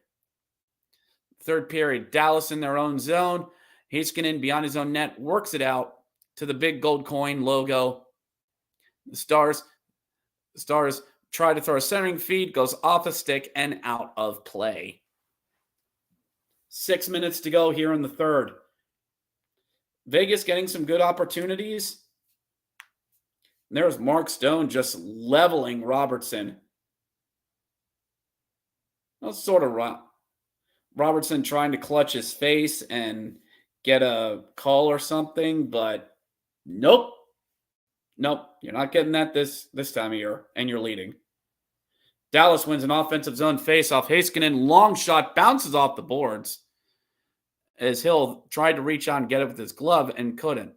Dallas in their own zone. Heiskanen beyond his own net works it out to the big gold coin logo. The Stars try to throw a centering feed, goes off a stick and out of play. 6 minutes to go here in the third. Vegas getting some good opportunities. There's Mark Stone just leveling Robertson. Well, sort of Robertson trying to clutch his face and get a call or something, but nope. You're not getting that this time of year, and you're leading. Dallas wins an offensive zone faceoff. Heiskanen long shot bounces off the boards as Hill tried to reach out and get it with his glove and couldn't.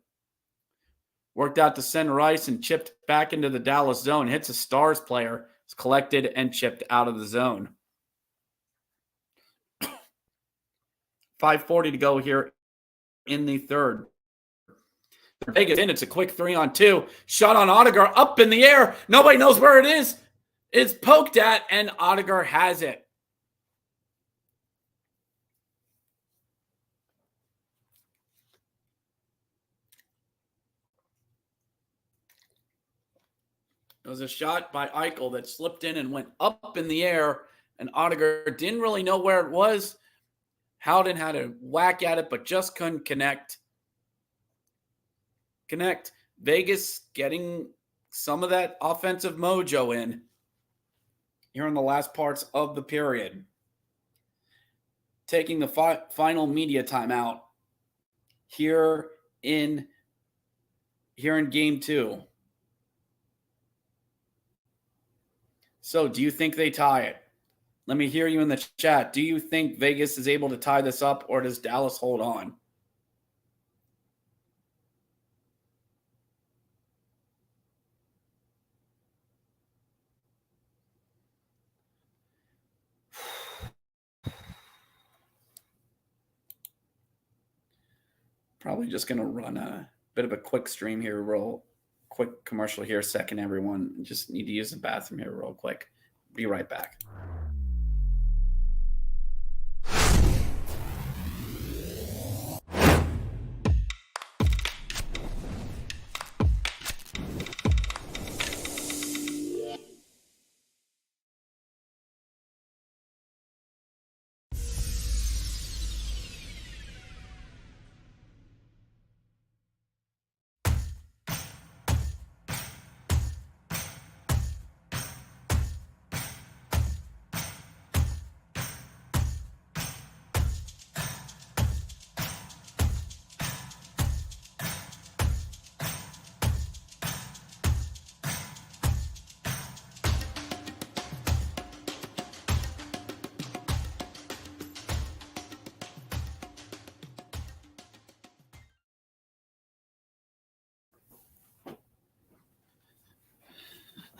Worked out to center ice and chipped back into the Dallas zone. Hits a Stars player. It's collected and chipped out of the zone. 5:40 to go here in the third. Vegas in. It's a quick 3-on-2. Shot on Oettinger up in the air. Nobody knows where it is. It's poked at, and Oettinger has it. It was a shot by Eichel that slipped in and went up in the air, and Oettinger didn't really know where it was. Howden had a whack at it, but just couldn't connect. Vegas getting some of that offensive mojo in here in the last parts of the period. Taking the final media timeout here in game 2. So, do you think they tie it? Let me hear you in the chat. Do you think Vegas is able to tie this up, or does Dallas hold on? Probably just going to run a bit of a quick stream here, real quick commercial here. Second, everyone. Just need to use the bathroom here real quick. Be right back.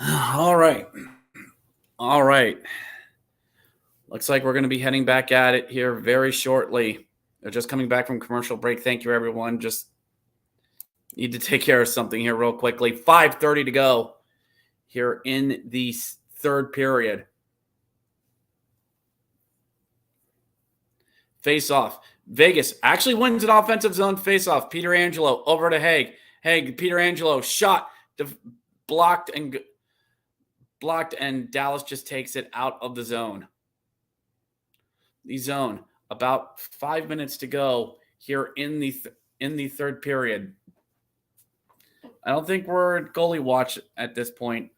All right. All right. Looks like we're going to be heading back at it here very shortly. They're just coming back from commercial break. Thank you, everyone. Just need to take care of something here real quickly. 5:30 to go here in the third period. Face-off. Vegas actually wins an offensive zone face-off. Pietrangelo over to Haig. Haig, Pietrangelo, shot, blocked, and Dallas just takes it out of the zone. The zone. About 5 minutes to go here in the third period. I don't think we're at goalie watch at this point.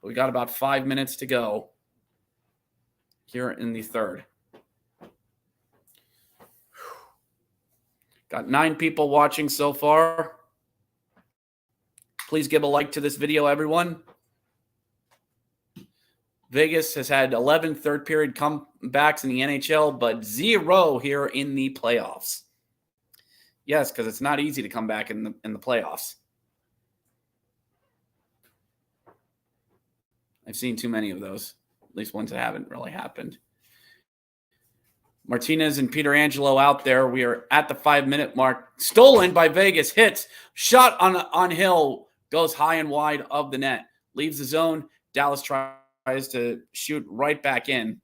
We got about 5 minutes to go here in the third. Got 9 people watching so far. Please give a like to this video, everyone. Vegas has had 11 third-period comebacks in the NHL, but 0 here in the playoffs. Yes, because it's not easy to come back in the playoffs. I've seen too many of those, at least ones that haven't really happened. Martinez and Pietrangelo out there. We are at the 5-minute mark. Stolen by Vegas. Hits. Shot on Hill. Goes high and wide of the net. Leaves the zone. Dallas tries to shoot right back in.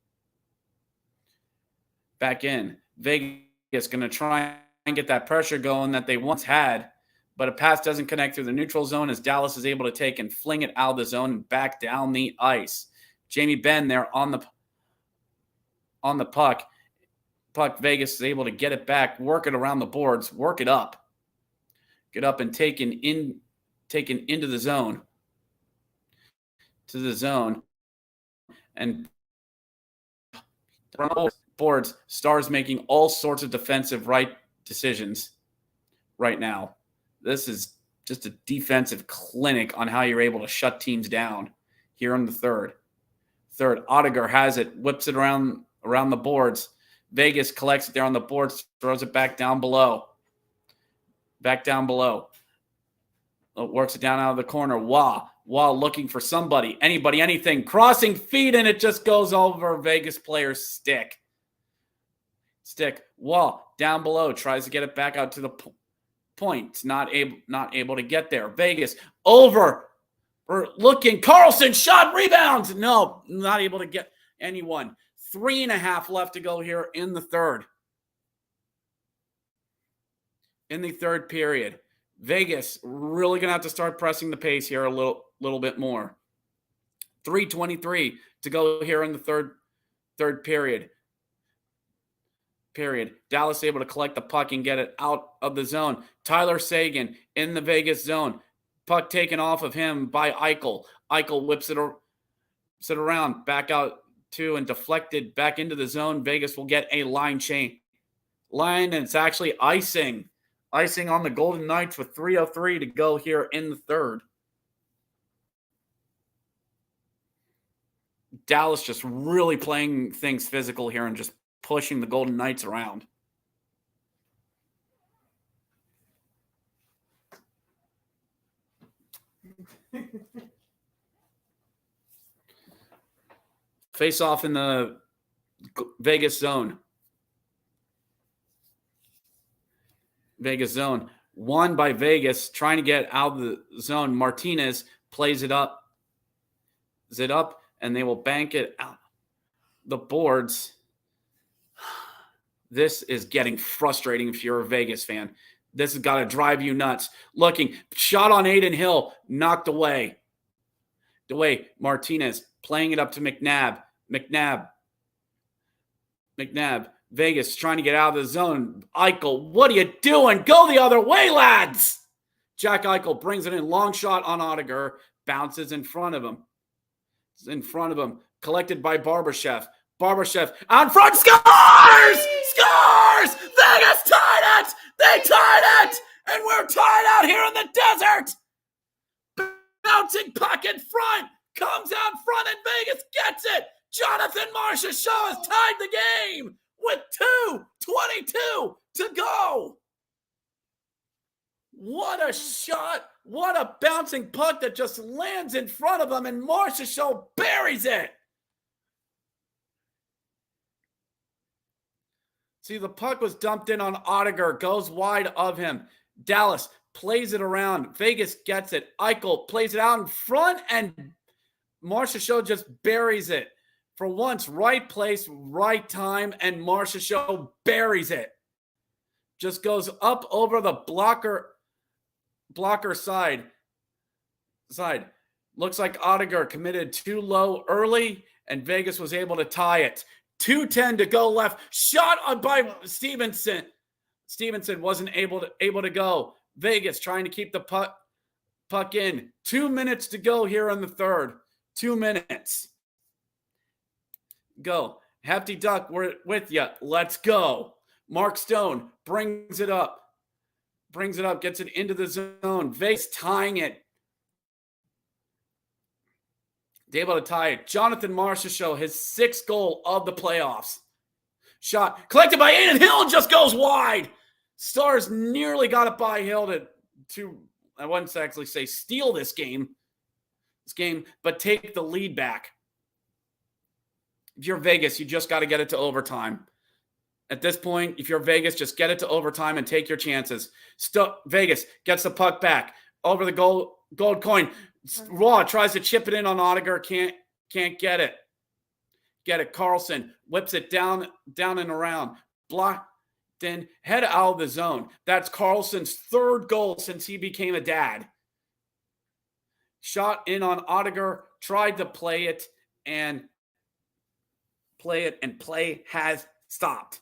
Vegas going to try and get that pressure going that they once had. But a pass doesn't connect through the neutral zone as Dallas is able to take and fling it out of the zone and back down the ice. Jamie Benn there on the puck. Vegas is able to get it back, work it around the boards, work it up. Get up and taken into the zone. To the zone. And boards, Stars making all sorts of defensive right decisions right now. This is just a defensive clinic on how you're able to shut teams down here in the third. Oettinger has it, whips it around the boards. Vegas collects it there on the boards, throws it back down below. Works it down out of the corner. Wah looking for somebody, anybody, anything. Crossing feet, and it just goes over Vegas player's stick. Wah down below, tries to get it back out to the point. Not able to get there. Vegas over. We're looking. Carlson shot, rebounds. No, not able to get anyone. 3.5 left to go here in the third. In the third period. Vegas really going to have to start pressing the pace here a little bit more. 3:23 to go here in the third period. Dallas able to collect the puck and get it out of the zone. Tyler Seguin in the Vegas zone. Puck taken off of him by Eichel. Eichel whips it around, back out to and deflected back into the zone. Vegas will get a line, and it's actually icing on the Golden Knights with 3:03 to go here in the third. Dallas just really playing things physical here and just pushing the Golden Knights around. Face off in the Vegas zone. Won by Vegas, trying to get out of the zone. Martinez plays it up. And they will bank it out the boards. This is getting frustrating if you're a Vegas fan. This has got to drive you nuts. Looking, shot on Aiden Hill, knocked away. Martinez playing it up to McNabb. Vegas trying to get out of the zone. Eichel, what are you doing? Go the other way, lads! Jack Eichel brings it in. Long shot on Oettinger. Bounces in front of him. Collected by Barbashev. Out front. Scores! Vegas tied it! They tied it! And we're tied out here in the desert! Bouncing puck in front. Comes out front and Vegas gets it. Jonathan Marchessault has tied the game with 2:22 to go. What a shot. What a bouncing puck that just lands in front of him, and Marchessault buries it. See, the puck was dumped in on Oettinger, goes wide of him. Dallas plays it around. Vegas gets it. Eichel plays it out in front, and Marchessault just buries it. For once, right place, right time, and Marchessault buries it. Just goes up over the blocker side. Looks like Oettinger committed too low early, and Vegas was able to tie it. 2:10 to go left. Shot by Stevenson. Stevenson wasn't able to go. Vegas trying to keep the puck in. 2 minutes to go here in the third. 2 minutes. Go. Hefty Duck, we're with you. Let's go. Mark Stone brings it up. Gets it into the zone. Vegas tying it. Able to tie it. Jonathan Marchessault, his 6th goal of the playoffs. Shot collected by Adin Hill, just goes wide. Stars nearly got it by Hill to I wouldn't actually say steal this game, but take the lead back. If you're Vegas, you just got to get it to overtime. At this point, if you're Vegas, just get it to overtime and take your chances. Vegas gets the puck back over the gold coin. Raw tries to chip it in on Oettinger, can't get it. Carlson whips it down and around. Blocked in, head out of the zone. That's Carlson's 3rd goal since he became a dad. Shot in on Oettinger, tried to play it, and play has stopped.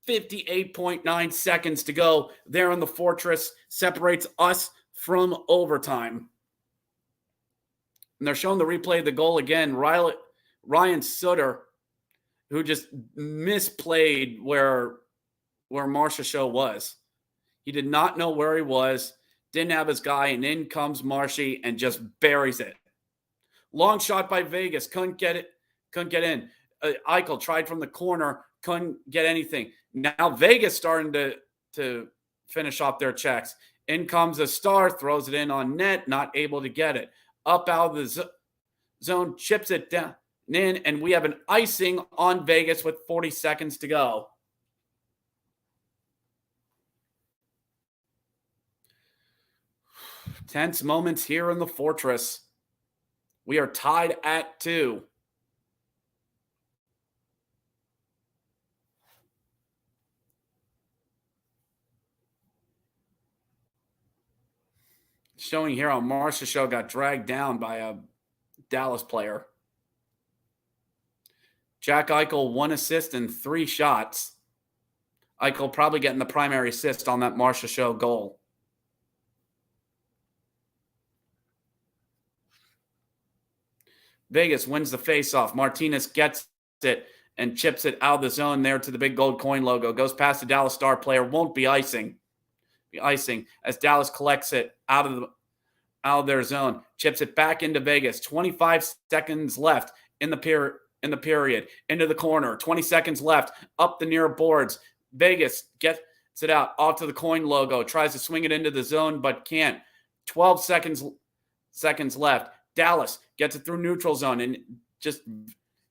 58.9 seconds to go there in the Fortress. Separates us from overtime. And they're showing the replay of the goal again. Ryan Sutter, who just misplayed where Marchessault was. He did not know where he was, didn't have his guy, and in comes Marshy and just buries it. Long shot by Vegas, couldn't get in. Eichel tried from the corner, couldn't get anything. Now Vegas starting to finish off their checks. In comes a Star, throws it in on net, not able to get it. Up out of the zone, chips it down in, and we have an icing on Vegas with 40 seconds to go. Tense moments here in the Fortress. We are tied at 2. Showing here how Marchessault got dragged down by a Dallas player. Jack Eichel, 1 assist and 3 shots. Eichel probably getting the primary assist on that Marchessault goal. Vegas wins the faceoff. Martinez gets it and chips it out of the zone there to the big gold coin logo. Goes past the Dallas Star player. Won't be icing. As Dallas collects it out of their zone. Chips it back into Vegas. 25 seconds left in the period. Into the corner. 20 seconds left. Up the near boards. Vegas gets it out. Off to the coin logo. Tries to swing it into the zone, but can't. 12 seconds left. Dallas gets it through neutral zone and just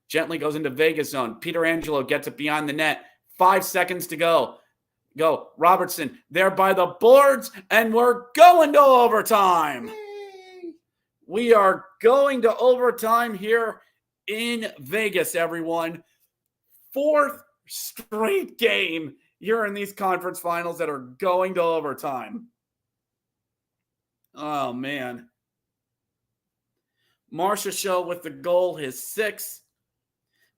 gently goes into Vegas zone. Peter Angelo gets it beyond the net. 5 seconds to go. Robertson there by the boards, and we're going to overtime. Yay. We are going to overtime here in Vegas, everyone. 4th straight game here in these conference finals that are going to overtime. Oh, man. Marchessault with the goal, his 6th.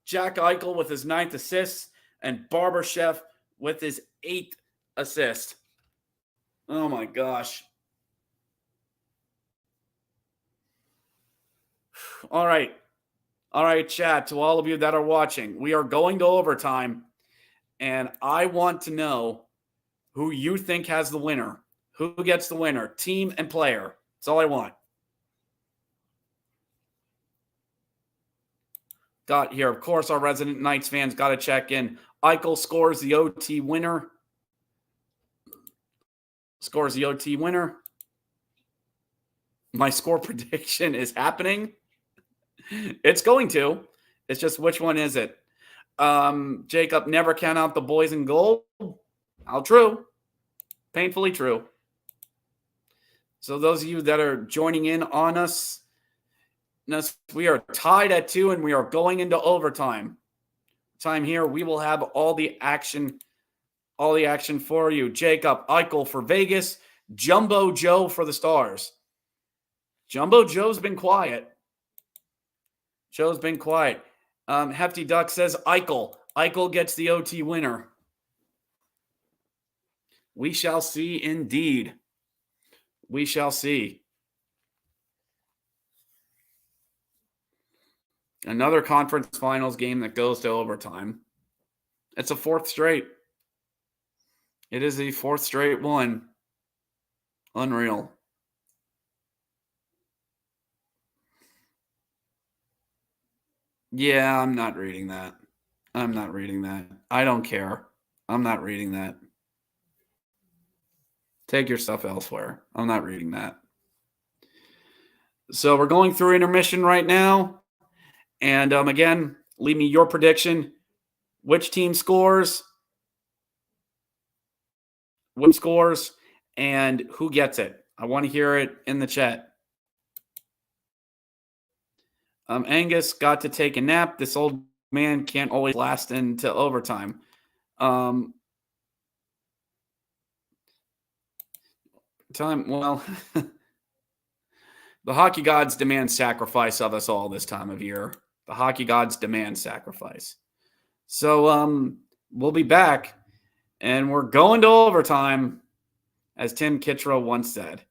Jack Eichel with his 9th assist. And Barbashev with his 8th assist. Oh, my gosh. All right. All right, chat, to all of you that are watching. We are going to overtime. And I want to know who you think has the winner. Who gets the winner? Team and player. That's all I want. Got here, of course, our resident Knights fans got to check in. Eichel scores the OT winner. scores the OT winner. My score prediction is happening. It's going to. It's just which one is it? Jacob, never count out the boys in gold. How true. Painfully true. So those of you that are joining in on us, we are tied at 2 and we are going into overtime. Time here, we will have all the action for you. Jacob Eichel for Vegas, Jumbo Joe for the Stars. Jumbo Joe's been quiet. Hefty Duck says Eichel. Eichel gets the OT winner. We shall see indeed. We shall see. Another conference finals game that goes to overtime. It's a 4th straight. It is a 4th straight one. Unreal. Yeah, I'm not reading that. I don't care. I'm not reading that. Take your stuff elsewhere. I'm not reading that. So we're going through intermission right now. And again, leave me your prediction. Which team scores? What scores? And who gets it? I want to hear it in the chat. Angus got to take a nap. This old man can't always last into overtime. Well, the hockey gods demand sacrifice of us all this time of year. The hockey gods demand sacrifice. So we'll be back, and we're going to overtime, as Tim Kittredge once said.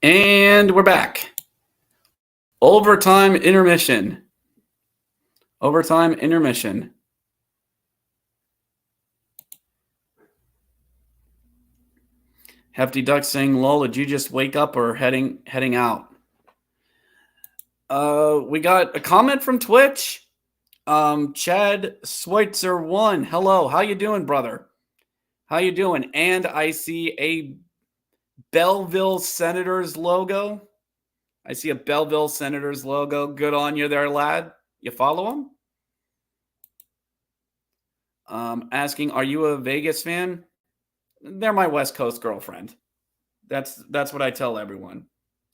And we're back. Overtime intermission. Hefty Duck saying, lol, did you just wake up or heading out? We got a comment from Twitch. Chad Schweitzer 1. Hello, how you doing, brother? How you doing? And I see a Belleville Senators logo. Good on you there, lad. You follow him? Asking, are you a Vegas fan? They're my West Coast girlfriend. That's what I tell everyone.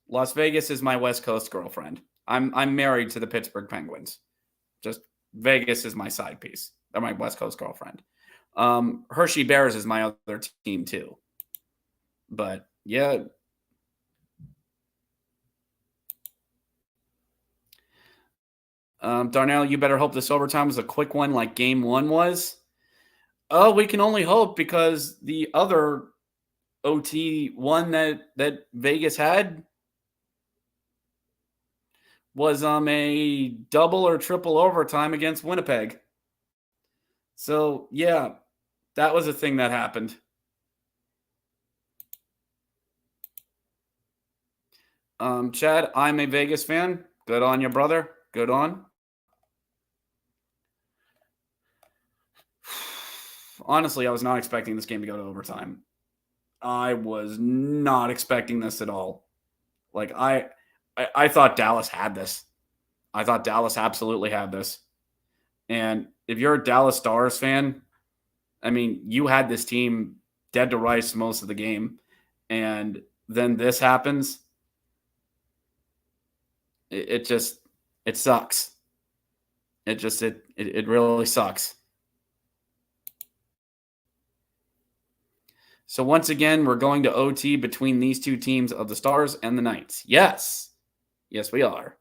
Las Vegas is my West Coast girlfriend. I'm married to the Pittsburgh Penguins. Just Vegas is my side piece. They're my West Coast girlfriend. Hershey Bears is my other team too. But yeah. Darnell, you better hope this overtime was a quick one like game 1 was. Oh, we can only hope, because the other OT one that Vegas had was a double or triple overtime against Winnipeg. So yeah, that was a thing that happened. Chad, I'm a Vegas fan. Good on you, brother. Good on. Honestly, I was not expecting this game to go to overtime. I was not expecting this at all. Like I thought Dallas had this. I thought Dallas absolutely had this. And if you're a Dallas Stars fan, I mean, you had this team dead to rights most of the game. And then this happens. It sucks. It really sucks. So once again, we're going to OT between these two teams of the Stars and the Knights. Yes. Yes, we are.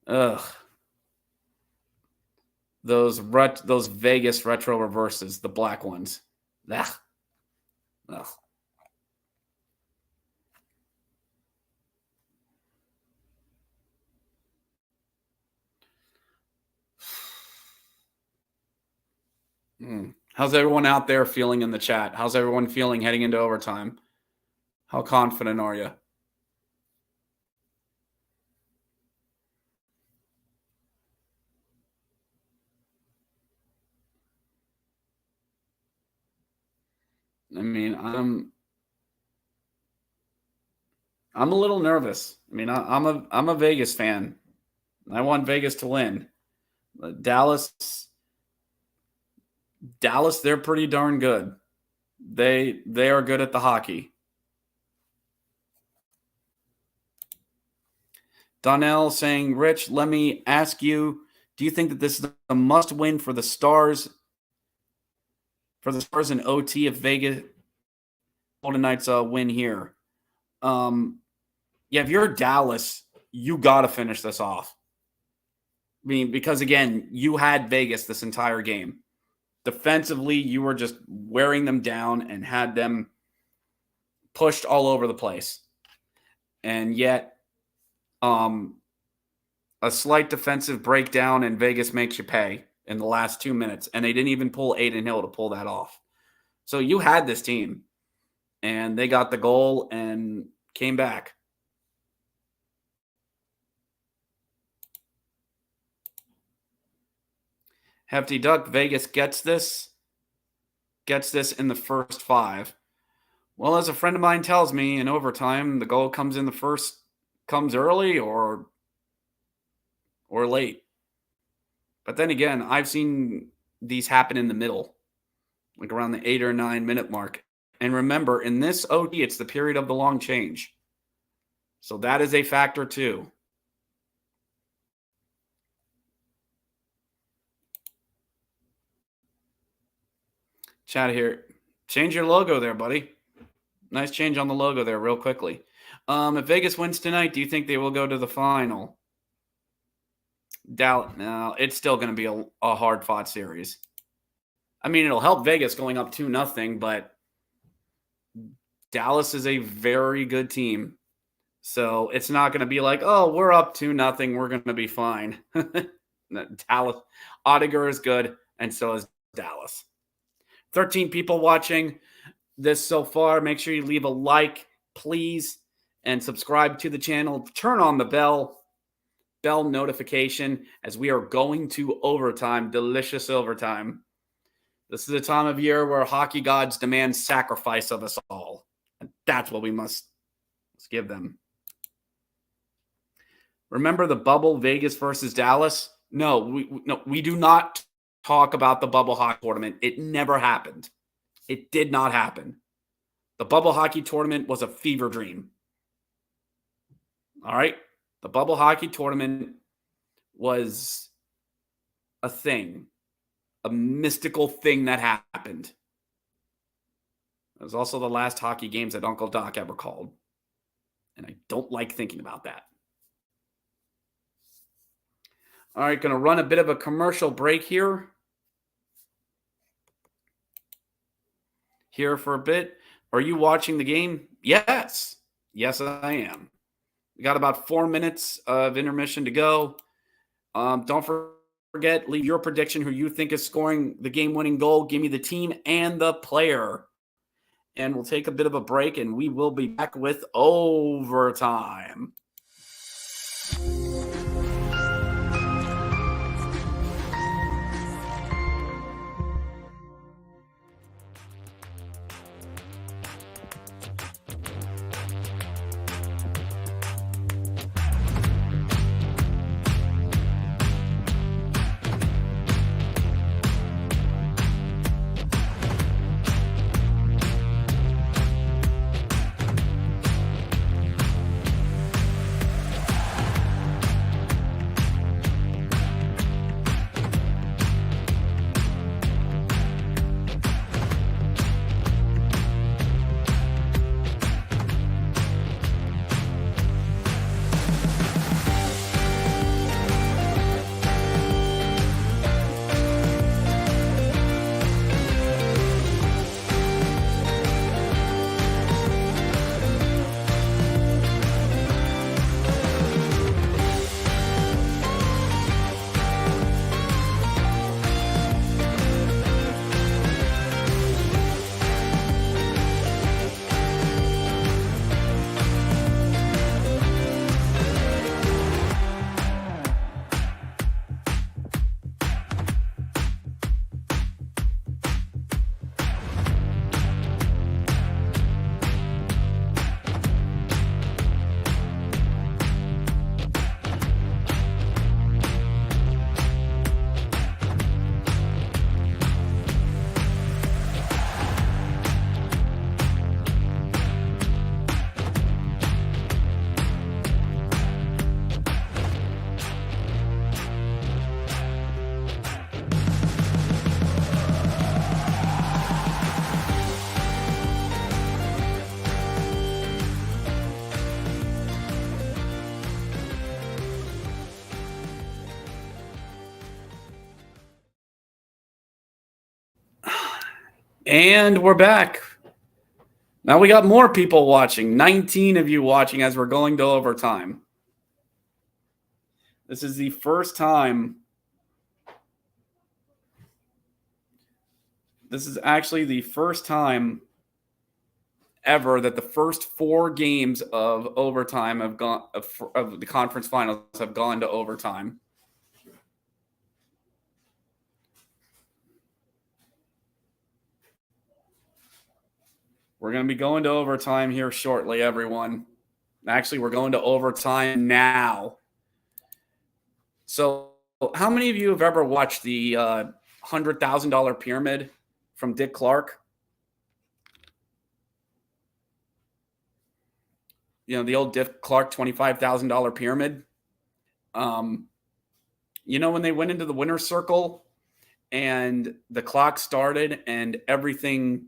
Ugh. Those Vegas retro reverses, the black ones. Ugh. Ugh. How's everyone out there feeling in the chat? How's everyone feeling heading into overtime? How confident are you? I mean, I'm a little nervous. I mean, I'm a Vegas fan. I want Vegas to win. Dallas, they're pretty darn good. They are good at the hockey. Donnell saying, Rich, let me ask you, do you think that this is a must-win for the Stars? For the Stars in OT if Vegas Golden Knights win here? Yeah, if you're Dallas, you got to finish this off. I mean, because again, you had Vegas this entire game. Defensively, you were just wearing them down and had them pushed all over the place. And yet, a slight defensive breakdown and Vegas makes you pay in the last 2 minutes. And they didn't even pull Aiden Hill to pull that off. So you had this team. And they got the goal and came back. Hefty Duck, Vegas gets this in the first 5. Well, as a friend of mine tells me, in overtime, the goal comes early or late. But then again, I've seen these happen in the middle, like around the 8 or 9 minute mark. And remember, in this OT, it's the period of the long change. So that is a factor too. Chat here. Change your logo there, buddy. Nice change on the logo there real quickly. If Vegas wins tonight, do you think they will go to the final? Dallas, no, it's still going to be a hard-fought series. I mean, it'll help Vegas going up 2-0, but Dallas is a very good team. So it's not going to be like, oh, we're up 2-0, we're going to be fine. Dallas, Oettinger is good, and so is Dallas. 13 people watching this so far. Make sure you leave a like, please, and subscribe to the channel. Turn on the bell notification as we are going to overtime, delicious overtime. This is a time of year where hockey gods demand sacrifice of us all. And that's what we must give them. Remember the bubble, Vegas versus Dallas? No, we do not talk about the bubble hockey tournament. It never happened. It did not happen. The bubble hockey tournament was a fever dream. All right? The bubble hockey tournament was a thing, a mystical thing that happened. It was also the last hockey games that Uncle Doc ever called. And I don't like thinking about that. All right, going to run a bit of a commercial break here. Here for a bit. Are you watching the game? Yes. Yes, I am. We got about 4 minutes of intermission to go. Don't forget, leave your prediction who you think is scoring the game-winning goal. Give me the team and the player. And we'll take a bit of a break, and we will be back with overtime. And we're back. Now we got more people watching. 19 of you watching as we're going to overtime. This is the first time. This is actually the first time ever that the first 4 games of overtime have gone of the conference finals have gone to overtime. We're going to be going to overtime here shortly, everyone. Actually, we're going to overtime now. So, how many of you have ever watched the $100,000 pyramid from Dick Clark? You know, the old Dick Clark $25,000 pyramid. You know, when they went into the winner's circle and the clock started and everything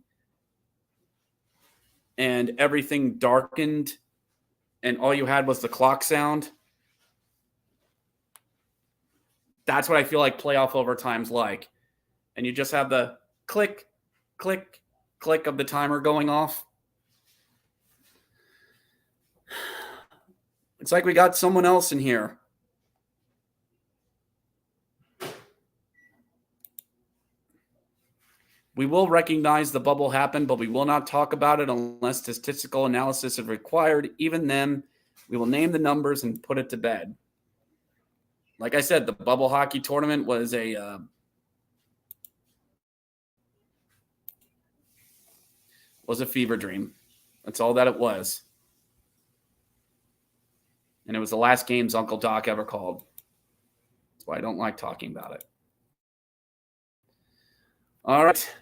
darkened and all you had was the clock sound? That's what I feel like playoff overtime's like. And you just have the click, click, click of the timer going off. It's like we got someone else in here. We will recognize the bubble happened, but we will not talk about it unless statistical analysis is required. Even then, we will name the numbers and put it to bed. Like I said, the bubble hockey tournament was a fever dream. That's all that it was. And it was the last games Uncle Doc ever called. That's why I don't like talking about it. All right.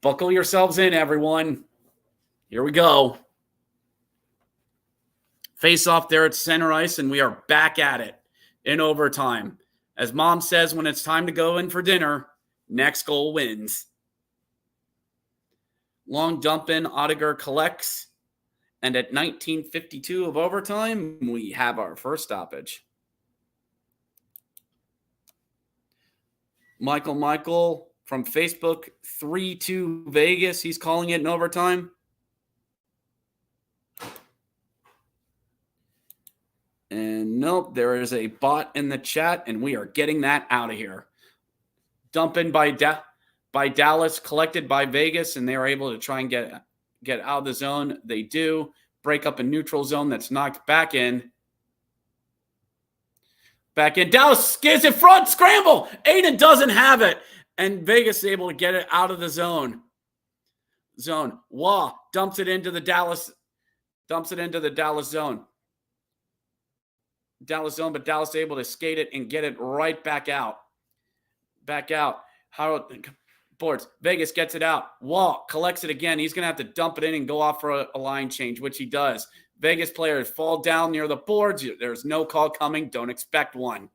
Buckle yourselves in, everyone. Here we go. Face off there at center ice, and we are back at it in overtime. As mom says when it's time to go in for dinner, next goal wins. Long dump in, Oettinger collects. And at 19:52 of overtime, we have our first stoppage. Michael from Facebook, 3-2 Vegas. He's calling it in overtime. And nope, there is a bot in the chat, and we are getting that out of here. Dump in by Dallas, collected by Vegas, and they are able to try and get out of the zone. They do. Break up a neutral zone that's knocked back in. Back in. Dallas gets in front. Scramble. Aiden doesn't have it. And Vegas is able to get it out of the zone. Waugh dumps it into the Dallas zone. But Dallas able to skate it and get it right back out. Boards. Vegas gets it out. Waugh collects it again. He's going to have to dump it in and go off for a line change, which he does. Vegas players fall down near the boards. There's no call coming. Don't expect one.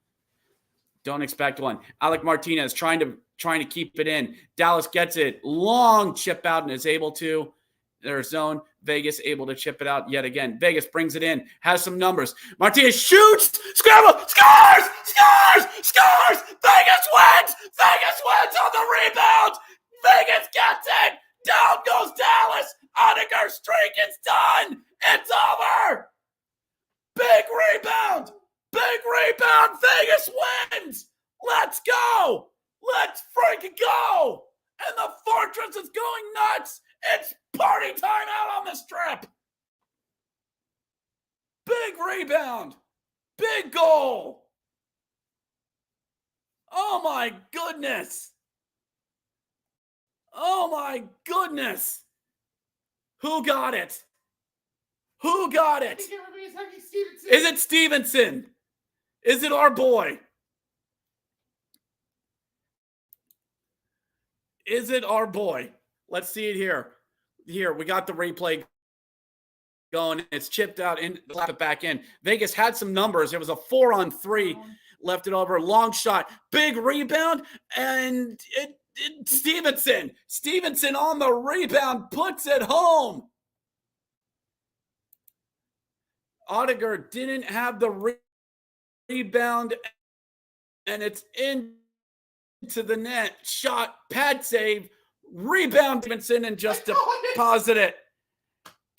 Alec Martinez trying to keep it in. Dallas gets it. Long chip out and is able to. Their zone. Vegas able to chip it out yet again. Vegas brings it in. Has some numbers. Martinez shoots. Scramble. Scores. Vegas wins on the rebound. Vegas gets it. Down goes Dallas. Oettinger's streak is done. It's over. Big rebound. Vegas wins. Let's go. Let's freaking go. And the Fortress is going nuts. It's party time out on the strip. Big rebound. Big goal. Oh my goodness. Who got it? Is it Stevenson? Is it our boy? Let's see it here. Here, we got the replay going. It's chipped out and slap it back in. Vegas had some numbers. It was a 4-on-3. Left it over. Long shot. Big rebound. And Stevenson on the rebound puts it home. Oettinger didn't have the rebound. And it's into the net. Shot. Pad save. Rebound Stevenson and just deposit it.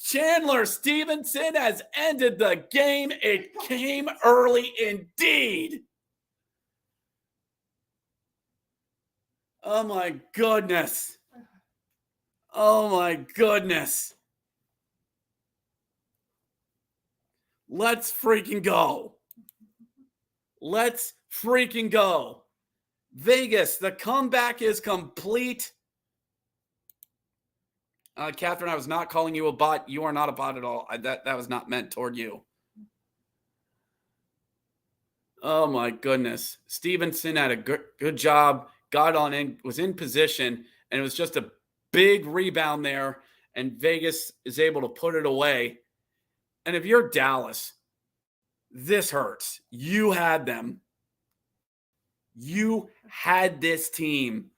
Chandler Stevenson has ended the game. It came early indeed. Oh my goodness. Let's freaking go. Vegas, the comeback is complete. Catherine, I was not calling you a bot. You are not a bot at all. That was not meant toward you. Oh, my goodness. Stevenson had a good job, got on in, was in position, and it was just a big rebound there, and Vegas is able to put it away. And if you're Dallas, this hurts. You had them. You had this team.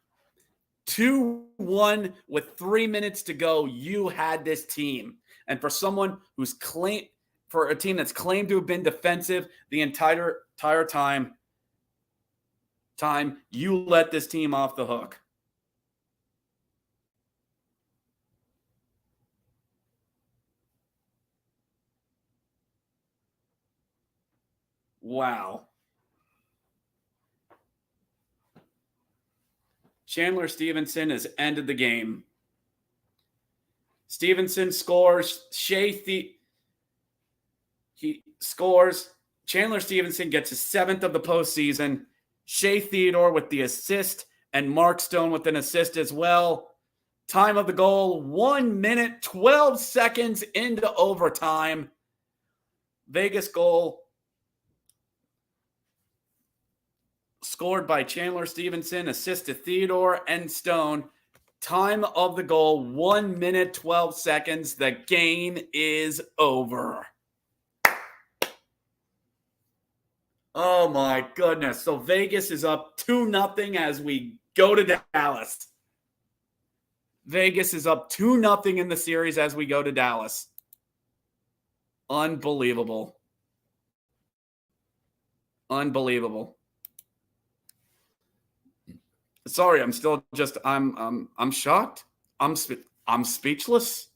2-1 with 3 minutes to go. You had this team. And for someone who's for a team that's claimed to have been defensive the entire time, you let this team off the hook. Wow. Chandler Stevenson has ended the game. Stevenson scores. He scores. Chandler Stevenson gets his 7th of the postseason. Shea Theodore with the assist and Mark Stone with an assist as well. Time of the goal, 1 minute, 12 seconds into overtime. Vegas goal scored by Chandler Stevenson, assist to Theodore and Stone. Time of the goal, 1 minute, 12 seconds. The game is over. Oh my goodness. So Vegas is up 2-0 as we go to Dallas. Vegas is up 2-0 in the series as we go to Dallas. Unbelievable. Unbelievable. Sorry, I'm still just I'm shocked. I'm speechless.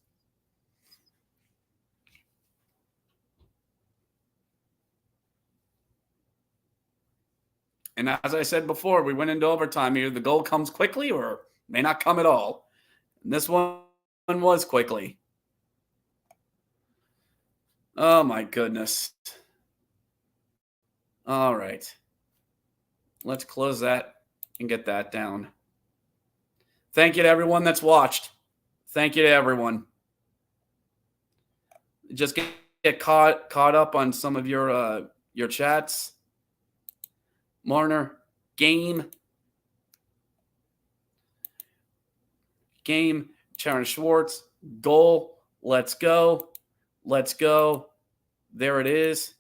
And as I said before, we went into overtime here. The goal comes quickly or may not come at all. And this one was quickly. Oh, my goodness. All right. Let's close that and get that down. Thank you to everyone that's watched. Thank you to everyone. Just get caught up on some of your chats. Marner, game, Sharon Schwartz, goal, let's go. There it is.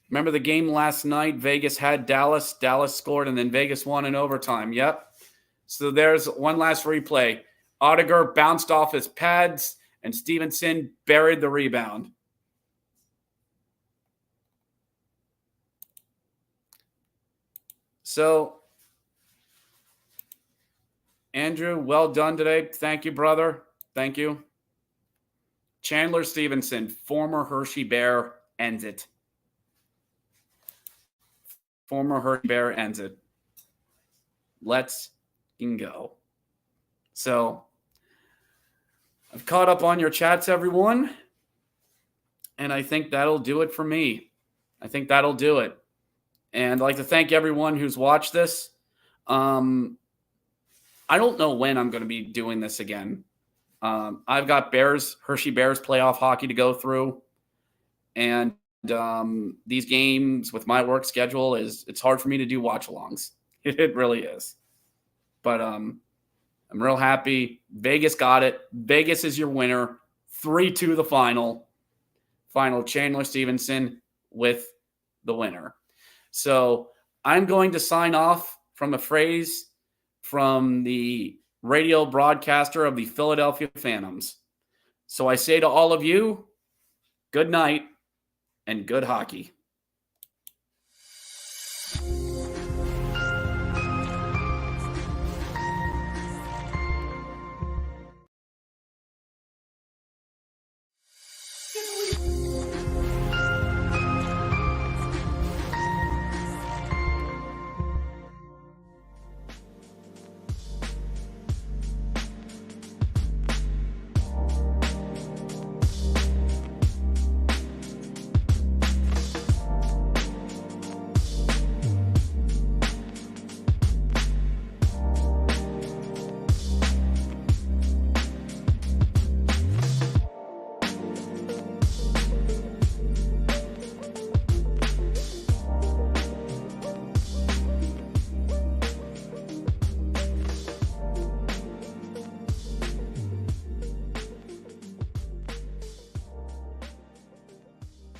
Remember the game last night? Vegas had Dallas. Dallas scored, and then Vegas won in overtime. Yep. So there's one last replay. Oettinger bounced off his pads, and Stevenson buried the rebound. So, Andrew, well done today. Thank you, brother. Thank you. Chandler Stevenson, former Hershey Bear, ends it. Former Hershey Bear ends it. Let's go. So, I've caught up on your chats, everyone. And I think that'll do it for me. I think that'll do it. And I'd like to thank everyone who's watched this. I don't know when I'm going to be doing this again. I've got Hershey Bears playoff hockey to go through. And these games with my work schedule it's hard for me to do watch-alongs. It really is. But I'm real happy. Vegas got it. Vegas is your winner. 3-2 the final. Chandler Stevenson with the winner. So I'm going to sign off from a phrase from the radio broadcaster of the Philadelphia Phantoms. So I say to all of you, good night and good hockey.